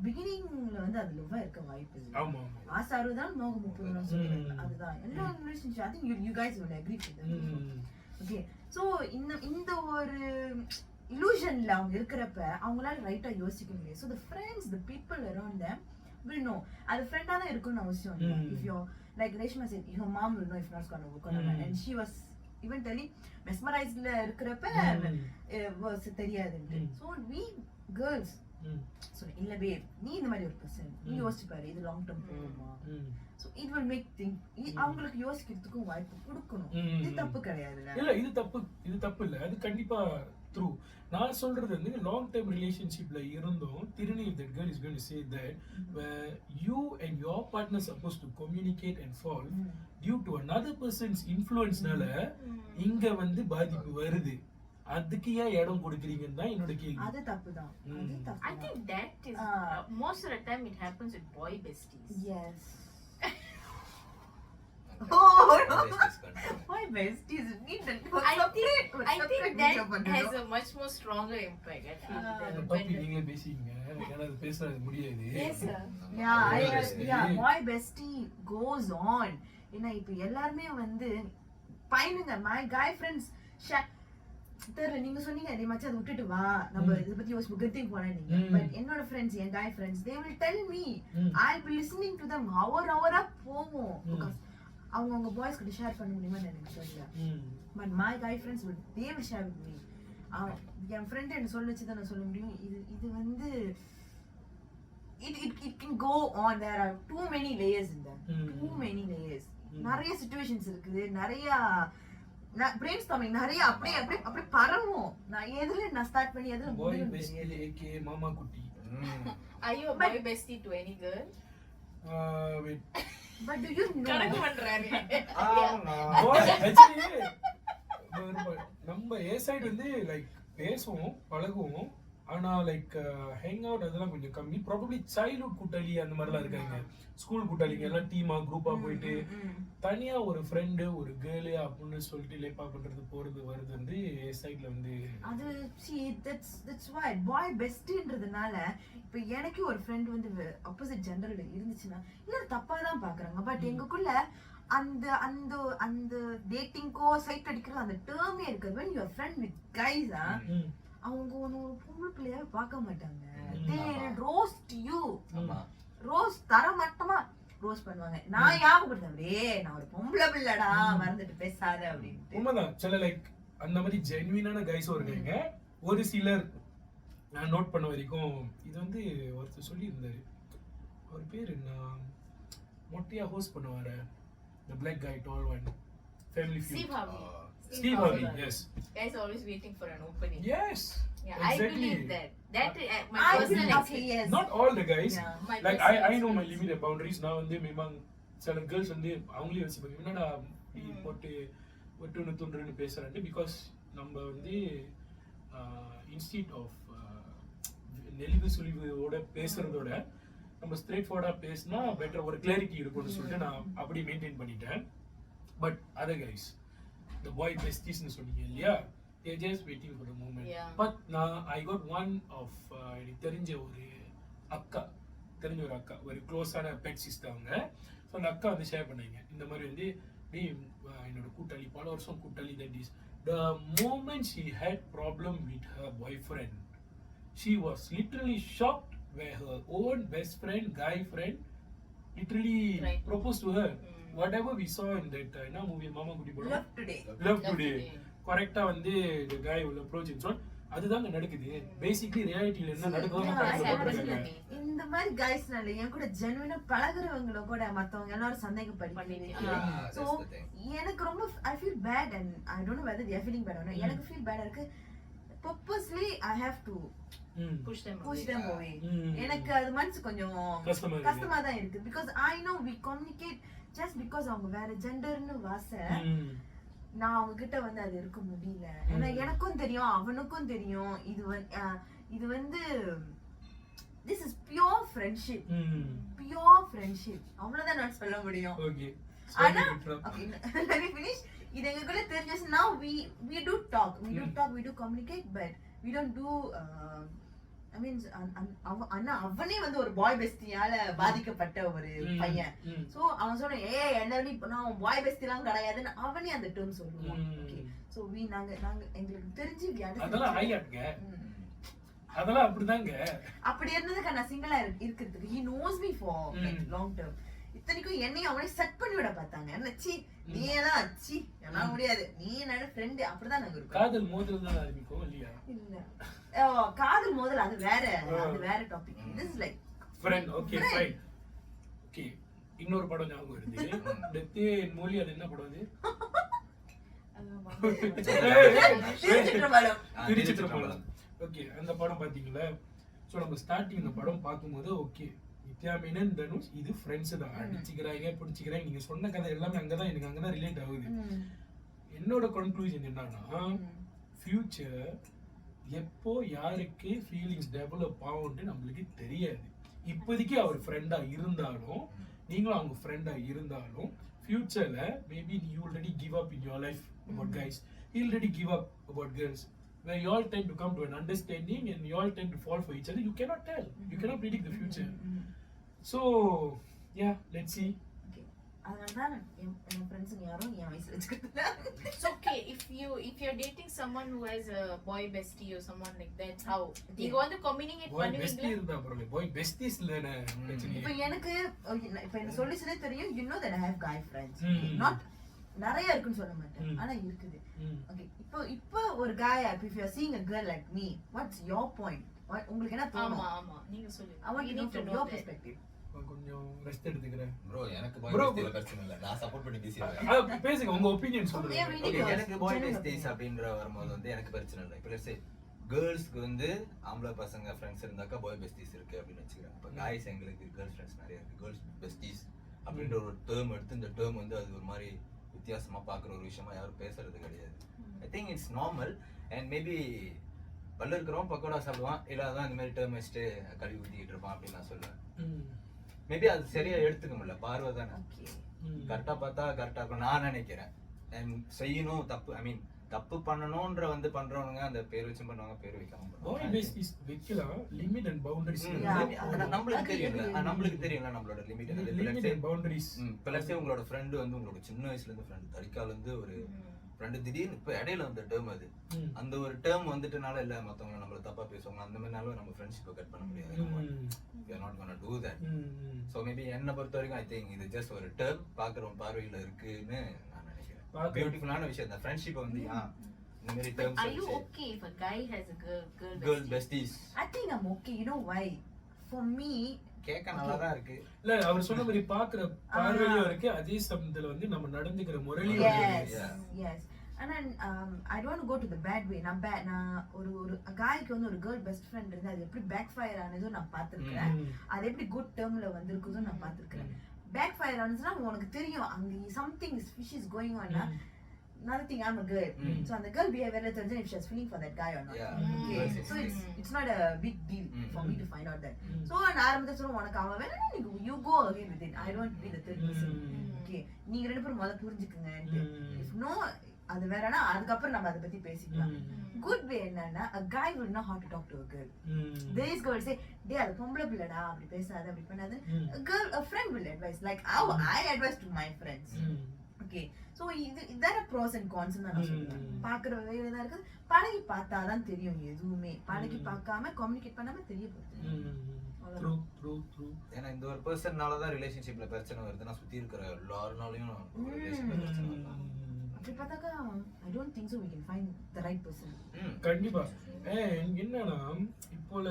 பிகினிங்ல வந்து அது லவ்வா இருக்க வாய்ப்பு இல்லை. ஆமா, ஆசாரு தான் மோகம் முப்பதுன்னு சொல்றாங்க. அதுதான் எல்லா relationship. I think you guys will agree with that. Okay, so இந்த ஒரு illusionல அவங்க இருக்கிறப்ப அவங்களால ரைட்டா யோசிக்க முடியாது. So the friends, the people around them will know. அது ஃப்ரெண்டா தான் இருக்கும்னு அவசியம் இல்லை. If you're like Reshma said, your mom will know if not gonna work on a man, and she was even telling mesmerizedல இருக்கிறப்ப was தெரியாதுன்னு. So we girls so இல்ல babe நீ இந்த மாதிரி ஒரு பர்சன், நீ யோசிச்சு பாரு இது லாங் டர்ம் போகுமா. So it will make things அவங்களுக்கு யோசிக்கிறதுக்கும் வாய்ப்பு கொடுக்கணும். இது தப்பு கிடையாதுல. இல்ல இது தப்பு இல்ல, அது கண்டிப்பா ட்ரூ. நான் சொல்றது வந்து லாங் டைம் ரிலேஷன்ஷிப்ல இருந்தோம் திருநி, if that girl is going to say that where you and your partner supposed to communicate and solve, due to another person's influenceனால இங்க வந்து பாதிப்பு வருது, அதுக்கு ஏன் இடம் கொடுக்குறீங்கன்னு தான் என்னோட கேள்வி. அது தப்புதான். I think that is most of the time it happens with boy besties. Yes. Oh, my besties need to I think that has a much more stronger impact. I feel அந்த டாபிக் நீங்க பேசிங்க, ஏன்னா அது பேச முடியாது. Yes sir. Yeah, my bestie goes on. ஏன்னா இப்ப எல்லாருமே வந்து பையனுங்க, my guy friends நீங்க சொன்னீங்க அதே மாதிரி அதை விட்டுட்டு வா நம்ம இதை பத்தி யோசிச்சு கெட்டிங் போனா நீங்க. பட் என்னோட friends, N guy friends, they will tell me, I'll be listening to them hour போவோம். Because அவங்க பாய்ஸ் கிட்ட ஷேர் பண்ண முடியுமான்னு எனக்கு தெரியல. But my guy friends they will share with me. N friend என்ன சொல்லுச்சு தான் நான் சொல்ல முடியும். இது வந்து it can go on. There are too many layers in that. Too many layers. நிறைய சிச்சுவேஷன்ஸ் இருக்குது, நிறைய பிரெயின் ஸ்டார்மிங், நிறைய அப்படியே பரவும். நான் எதுல நான் ஸ்டார்ட் பண்ணி எதுல முடியும் தெரியல. ஏகே மாமா குட்டி. Are you a boy bestie to any girl? Wait. But do you know? Correct பண்றாரு. actually நம்ம ஏ சைடு வந்து லைக் பேசுவோம், பழகுவோம், ஆனா லைக் ஹேங் அவுட் அதெல்லாம் கொஞ்சம் கம்மி. ப்ராபபிலி சைல்ட்ஹுட் கூட்டாளி அந்த மாதிரிலாம் இருக்காங்க, ஸ்கூல் கூட்டாளிங்க எல்லாம் டீமா குரூப்பா போயிட்டு தனியா ஒரு ஃப்ரெண்டு ஒரு கேர்ளு அப்படின்னு சொல்லிட்டு லேப்பா பண்றது போறது வருது வந்து சைட்ல வந்து அது see that's why boy bestன்றதுனால இப்போ எனக்கு ஒரு ஃப்ரெண்ட் வந்து ஆப்போசிட் ஜெண்டர்ல இருந்துச்சுன்னா எல்லாரும் தப்பா தான் பாக்குறாங்க. பட் எங்களுக்குள்ள அந்த அந்த அந்த டேட்டிங்கோ சைட் அடிக்கிறது அந்த டேர்மே இருக்காது. when you are friend with guys அவங்க ஒரு பொம்பளை பிள்ளையா பார்க்க மாட்டாங்க. they roast you. ரோஸ் தர மட்டமா ரோஸ் பண்ணுவாங்க. நான் ஞாபகப்படுத்தேன், நான் ஒரு பொம்பளை பிள்ளைடா மறந்துட்டு பேசாத அப்படின்னு. உண்மைதான். சில லைக் அந்த மாதிரி ஜென்வினான கைஸும் இருக்காங்க. ஒரு சிலர் நான் நோட் பண்ண வரைக்கும் இது வந்து ஒருத்தர் சொல்லி இருந்தாரு, அவர் பேர் என்ன, மொட்டையா ஹோஸ்ட் பண்ணுவாரு, the black guy tall one, family feud. Steve Harvey, yes. Guys are always waiting for an opening. Yes. Yeah, exactly. I believe that. That my I personal believe- experience. yes. Not all the guys. Yeah. My Like personal I know my experience. limit and boundaries. நான் வந்து மேமாங் சில girls வந்து அவங்களே வச்சுப்பாங்க என்னடா நீ போட்டு ஒட்டு துண்டுன்னு பேசுறாங்க பிகாஸ் நம்ம வந்து இன்ஸ்டிட் ஆஃப் நெளிவு சுழிவோட பேசுறதோட நம்ம ஸ்ட்ரெயிட் ஃபார்வர்டா பேசினா பெட்டர் ஒரு கிளாரிட்டி இருக்கும்னு சொல்லிட்டு நான் அப்படி மெயின்டைன் பண்ணிட்டேன். But other guys the boy besties-னு சொன்னீங்க இல்லையா, they just waiting for the moment. Yeah. But நான் I got one of எனக்கு தெரிஞ்ச ஒரு அக்கா ஒரு க்ளோஸான பெட் சிஸ்டர் அவங்க. ஸோ அந்த அக்கா வந்து ஷேர் பண்ணாங்க இந்த மாதிரி வந்து நீ என்னோட கூட்டாளி பல வருஷம் கூட்டாளி that is the moment she had problem with her boyfriend she was literally shocked where her own best friend guy friend literally Right. proposed to her. Whatever we saw in that movie மாமா குட்டி படம் Love Love Today கரெக்டா வந்து the guy will approach and so on. அதுதாங்க நடக்குது basically ரியாலிட்டில என்ன நடக்குதுன்னு இந்த மாதிரி கைஸ்னால என் கூட ஜெனுவினா பழகுறவங்கள கூட மத்தவங்க எல்லாரும் சந்தேகப்படுறாங்க. சோ எனக்கு ரொம்ப I feel bad and I don't know whether they are feeling bad or not. எனக்கு feel bad இருக்கு. Purposely I have to push them away. எனக்கு அது மனசு கொஞ்சம் கஷ்டமா தான் இருக்கு because I know we communicate just because அவங்க வேற ஜெண்டர்னு வாச நான் அவங்க கிட்ட வந்து அது இருக்க முடியல. ஏன்னா எனக்கும் தெரியும் அவனுக்கும் தெரியும் இது வந்து this is pure friendship. அவ்வளவுதான் நான் சொல்ல முடியும். ஆனா okay let me finish. இது எங்களுக்குள்ள தெரிஞ்சு now we do talk we do communicate but we don't do I mean அண்ணா அவனே வந்து ஒரு பாய் பெஸ்டியால பாதிக்கப்பட்ட ஒரு பையன். சோ அவன் சொன்ன என்ன நீ நான் பாய் பெஸ்டிலாம் கிடையாதுன்னு அவனே அந்த டேர்ம் சொல்லுவான். ஓகே சோ நாங்க எங்களுக்கு தெரிஞ்சு அதெல்லாம் ஐயாங்க அதெல்லாம் அப்படிதாங்க. அப்படி இருந்ததுக்கு நான் சிங்கிளா இருக்கிறதுக்கு he knows me for like long term. இத்தனைக்கும் என்னையும் அவனே செட் பண்ணி விட பார்த்தாங்க. என்ன சி நீ எல்லாம் சி என்ன முடியாது நீ என்னோட ஃப்ரெண்ட் அப்படிதான் நாங்க இருக்கோம். காதல் மோதல் தான் ஆரம்பிக்கும் இல்லையா? இல்ல காதல் மோதல் அது வேற topic. this is like friend. okay fine okay இன்னொரு படம் ஞாபகம் வருது டெத்தே மொழி அது என்ன படம் அது திருச்சிற்றம்பலம். ஓகே அந்த படம் பாத்தீங்களா? சோ நம்ம ஸ்டார்டிங் இந்த படம் பார்க்கும்போது ஓகே நித்யா மேனன் தனுஷ் இது ஃப்ரெண்ட்ஸ் தான் அடிச்சுக்கிறாங்க பிடிச்சிக்கிறாங்க நீங்க சொன்ன கதை எல்லாமே அங்கதான் எனக்கு அங்கதான் ரிலேட் ஆகுது. என்னோட கன்க்ளூஷன் என்னன்னா ஃபியூச்சர் எப்போ யாருக்கு ஃபீலிங்ஸ் டெவலப் ஆகும்னு நம்மளுக்கு தெரியாது. இப்போதைக்கு அவர் ஃப்ரெண்டா இருந்தாலும் நீங்களும் அவங்க ஃப்ரெண்டா இருந்தாலும் ஃபியூச்சர்ல maybe you already give up in your life about guys, he already give up about girls, where you all tend to come to an understanding and you all tend to fall for each other. You cannot tell, you cannot predict the future. So yeah, let's see. அதனால என் friends யாரும் என் வயசுல வச்சுக்கிட்டு it's okay if you're dating someone who has a boy bestie or someone like that how நீங்க வந்து communicate பண்ணுவீங்க. bestie இருந்தா பரவாயில்லை boy besties இல்லனா பிரச்சனை. இப்போ எனக்கு இப்போ என்ன சொல்லிச்சனே தெரியும் you know that I have guy friends. not நிறைய இருக்குன்னு சொல்ல மாட்டேன் ஆனா இருக்குது. ஓகே இப்போ ஒரு guy if you are seeing a girl like me what's your point? உங்களுக்கு என்ன தோணும்? ஆமா நீங்க சொல்லுங்க. I want to know from your perspective. கொஞ்சம் ரெஸ்ட் எடுத்துக்கிறேன் bro. எனக்கு பாய் பெஸ்டில பிரச்சனை இல்ல, நான் சப்போர்ட் பண்ணி பேசிடுவேன். பேசுங்க உங்க ஒபினியன் சொல்லுங்க. எனக்கு பாய் பெஸ்டிஸ் அப்படிங்கற வரும்போது வந்து எனக்கு பிரச்சனை இல்ல. இப்போ லெட்ஸ் சே கேர்ள்ஸ்க்கு வந்து ஆம்பளை பசங்க ஃப்ரெண்ட்ஸ் இருந்தாக்கா பாய் பெஸ்டிஸ் இருக்கு அப்படின்னு வச்சுக்கிறேன். இப்போ गाइस எங்களுக்கு கேர்ள்ஸ் ஃப்ரெண்ட்ஸ் நிறைய இருக்கு. கேர்ள்ஸ் பெஸ்டிஸ் அப்படின்ற ஒரு டேர்ம் எடுத்து இந்த டேர்ம் வந்து அது ஒரு மாதிரி வித்தியாசமா பாக்குற ஒரு விஷயமா யாரும் பேசுறது கிடையாது. I think it's normal and maybe பல்ல இருக்கிறவன் பக்கோடா சாப்பிடுவான், இல்லாதான் இந்த மாதிரி டேர்ம் வச்சுட்டு கழுவி ஊத்திக்கிட்டு இருப்பான் அப்படின்னு நான் சொல்லுவேன். மேபி அது சரியா எடுத்துக்க முடியல, பார்வை தானே. கரெக்டா பார்த்தா கரெக்டா இருக்கும் நான் நினைக்கிறேன். செய்யணும் தப்பு ஐ மீன் தப்பு பண்ணணும்ன்ற வந்து பண்றவங்க அந்த பேர் வச்சு பண்ணுவாங்க, பேர் வைக்காம வைக்கலாம். லிமிட் அண்ட் பவுண்டரிஸ் நம்மளுக்கு தெரியும்ல நம்மளோட லிமிட் அண்ட் பவுண்டரிஸ். இப்போ லெட்ஸ் சே உங்களோட ஃப்ரெண்ட் வந்து உங்களோட சின்ன வயசுல இருந்து ஃப்ரெண்ட் தரிக்கால இருந்து ஒரு ஃப்ரெண்டு திடீர்னு இப்போ இடையில வந்த டேர்ம் அது அந்த ஒரு டேர்ம் வந்துட்டனால இல்ல மத்தவங்க நம்மள தப்பா பேசுவாங்க அந்த மாதிரினால நம்ம ஃப்ரெண்ட்ஷிப்பை கட் பண்ண முடியாது. we are not going to do that. so maybe என்ன பொறுத்த வரைக்கும் I think இது just ஒரு டேர்ம் பாக்குறோம் பார்வையில இருக்குன்னு நான் நினைக்கிறேன். பியூட்டிஃபுல்லான விஷயம் தான் ஃப்ரெண்ட்ஷிப் வந்து இந்த மாதிரி terms. Are you okay if a guy has a girl besties? I think I'm okay. You know why? For me கேக்க நல்லா தான் இருக்கு. இல்ல அவர் சொன்ன மாதிரி பாக்குற பார்வையில இருக்கு, அதே சமயத்துல வந்து நம்ம நடந்துக்கிற முறையில yes and then I don't want to go to the bad way. நான் ஒரு காய்க்கு வந்து ஒரு கேர்ள் பெஸ்ட் ஃப்ரெண்ட் இருந்து அது எப்படி பேக் ஃபயர் ஆனதும் நான் பார்த்துருக்கேன். அது எப்படி குட் டேர்ம்ல வந்திருக்குதும் நான் பார்த்துருக்கேன். பேக் ஃபயர் ஆனதுன்னா உனக்கு தெரியும் அங்க சம்திங் ஃபிஷ் இஸ் கோயிங் ஆன்னா another thing, I'm a girl. So on the girl behavior, let's if she's feeling for that guy or not. Okay, so it's not a big deal for me to find out that. So on ஆரம்பத்துல சொல்ல உனக்கு அவ வேணும், you go ahead with it. I don't be the third person. Okay, நீங்க ரெண்டு பேரும் முதல்ல புரிஞ்சுக்குங்க. If no, அது வேறனா அதுக்கப்புறம் நம்ம அதை பத்தி பேசிக்கலாம். Good way என்னன்னா a guy will know how to talk to a girl. There is girl say, "டேய் அது பொம்பளை பிள்ளைடா, அப்படி பேசாத, அப்படி பண்ணாத." A friend will advise like how I advise to my friends. Okay, so இதர pros and cons நான் சொல்றேன். பாக்குற வேலை தான் இருக்கு. பழகி பார்த்தாதான் தெரியும் எதுவுமே. பழகி பார்க்காம கம்யூனிகேட் பண்ணாம தெரிய போகுது. ட்ரூ. ஏன்னா இந்த ஒரு பர்சன்னால தான் ரிலேஷன்ஷிப்ல பிரச்சனை வருதுன்னா சுத்தி இருக்கிற எல்லாருனாலயும் ரிலேஷன்ல பிரச்சனை வரலாம். அப்படி பார்த்தாக்கா I don't think so we can find the right person. கண்டிப்பா. என்னன்னா இப்போ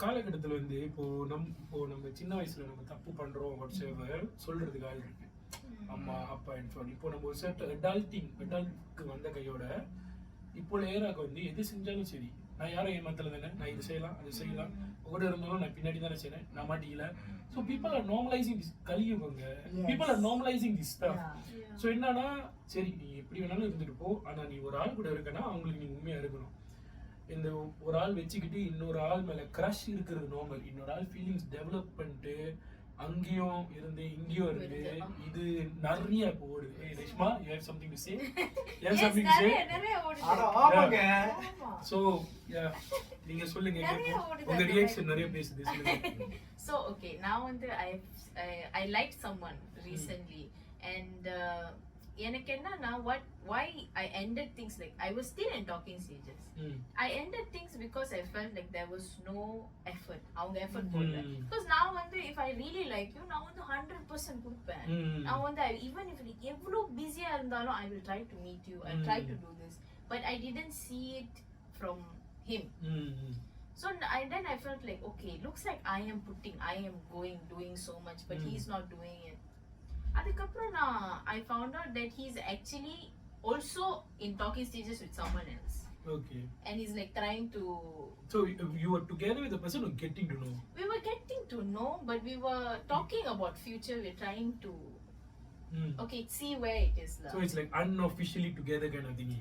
காலகட்டத்துல வந்து இப்போ நம்ம சின்ன வயசுல நம்ம தப்பு பண்றோம் whatsoever சொல்றதுக்கு ஆள் இருக்கு. அம்மா அப்பா சொல்லி இப்போ நம்ம ஒரு செட் அடல்ட்க்கு வந்த கையோட இப்போ ஏராக்கு வந்து எது செஞ்சாலும் சரி, நான் யாரும் ஏமாத்தல தானே, நான் இது செய்யலாம் அது செய்யலாம், கூட இருந்தாலும் நான் பின்னாடி தானே செய்யறேன், நான் மாட்டிக்கல. So people are normalising this கலியுகங்க. People are normalising this stuff. So என்னன்னா சரி நீ எப்படி வேணாலும் இருந்துட்டு போ, ஆனா நீ ஒரு ஆள் கூட இருக்கனா அவங்களுக்கு நீ உண்மையா இருக்கணும். இந்த ஒரு ஆள் வச்சுக்கிட்டு இன்னொரு ஆள் மேல கிரஷ் இருக்கிறது நார்மல். இன்னொரு ஆள் ஃபீலிங்ஸ் டெவலப் பண்ணிட்டு அங்கேயும் இருந்து இங்கேயும் இருந்து இது நிறைய போடுது. Reshma, you have something to say? You have something to say? ஆமாங்க. So yeah, நீங்க சொல்லுங்க, உங்க ரியாக்ஷன் நிறைய பேசுது, சொல்லுங்க. So okay, now வந்து I liked someone recently and எனக்கு என்னன்னா why I ended things like I was still in talking stages. I ended things because I felt like there was no effort. அவங்க effort போடல. Because now வந்து if I really like you, நான் வந்து 100% கொடுப்பேன். நான் வந்து even if எவ்வளவு பிஸியா இருந்தாலும் I will try to meet you. I try to do this, but I didn't see it from him. So then I felt like okay, looks like I am doing so much, but he is not doing it. அதுக்கப்புறம் I found out that he's actually also in talking stages with someone else. Okay. And he's like trying to. So you were together with the person or getting to know? We were getting to know, but we were talking about future. We're trying to. Okay, see where it is. So it's like unofficially together kind of thing.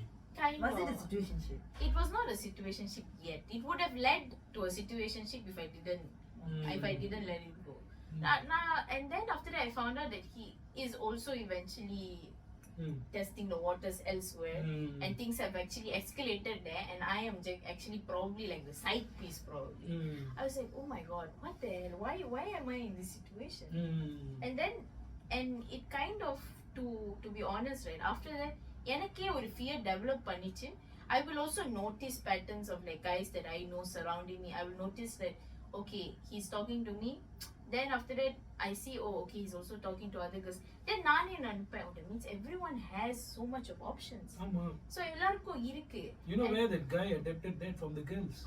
Kind Was of. it a situationship? It was not a situationship yet. It would have led to a situationship if I didn't let it go. And then after that I found out that he is also eventually testing the waters elsewhere, and things have actually escalated there, and I am actually probably like the side piece probably. I was like, oh my god, what the hell, why am I in this situation? And it kind of to be honest, right, after that எனக்கே ஒரு fear develop பண்ணிச்சு. I will also notice patterns of like guys that I know surrounding me. I will notice that okay, he's talking to me. Then after that I see, oh okay, he's also talking to other girls. Then நானே நினைப்பேன், that means everyone has so much of options. So எல்லாருக்கும் இருக்கு. You know where that guy adapted that from the girls?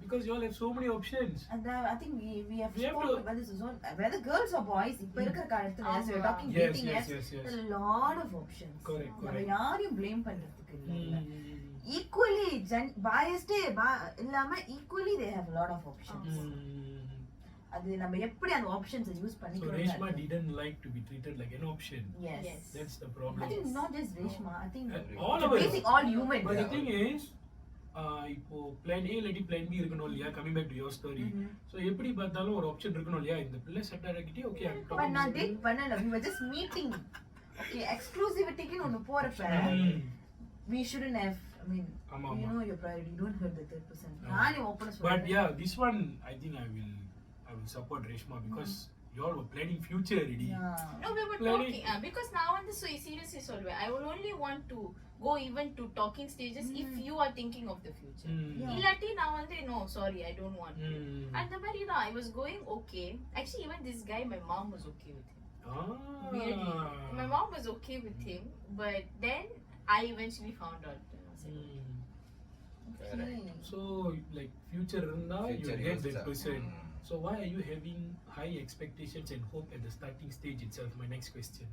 Because you all have so many options. And I think we have spoken about this as well. Whether girls or boys, இப்ப இருக்கிற காலத்துல as we are talking dating, yes, a lot of options. Correct. நம்ம யாரையும் blame பண்றதுக்கு இல்ல. Equally biased இல்லாம equally they have a lot of options. அது நம்ம எப்படி அந்த ஆப்ஷன்ஸ் யூஸ் பண்ணிக்கிறோம். So Reshma didn't like to be treated like an option. Yes. That's the problem. I think not just Reshma, I think all of us. Basic all humans. But the thing is, இப்போ plan A இல்லாட்டி plan B இருக்கணும் இல்லையா? Coming back to your story. So எப்படி பார்த்தாலும் ஒரு option இருக்கணும் இல்லையா? இந்த பிள்ளை செட் ஆகிட்டே ஓகே I'm talking. But நான் டேட் பண்ணல, we were just meeting. Okay, exclusivityக்கு ஒன்னு போறப்ப we shouldn't have, I mean, you know your priority, you don't hurt the third person. நானே ஓபனா சொல்றேன். But yeah, this one I think I will support Reshma because you all were planning future already. No, we were talking because now on this, so seriously solve, I will only want to go even to talking stages if you are thinking of the future. Illati now and no, sorry, I don't want to. And the very I was going okay. Actually, even this guy, my mom was okay with him. Really, my mom was okay with him, but then I eventually found out. Okay. So like future now you get that person. So why are you having high expectations and hope at the starting stage itself? My next question.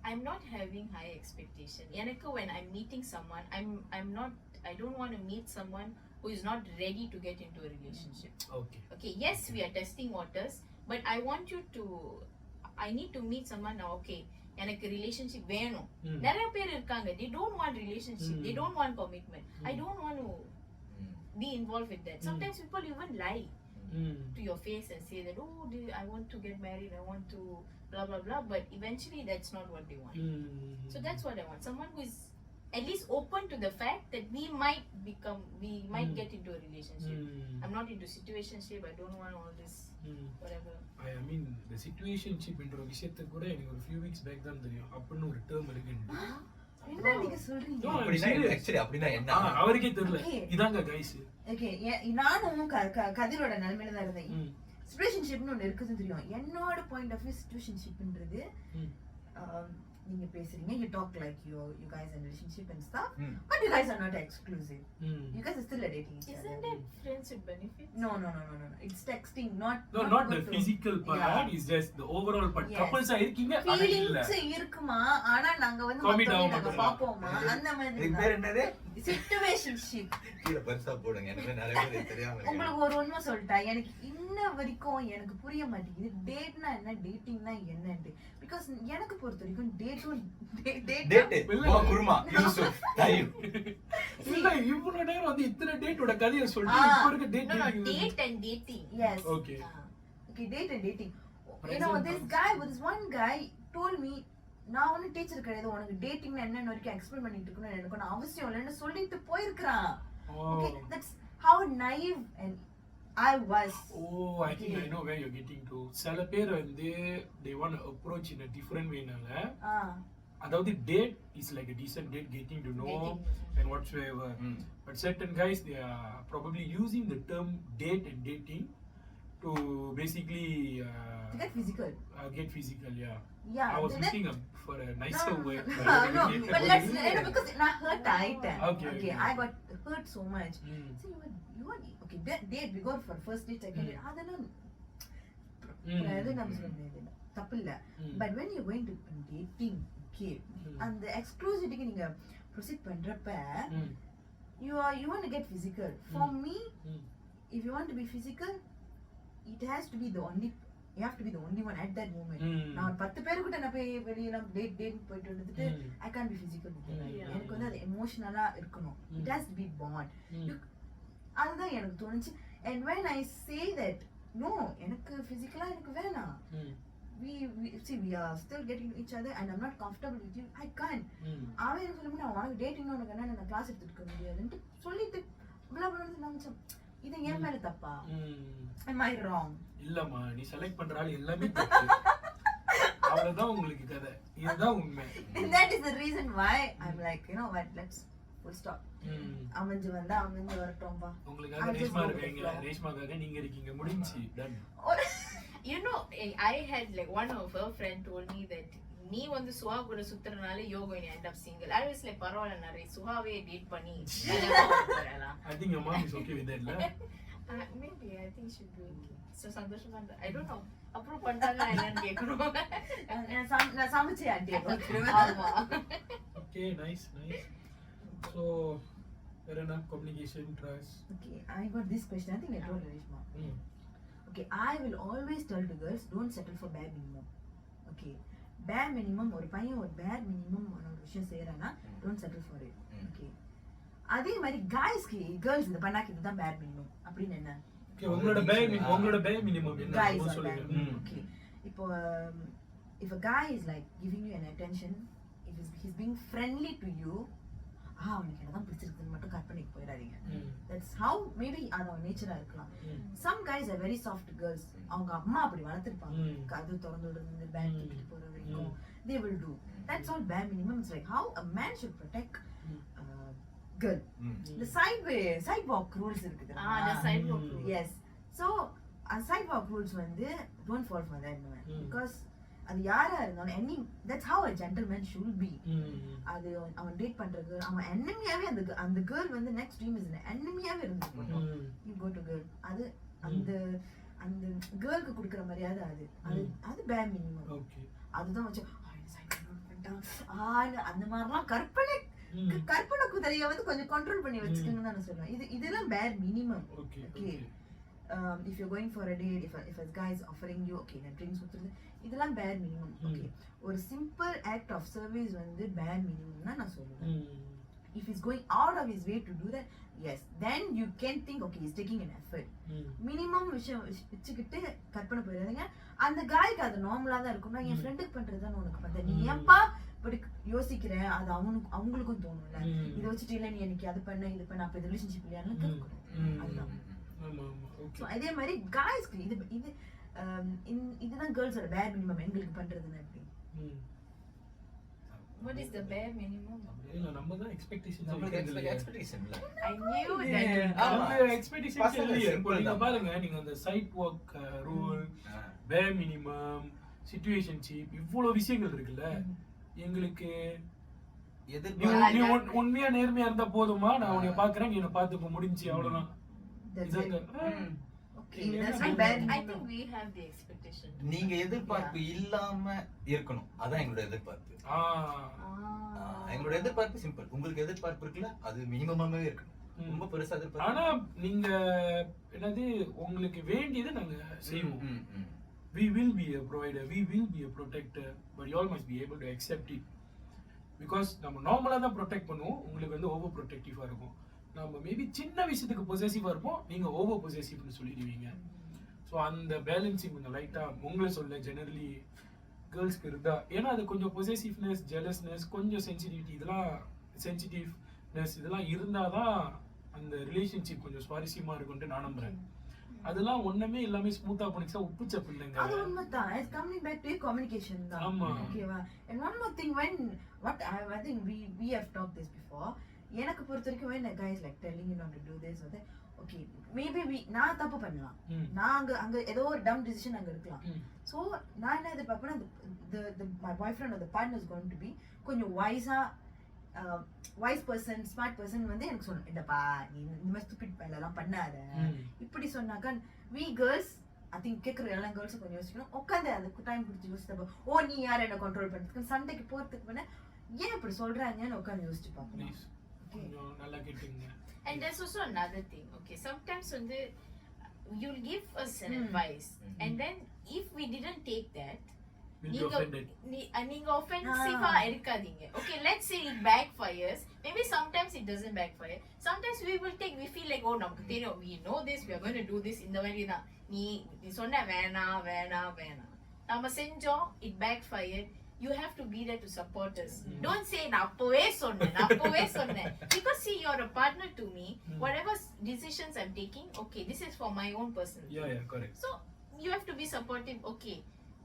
I'm not having high expectation. எனக்கு when I'm meeting someone, I don't want to meet someone who is not ready to get into a relationship. Okay, yes, we are testing waters, but I need to meet someone now. Okay, எனக்கு relationship வேணும். நிறைய பேர் இருக்காங்க, they don't want relationship, they don't want commitment. I don't want to be involved with that. Sometimes people even lie to your face and say that, oh, I want to get married, I want to blah blah blah, but eventually that's not what they want. So that's what I want, someone who is at least open to the fact that we might get into a relationship. I'm not into situationship, I don't want all this whatever. I mean the situationship என்ற விஷயத்தை கூட எனக்கு ஒரு few weeks back தான் தெரியும். அப்பன்னு ஒரு term இருக்கு. என்ன நீங்க சொல்றீங்க? அப்படினா என்ன அவருக்கே தெரியல. இதாங்க கைஸ். ஓகே, நானும் கதிரோட நிலைமையில தான் இருந்தேன். சிச்சுவேஷன்ஷிப்னு ஒன்று இருக்குதுன்னு தெரியும். என்னோட பாயிண்ட் ஆஃப் வியூ சிச்சுவேஷன்ஷிப்ன்றது நீங்க பேசுறீங்க, you talk like you guys are in a relationship and stuff, but you guys are not exclusive. You guys are still dating each other. Isn't it friends with benefits? No, it's texting, not the physical part, is just the overall part. Couples இருக்கீங்க, ஆனா இல்ல feelings இருக்குமா, ஆனா நாங்க வந்து நாங்க பாப்போமா, அந்த மாதிரி. இது பேர் என்னது? Situationship. கீழ பெருசா போடுங்க, எனக்கு நிறைய பேர் தெரியாம இருக்கு. உங்களுக்கு ஒரு உண்மை சொல்லிட்டா, எனக்கு இன்ன வரைக்கும் எனக்கு புரிய மாட்டேங்குது டேட்னா என்ன, டேட்டிங்னா என்னன்னு. பிகாஸ் எனக்கு பொறுத்த வரைக்கும் டேட் குருமா யூசுப் தையூ இல்ல இவ்வளவு நேரம் வந்து இத்தனை டேட்டோட கதையை சொல்லிட்டு இப்போ இருக்க date and dating. Yes. Okay, date and dating. You know, this one guy told me, நான் ஒன்னும் டீச்சர் கிடையாது, உனக்கு டேட்டிங்னா என்னன்னு வரைக்கும் எக்ஸ்பிளைன் பண்ணிட்டு இருக்கணும் எனக்கு அவசியம் இல்லைன்னு சொல்லிட்டு போயிருக்கான். Okay, that's how naive and I was. I think I know where you're getting to. சில பேர் வந்து they want to approach in a different way னால அதாவது date is like a decent date, getting to know and whatsoever. But certain guys, they are probably using the term date and dating to basically get physical. Yeah. Yeah, I was looking for a nicer word. No, but let's because நான் hurt ஆயிட்டேன். Okay, I got hurt so much. So you want okay, date we go for first date, second date, அதெல்லாம் அது நம்ம சொல்றது தப்பு இல்ல. But when you going to dating, okay, and the exclusivity நீங்க proceed பண்றப்ப you want to get physical. For me, if you want to be physical, it has to be you have to be the only one at that moment. நான் 10 பேர் கிட்ட நான் போய் வெளியில date போயிட்டு வந்துட்டு I can't be physical with them. எனக்கு வந்து அது எமோஷனலா இருக்கணும். It has to be bond. அதுதான் எனக்கு தோணுச்சு. And when I say that no, எனக்கு physically எனக்கு வேணாம், we are still getting to each other and I'm not comfortable with you, I can't. அவன் என்ன சொல்லும்போது நான் உனக்கு டேட்டிங்னா உனக்கு என்ன, நான் கிளாஸ் எடுத்துக்க முடியாதுன்னு சொல்லிட்டு நினைச்சேன். இது ஏன் மேல தப்பா? Am I wrong? இல்லம்மா, நீ செலக்ட் பண்ற ஆள் எல்லாமே தப்பு. அவ்வளவுதான் உங்களுக்கு கதை, இதுதான் உண்மை. And that is the reason why I'm like, you know what, let's full stop. அமைஞ்சு வந்தா அமைஞ்சு வரட்டும்பா. உங்களுக்காக ரேஷ்மா இருக்கீங்க, ரேஷ்மாக்காக நீங்க இருக்கீங்க, முடிஞ்சு ton. You know, I had like one of her friend told me that நீ வந்து சுஹா கூட சுத்துறனால you're going to end up single. I was like, பரவாயில்ல, நிறைய சுஹாவே டேட் பண்ணி வரலாம். I think your mom is okay with that, la? Maybe I think she'll be okay. So சந்தோஷமா இருந்தா, I don't know, approve பண்ணாங்க என்னன்னு கேக்குறோம். நான் சமைச்சே ஆண்டி ஆமா. Okay, nice. So Verena, communication, trust. Okay, I got this question. I think I told Reshma. Okay, I will always tell to girls, don't settle for bare minimum. Okay, bare minimum, ஒரு பையன் ஒரு bare minimum ஒரு விஷயம் செய்யறானா, don't settle for it. Okay, அதே மாதிரி guysக்கு girls இந்த பண்ணாக்கு இதுதான் bare minimum அப்படின்னு என்ன? Okay, உங்களோட bare minimum என்ன சொல்லுங்க. Okay, இப்போ if a guy is like giving you an attention, if he's being friendly to you, அவனுக்கு என்னதான் பிடிச்சிருக்குன்னு மட்டும் கட் பண்ணி போயிடாதீங்க. That's how maybe அது நேச்சரா இருக்கலாம். Some guys are very soft girls. அவங்க அம்மா அப்படி வளர்த்திருப்பாங்க, கது திறந்து விடுறது, பேக் தூக்கிட்டு போற வரைக்கும் they will do. That's all bare minimum. It's like how a man should protect girl. The sidewalk rules இருக்குது. The sidewalk rules. Yes. So sidewalk rules வந்து don't fall for that, because அது யாரா இருந்தாலும் that's how a gentleman should be. அது அவன் date பண்றது, அவன் எனிமியாவே அந்த girl வந்து next dream is an enemyயாவே இருந்துட்டு you go to girl, அது அந்த girlக்கு கொடுக்கிற மரியாதை அது bare minimum. Okay, அதுதான் வச்சு மாட்டான் அந்த மாதிரிலாம் கற்பனை குதிரையை வந்து கொஞ்சம் கண்ட்ரோல் பண்ணி வச்சுக்கோங்கன்னு தான் நான் சொல்லுவேன். இதெல்லாம் பேர் minimum. Okay if you're going for a date, if a guy is offering you okay na drinks கொடுத்துறது, இதெல்லாம் பேர் மினிமம். ஓகே, ஒரு சிம்பிள் ஆக்ட் ஆஃப் சர்வீஸ் வந்து பேர் மினிமம் தான் நான் சொல்லுவேன். if he's going out of his way to do that, yes, then you can think okay, he's taking an effort. Minimum விஷயம் வச்சுக்கிட்டு கற்பனை போயிடாதீங்க. அந்த காய்க்கு அது நார்மலா தான் இருக்கும். நான் என் ஃப்ரெண்டுக்கு பண்றதுதான் உனக்கு பார்த்தேன், நீ ஏன்பா இப்படி யோசிக்கிற, அது அவங்களுக்கும் தோணும்ல. இதை வச்சுட்டு இல்ல நீ எனக்கு அது பண்ண இது பண்ண அப்ப இது ரிலேஷன்ஷிப் இல்லையான்னு கேட்கணும். அதுதான். அதே மாதிரி காய்ஸ்க்கு இதுதான் கேர்ள்ஸோட பேர் மினிமம். எங்களுக்கு பண்றதுன்னு எப்படி What is the bare minimum? இல்ல நம்ம தான் எக்ஸ்பெக்டேஷன் இல்ல. I knew that. நம்ம எக்ஸ்பெக்டேஷன் இல்லையே. நீங்க பாருங்க, நீங்க அந்த சைட் வொர்க் ரூல், பேர் மினிமம், சிச்சுவேஷன்ஷிப், இவ்வளவு விஷயங்கள் இருக்குல்ல. எங்களுக்கு உண்மையா நேர்மையா இருந்தா போதுமா, நான் உன்னை பாக்குறேன், நீ என்ன பாத்துக்க முடிஞ்சு அவ்வளவுதான். I think we have the expectation. நீங்க எதிர்பார்ப்பு இல்லாம இருக்கணும், அதான் எங்களோட எதிர்பார்ப்பு. எங்களோட எதிர்பார்ப்பு சிம்பிள். உங்களுக்கு எதிர்பார்ப்பு இருக்குல்ல, அது மினிமமாவே இருக்கணும். ரொம்ப பெருசா எதிர்பார்ப்பு. ஆனா நீங்க என்னது உங்களுக்கு வேண்டியது நாங்க செய்வோம். We will be a provider, we will be a protector, but you all must be able to accept it. Because நம்ம நார்மலா தான் ப்ரொடெக்ட் பண்ணுவோம், உங்களுக்கு வந்து ஓவர் ப்ரொடெக்டிவா இருக்கும். நம்ம மேபி சின்ன விஷயத்துக்கு பொசசிவா இருப்போம், நீங்க ஓவர் பொசசிவ்னு சொல்லிடுவீங்க. ஸோ அந்த பேலன்சிங் கொஞ்சம் லைட்டா உங்களை சொல்ல ஜெனரலி கேர்ள்ஸ்க்கு இருந்தா, ஏன்னா அது கொஞ்சம் பொசசிவ்னஸ், ஜெலஸ்னஸ், கொஞ்சம் சென்சிட்டிவ்னஸ் இதெல்லாம் இருந்தாதான் அந்த ரிலேஷன்ஷிப் கொஞ்சம் சுவாரஸ்யமா இருக்கும்னு நான் நம்புறேன். அதெல்லாம் ஒண்ணுமே எல்லாமே ஸ்மூத்தா பண்ணிச்சா உப்பு சப்பு இல்லைங்க. அது உண்மைதான். It's coming back to communication தான். ஓகேவா? and one more thing, when what I think we have talked this before, எனக்கு பொறுத்த வரைக்கும் when a guy is like telling you not to do this or that, okay, maybe நான் தப்பு பண்ணலாம், நான் அங்க ஏதோ ஒரு dumb decision அங்க எடுக்கலாம். so நான் என்ன எதிர்பார்ப்பேன்னா my boyfriend or the partner is going to be கொஞ்சம் wise person, smart person வந்து எனக்கு சொல்லணும், இல்லப்பா நீ இந்த மாதிரி ஸ்டூபிட் வேலைலாம் பண்ணாத இப்படி சொன்னாக்கா. we girls I think கேட்குற எல்லா கேர்ள்ஸும் கொஞ்சம் யோசிக்கணும். உட்காந்து அதுக்கு டைம் கொடுத்து யோசிச்சப்போ, ஓ நீ யாரை என்ன கண்ட்ரோல் பண்ணுறதுக்கு, சண்டைக்கு போகிறதுக்கு முன்னே ஏன் இப்படி சொல்கிறாங்கன்னு உட்காந்து யோசிச்சு பார்க்கணும். நல்லா கேட்டீங்க. And there's also another thing. Okay, sometimes when you'll give us an advice, and then if we didn't take that, நீங்க offensive இருக்காதீங்க. Okay, let's say it backfires. Maybe sometimes it doesn't backfire. Sometimes we feel like, oh நமக்கு தெரியும், we know this, we are going to do this. இந்த மாதிரி தான் நீ சொன்ன வேணாம் நாம செஞ்சோம், it backfired. You have to be there to support us. Don't say நான் அப்பவே சொன்னேன். Because see, you're a partner to me. Whatever decisions I'm taking, okay, this is for my own personal. Yeah, correct. So you have to be supportive. Okay,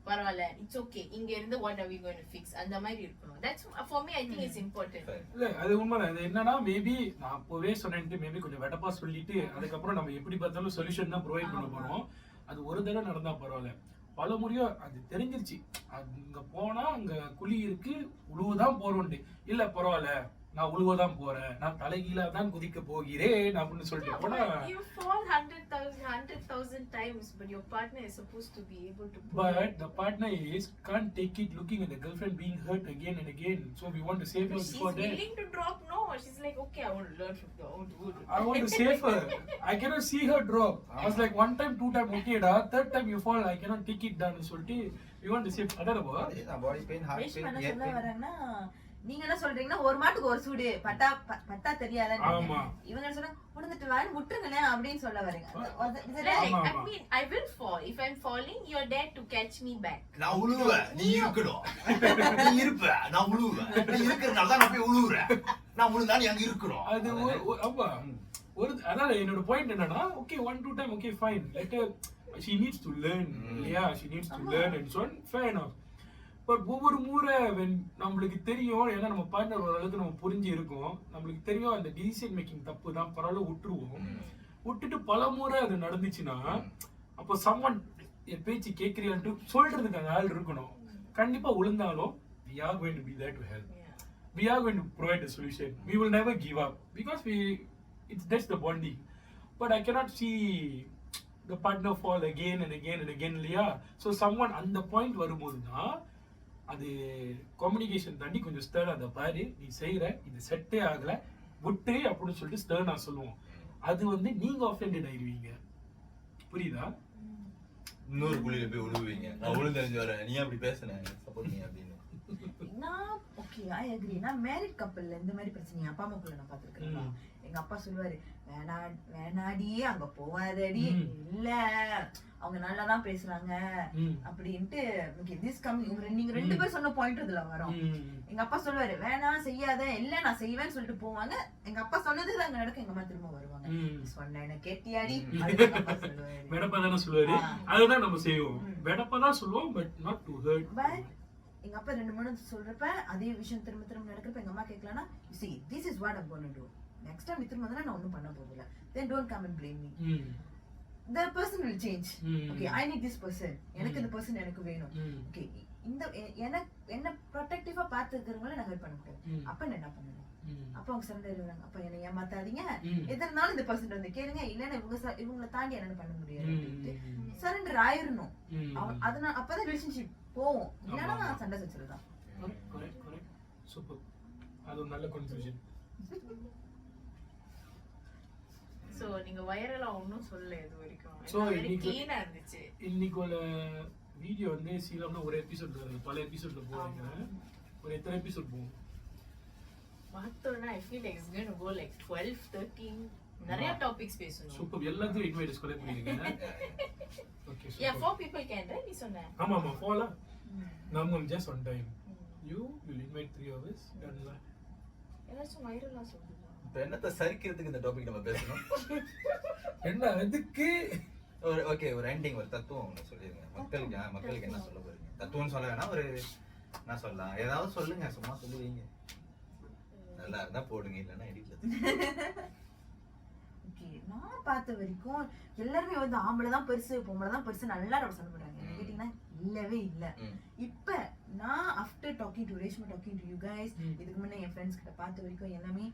பரவாயில்ல, it's okay, இங்க இருந்து what are we going to fix, அந்த மாதிரி இருக்கணும். That's for me, I think it's important. இல்ல அது உண்மைதான். அது என்னன்னா மேபி நான் அப்பவே சொன்னேன்ட்டு மேபி கொஞ்சம் வெடப்பா சொல்லிட்டு அதுக்கப்புறம் நம்ம எப்படி பார்த்தாலும் சொல்யூஷன் தான் ப்ரொவைட் பண்ண போறோம். அது ஒரு தடவை நடந்தா பரவாயில்ல, பல முறையோ அது தெரிஞ்சிருச்சு, அங்க போனா அங்க குழி இருக்கு உழுவுதான் போறோம்ட்டு. இல்ல பரவாயில்ல, நான் உழுவதான் போறேன், நான் தலைகீழா தான் குதிக்க போகிறேன் அப்படின்னு சொல்லிட்டு போனா, you fall 100,000 times, but your partner is supposed to be able to pull but the partner can't take it looking at the girlfriend being hurt again and again, so we want to save her before that. She's willing to drop. No, she's like, okay, I want to learn from the I want to save her. I cannot see her drop. I was like, one time, two time, okay da, third time you fall, I cannot take it down னு சொல்லிட்டு we want to save other body pain, heart pain, ear pain. நீங்க என்ன சொல்றீங்கன்னா ஒரு மாட்டுக்கு ஒரு சூடு பட்டா தெரியாதா, இவங்க சொன்னா உணர்ந்துட்டு வாங்க முட்டுங்களே அப்படின்னு சொல்ல வரீங்க. I mean, I will fall. If I'm falling, you're there to catch me back. நான் உழுவேன், நீ இருக்கணும். நீ இருப்ப, நான் உழுவேன். நீ இருக்கறனால தான் நான் போய் உழுவுறேன். நான் உழுந்தா நீ அங்க இருக்கணும். அது அப்பா ஒரு அதான் என்னோட பாயிண்ட் என்னன்னா, okay, 1-2 time, okay, fine, let her, she needs to learn. Yeah, she needs to learn and so on, fair enough. But ஒவ்வொரு முறை நம்மளுக்கு தெரியும், ஏன்னா நம்ம பார்ட்னர் ஓரளவுக்கு நம்ம புரிஞ்சு இருக்கோம், நம்மளுக்கு தெரியும் அந்த டிசிஷன் மேக்கிங் தப்பு தான், பரவாயில்ல விட்டுருவோம். விட்டுட்டு பல முறை அது நடந்துச்சுன்னா அப்போ சம்மன் என் பேச்சு கேட்கறியான்ட்டு சொல்றதுக்கு அந்த ஆள் இருக்கணும். கண்டிப்பா விழுந்தாலும் we are going to be there to help. We are going to provide a solution. We will never give up because that's the bonding. But I cannot see the partner fall again and again and again இல்லையா? So someone அந்த point வரும்போது தான் அது communication தாண்டி கொஞ்சம் Stern அதை பாரு நீ செய்யற இது செட்டே ஆகல விட்டு அப்படின்னு சொல்லிட்டு ஸ்டர்னா சொல்லுவோம். அது வந்து நீங்க ஆஃபெண்டட் ஆயிருவீங்க. புரியுதா? இன்னொரு குழியில போய் விழுவீங்க. நான் விழுந்து தெரிஞ்சு வரேன், நீ அப்படி பேசுன சப்போர்ட் நீ அப்படின்னு. நான் ஓகே ஐ அக்ரி. நான் மேரிட் கப்பல்ல இந்த மாதிரி பிரச்சனை அப்பா அம்மாக்குள்ள நான் பாத்துருக்கேன். எங்க அப்பா சொல்லுவாரு வேணாடி அங்க போவாதடி, இல்ல அவங்க நல்லாதான் பேசுறாங்க அப்படின்ட்டு. நீங்க 2 பேர் சொன்ன பாயிண்ட் இதுல வரும். எங்க அப்பா சொல்லுவாரு வேணாம் செய்யாத, இல்ல நான் செய்வேன்னு சொல்லிட்டு போவாங்க. எங்க அப்பா சொன்னது அங்க நடக்கும். எங்க அம்மா திரும்ப வருவாங்க, சொன்ன கேட்டியாடி வெடப்பா தானே சொல்லுவாரு. அதுதான் நம்ம செய்வோம், வெடப்பா தான் சொல்லுவோம், but not to hurt. But எங்க அப்பா 2 சொல்றப்ப அதே விஷயம் திரும்ப திரும்ப நடக்கிறப்ப எங்க அம்மா கேட்கலன்னா, see this is what I'm going to do, next time திரும்ப வந்தா நான் ஒண்ணும் பண்ண போறதில்ல, then don't come and blame me. The person will change. Okay, I need this person, எனக்கு இந்த person எனக்கு வேணும். Okay, இந்த என்ன ப்ரொடெக்டிவா பாத்துக்கிறவங்கள நான் ஹெல்ப் பண்ண முடியாது. அப்ப நான் என்ன பண்ணுவேன்? அப்ப அவங்க சண்டை எழுதுறாங்க, அப்ப என்ன ஏமாத்தாதீங்க, எது இருந்தாலும் இந்த பர்சன் வந்து கேளுங்க, இல்லன்னா இவங்களை தாண்டி என்ன பண்ண முடியாது. சரண்டர் ஆயிரணும். அதனால அப்பதான் ரிலேஷன்ஷிப் போவோம், இல்லன்னா சண்டை சச்சரவுதான். சூப்பர், அது ஒரு நல்ல கன்க்ளூஷன். சோ நீங்க வைரலா ஒண்ணும் சொல்லல இது வரைக்கும். சோ க்ளீனா இருந்துச்சு. இன்னைக்கு ஒரு வீடியோ வந்து சீலம்னா ஒரு எபிசோட் வருது, பல எபிசோட்ல போறீங்க. ஒரு எத்தனை எபிசோட் போகும் பார்த்தோம்னா I feel like it's going to go like 12 13 நிறைய டாபிக்ஸ் பேசணும். சூப்பர், எல்லாத்தையும் இன்வைட் ஸ்கூலே பண்ணிருக்கீங்க. Okay, yeah, 4 people can, right? நீ சொன்ன ஆமா ஆமா 4 la நாம just on time. You will invite 3 of us and எல்லாரும் வைரலா சொல்லுங்க. இப்போ என்னத்த சரிக்கிறதுக்கு இந்த டாபிக் நம்ம பேசணும்? என்ன அதுக்கு ஒரு ஓகே ஒரு எண்டிங் ஒரு தத்துவம் ஒன்று சொல்லிருங்க மக்களுக்கு என்ன சொல்ல போறீங்க? தத்துவம்னு சொல்ல வேணா, ஒரு என்ன சொல்லலாம், ஏதாவது சொல்லுங்க, சும்மா சொல்லுவீங்க. நல்லா இருந்தா போடுங்க, இல்லைன்னா எடிட்ல. ஓகே, நான் பார்த்த வரைக்கும் எல்லாருமே வந்து ஆம்பளை தான் பெருசு பொம்பளை தான் பெருசு நல்லா சண்டை போடுறாங்க. கேட்டீங்கன்னா இல்லவே இல்ல. இப்ப நான் after talking to Reshma, talking to you guys, இதுக்கு முன்ன என் ஃப்ரெண்ட்ஸ் கிட்ட பார்த்த வரைக்கும் எல்லாமே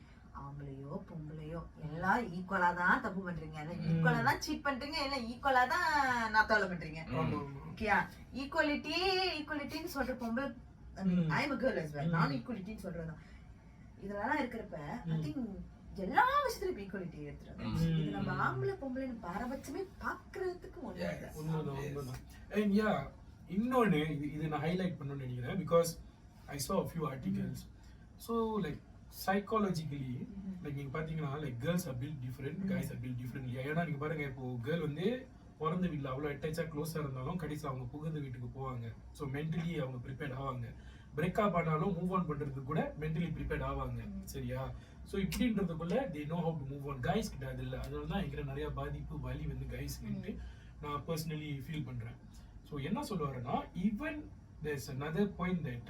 ஆம்பளையோ பொம்பளையோ எல்லாம் ஈக்குவலா தான் தப்பு பண்றீங்க, ஈக்குவலா தான் சீட் பண்றீங்க, எல்லாம் ஈக்குவலா தான் நாத்தாவல பண்றீங்க. ஓகேயா? ஈக்குவலிட்டின்னு சொல்ற பொம்பளை, I am a girl as well, நான் ஈக்குவலிட்டின்னு சொல்றேன். இதெல்லாம் இருக்கிறப்ப ஐ திங்க் எல்லா விஷயத்துலயும் ஈக்குவலிட்டி எடுத்துறாங்க. இது நம்ம ஆம்பளை பொம்பளைன்னு பாரபட்சமே பாக்குறதுக்கு ஒண்ணு. இன்னொன்னு இது நான் ஹைலைட் பண்ணணும்னு நினைக்கிறேன், because I saw a few articles. So like psychologically like நீங்க பாத்தீங்கன்னா like girls are built different, guys are built differently. ஏன்னா நீங்க பாருங்க, இப்போ கேர்ள் வந்து பிறந்த வீட்டில் அவ்வளோ அட்டாச்சா க்ளோஸா இருந்தாலும் கடைசி அவங்க புகுந்த வீட்டுக்கு போவாங்க. ஸோ மென்டலி அவங்க ப்ரிப்பேர்ட் ஆவாங்க. பிரேக்கப் ஆனாலும் மூவ் ஆன் பண்றதுக்கு கூட மென்டலி ப்ரிப்பேர்ட் ஆவாங்க. சரியா? ஸோ இப்படின்றதுக்குள்ள they know how to move on. Guys கிட்ட அது இல்லை. அதனால தான் எங்கிட்ட நிறைய பாதிப்பு வலி வந்து கைஸ்க்கு நான் பர்சனலி ஃபீல் பண்றேன். ஸோ என்ன சொல்லுவாருன்னா, even there's another point that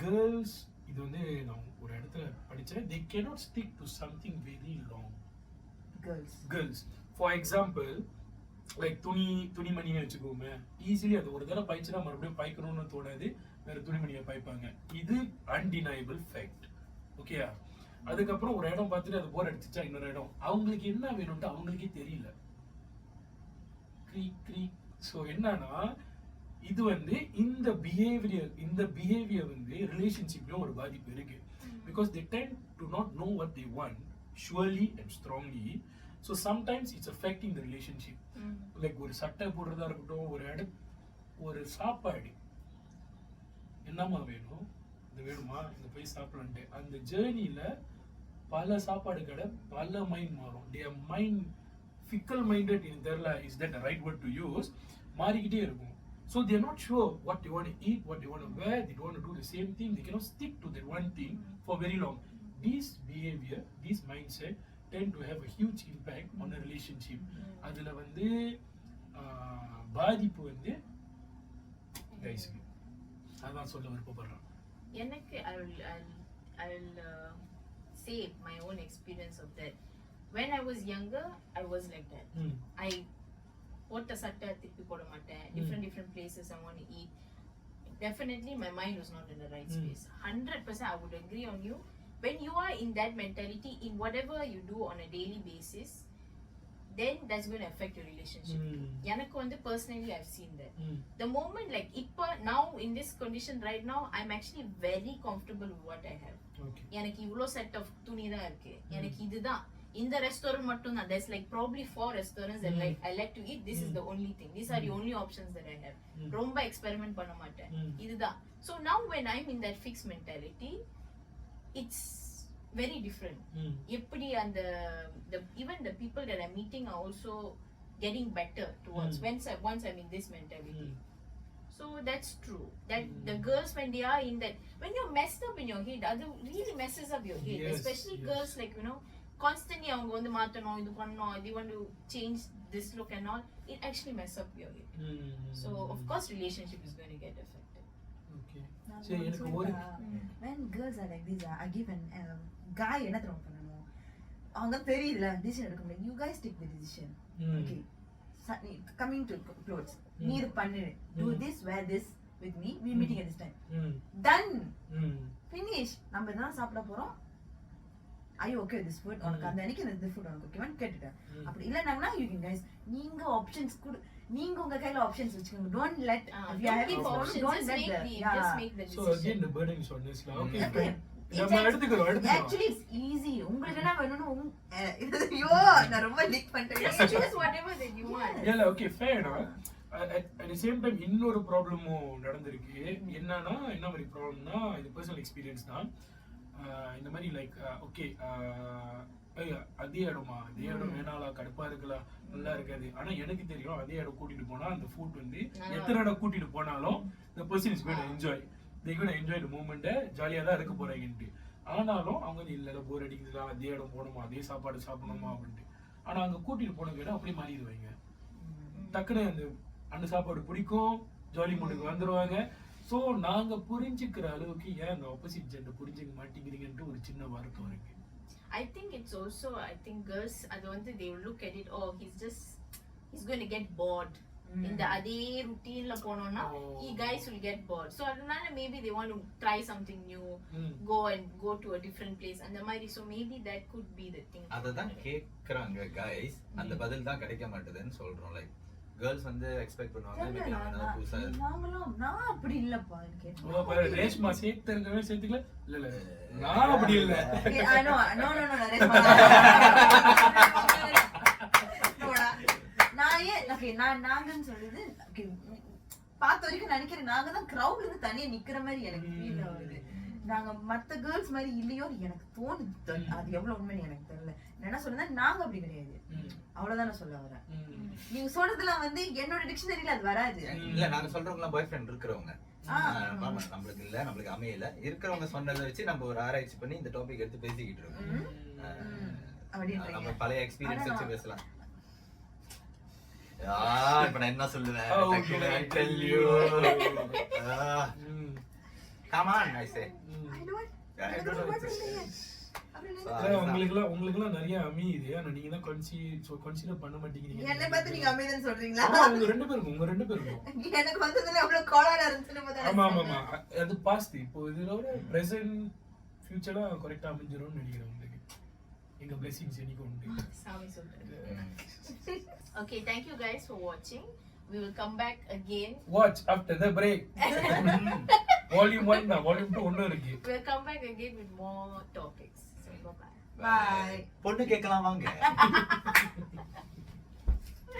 கேர்ள்ஸ், இது வந்து நான் ஒரு இடத்துல படிச்சேன், they cannot stick to something very long. Girls for example like துணிமணியை வச்சுக்கோமே, ஈஸிலி அது ஒரு தடவை பாய்ச்சினா மறுபடியும் பாய்க்கணும்னு தோணாது, வேற துணிமணியை பாய்ப்பாங்க. இது அன்டினைபிள் ஃபேக்ட். ஓகேயா? அதுக்கப்புறம் ஒரு இடம் பார்த்துட்டு அது போர் அடிச்சுச்சா இன்னொரு இடம், அவங்களுக்கு என்ன வேணும்ட்டு அவங்களுக்கே தெரியல. ஸோ என்னன்னா, இது வந்து இந்த பிஹேவியர் வந்து ரிலேஷன்ஷிப்லயும் ஒரு பாதிப்பு இருக்கு. Because they tend to not know what they want surely and strongly. So sometimes it's affecting the relationship. Like ஒரு சட்டை போடுறதா இருக்கட்டும், ஒரு சாப்பாடு என்னமா வேணும், இது வேணுமா, இந்த போய் சாப்பிடலான்ட்டு அந்த ஜேர்னில பல சாப்பாடு கடை, பல மைண்ட் மாறும். their mind fickle minded in their is that the right word to use, மாறிக்கிட்டே இருக்கும். So they are not sure what they want to eat, what they want to wear, they don't want to do the same thing, they cannot stick to that one thing for very long. This behavior, this mindset tend to have a huge impact on a relationship. அதுல வந்து பாதிப்பு வந்து கைஸ்க்கு அதான் சொல்ல விருப்பப்படுறேன். எனக்கு I will say my own experience of that. When I was younger, I was like that. I போட்ட சட்டை திருப்பி போட மாட்டேன். different places I want to eat. Definitely my mind was not in the right space. 100% I would agree on you. When you are in that mentality, in whatever you do on a daily basis, then that's going to affect your relationship. எனக்கு வந்து personally I've seen that. The moment like இப்ப now in this condition right now I'm actually very comfortable with what I have. எனக்கு இவ்ளோ set of துணி தான் இருக்கு, எனக்கு இதுதான் இந்த ரெஸ்டாரண்ட் மட்டும் தான். there's like probably 4 restaurants that like I like to eat, this is the only thing, these are the only options that I have. ரொம்ப எக்ஸ்பெரிமெண்ட் பண்ண மாட்டேன், இதுதான். So now when I'm in that fixed mentality, it's very different. எப்படி அந்த even the people that I'm meeting are also getting better towards once I'm in this mentality. So that's true that the girls when they are in that, when you're messed up in your head, that really messes up your head. Especially girls like constantly அவங்க வந்து மாத்தணும், இது பண்ணணும், they want to change this look and all, it actually mess up your head. So of course relationship is going to get affected. So எனக்கு ஒரு when girls are like this, I give an guy என்ன தெரியுமா பண்ணணும், அவங்க தெரியல decision எடுக்க முடியாது, you guys take the decision. Okay, coming to clothes, நீ இது பண்ணு, do this, wear this with me, we meeting at this time, done, finish. நம்ம தான் சாப்பிட போறோம், are you okay with this food, உனக்கு அந்த அன்னைக்கு இந்த food உனக்கு ஓகேவான்னு கேட்டுட்டேன். அப்படி இல்லைன்னா you can guys, நீங்க ஆப்ஷன்ஸ் கூட, நீங்க உங்க கையில ஆப்ஷன்ஸ் வச்சுக்கோங்க. don't let if you have options, don't let just make the decision. So again the burden is on us lah. Okay, நம்ம எடுத்துக்கிறோம். Actually it's easy. உங்களுக்கு என்ன வேணும்னு ஐயோ நான் ரொம்ப லீக் பண்ணிட்டேன். Just choose whatever that you want. Yeah, okay, fair enough. At the same time இன்னொரு ப்ராப்ளமும் நடந்திருக்கு. என்னன்னா என்ன மாதிரி ப்ராப்ளம்னா, இது பர்சனல் எக்ஸ்பீரியன்ஸ் தான். இந்த மாதிரி லைக் ஓகே அதே இடமா, அதே இடம் வேணாலா, கடுப்பா இருக்கலாம், நல்லா இருக்காது. ஆனா எனக்கு தெரியும் அதே இடம் கூட்டிட்டு போனா அந்த ஃபுட் வந்து எத்தனை இடம் கூட்டிட்டு போனாலும் the person is going to enjoy, they going to enjoy the moment, ஜாலியா தான் இருக்க போறாங்கன்ட்டு. ஆனாலும் அவங்க வந்து இல்ல போர் அடிக்குதுதான், அதே இடம் போகணுமா, அதே சாப்பாடு சாப்பிடணுமா அப்படின்ட்டு. ஆனா அங்க கூட்டிட்டு போன கேட்டா அப்படியே மாறிடுவாங்க. டக்குன்னு அந்த சாப்பாடு பிடிக்கும், ஜாலி மூடுக்கு வந்துருவாங்க. ஸோ நாங்க புரிஞ்சுக்கிற அளவுக்கு ஏன் அந்த ஆப்போசிட் ஜெண்டர் புரிஞ்சுக்க மாட்டேங்கிறீங்கன்ட்டு ஒரு சின்ன வருத்தம் இருக்கு. I think it's also, I think girls அது வந்து they will look at it, oh he's going to get bored in the அதே routineல போனோம்னா guys will get bored. So அதனால maybe they want to try something new, go to a different place அந்த மாதிரி. So maybe that could be the thing. அததான் கேக்குறாங்க guys, அந்த பதில் தான் கிடைக்க மாட்டேதுன்னு சொல்றோம். லைக் கேர்ள்ஸ் வந்து எக்ஸ்பெக்ட் பண்ணுவாங்க மேபி நம்ம புதுசா நான் அப்படி இல்லப்பா கேட்டேன். ஓ பாரு ரேஷ்மா சேர்த்துக்கவே சேர்த்துக்கல. இல்ல நான் அப்படி இல்ல. நோ ரேஷ்மா நோடா நான் நாங்கன்னு சொல்லுது. ஓகே பார்த்த வரைக்கும் நினைக்கிறேன் நாங்க தான் கிரவுட்ல இருந்து தனியா நிக்கிற மாதிரி எனக்கு ஃபீல் ஆகுது. நாங்க மத்த கேர்ள்ஸ் மாதிரி இல்லையோ எனக்கு தோணுது. அது எவ்வளவு உண்மைன்னு எனக்கு தெரியல. என்ன சொல்றேன்னா நாங்க அப்படி கிடையாது, அவ்வளவுதான் நான் சொல்ல வரேன். நீங்க சொல்றதுலாம் வந்து என்னோட டிக்ஷனரியில அது வராது. இல்ல நாங்க சொல்றவங்க பாய் ஃப்ரெண்ட் இருக்கிறவங்க, நம்மளுக்கு இல்ல, நம்மளுக்கு அமையல, இருக்கிறவங்க சொன்னதை வச்சு நம்ம ஒரு ஆராய்ச்சி பண்ணி இந்த டாபிக் எடுத்து பேசிக்கிட்டு இருக்கோம். நம்ம பழைய எக்ஸ்பீரியன்ஸ் வச்சு பேசலாம். இப்ப நான் என்ன சொல்லுவேன், come on I say உங்களுக்குலாம் நிறைய அமையுது, ஆனா நீங்க தான் கன்சிடர் பண்ண மாட்டேங்கிறீங்க. என்ன பார்த்து நீங்க அமைதின்னு சொல்றீங்களா? உங்க ரெண்டு பேருக்கும் எனக்கு வந்ததுல அவ்வளவு கோளாறு இருந்துச்சு. ஆமா ஆமா அது பாஸ்ட். இப்போ இதோட பிரசன்ட் ஃபியூச்சரா கரெக்ட்டா அமைஞ்சிரும்னு நினைக்கிறேன். உங்களுக்கு எங்க blessings எனக்கு உண்டு. சாமி சொல்றேன். Okay, thank you guys for watching. We will come back again. Watch after the break. Volume 1 na volume 2 ஒண்ணு இருக்கு. We'll come back again with more topics. So bye bye. Bye. பொண்ணு கேட்கலாம் வாங்க.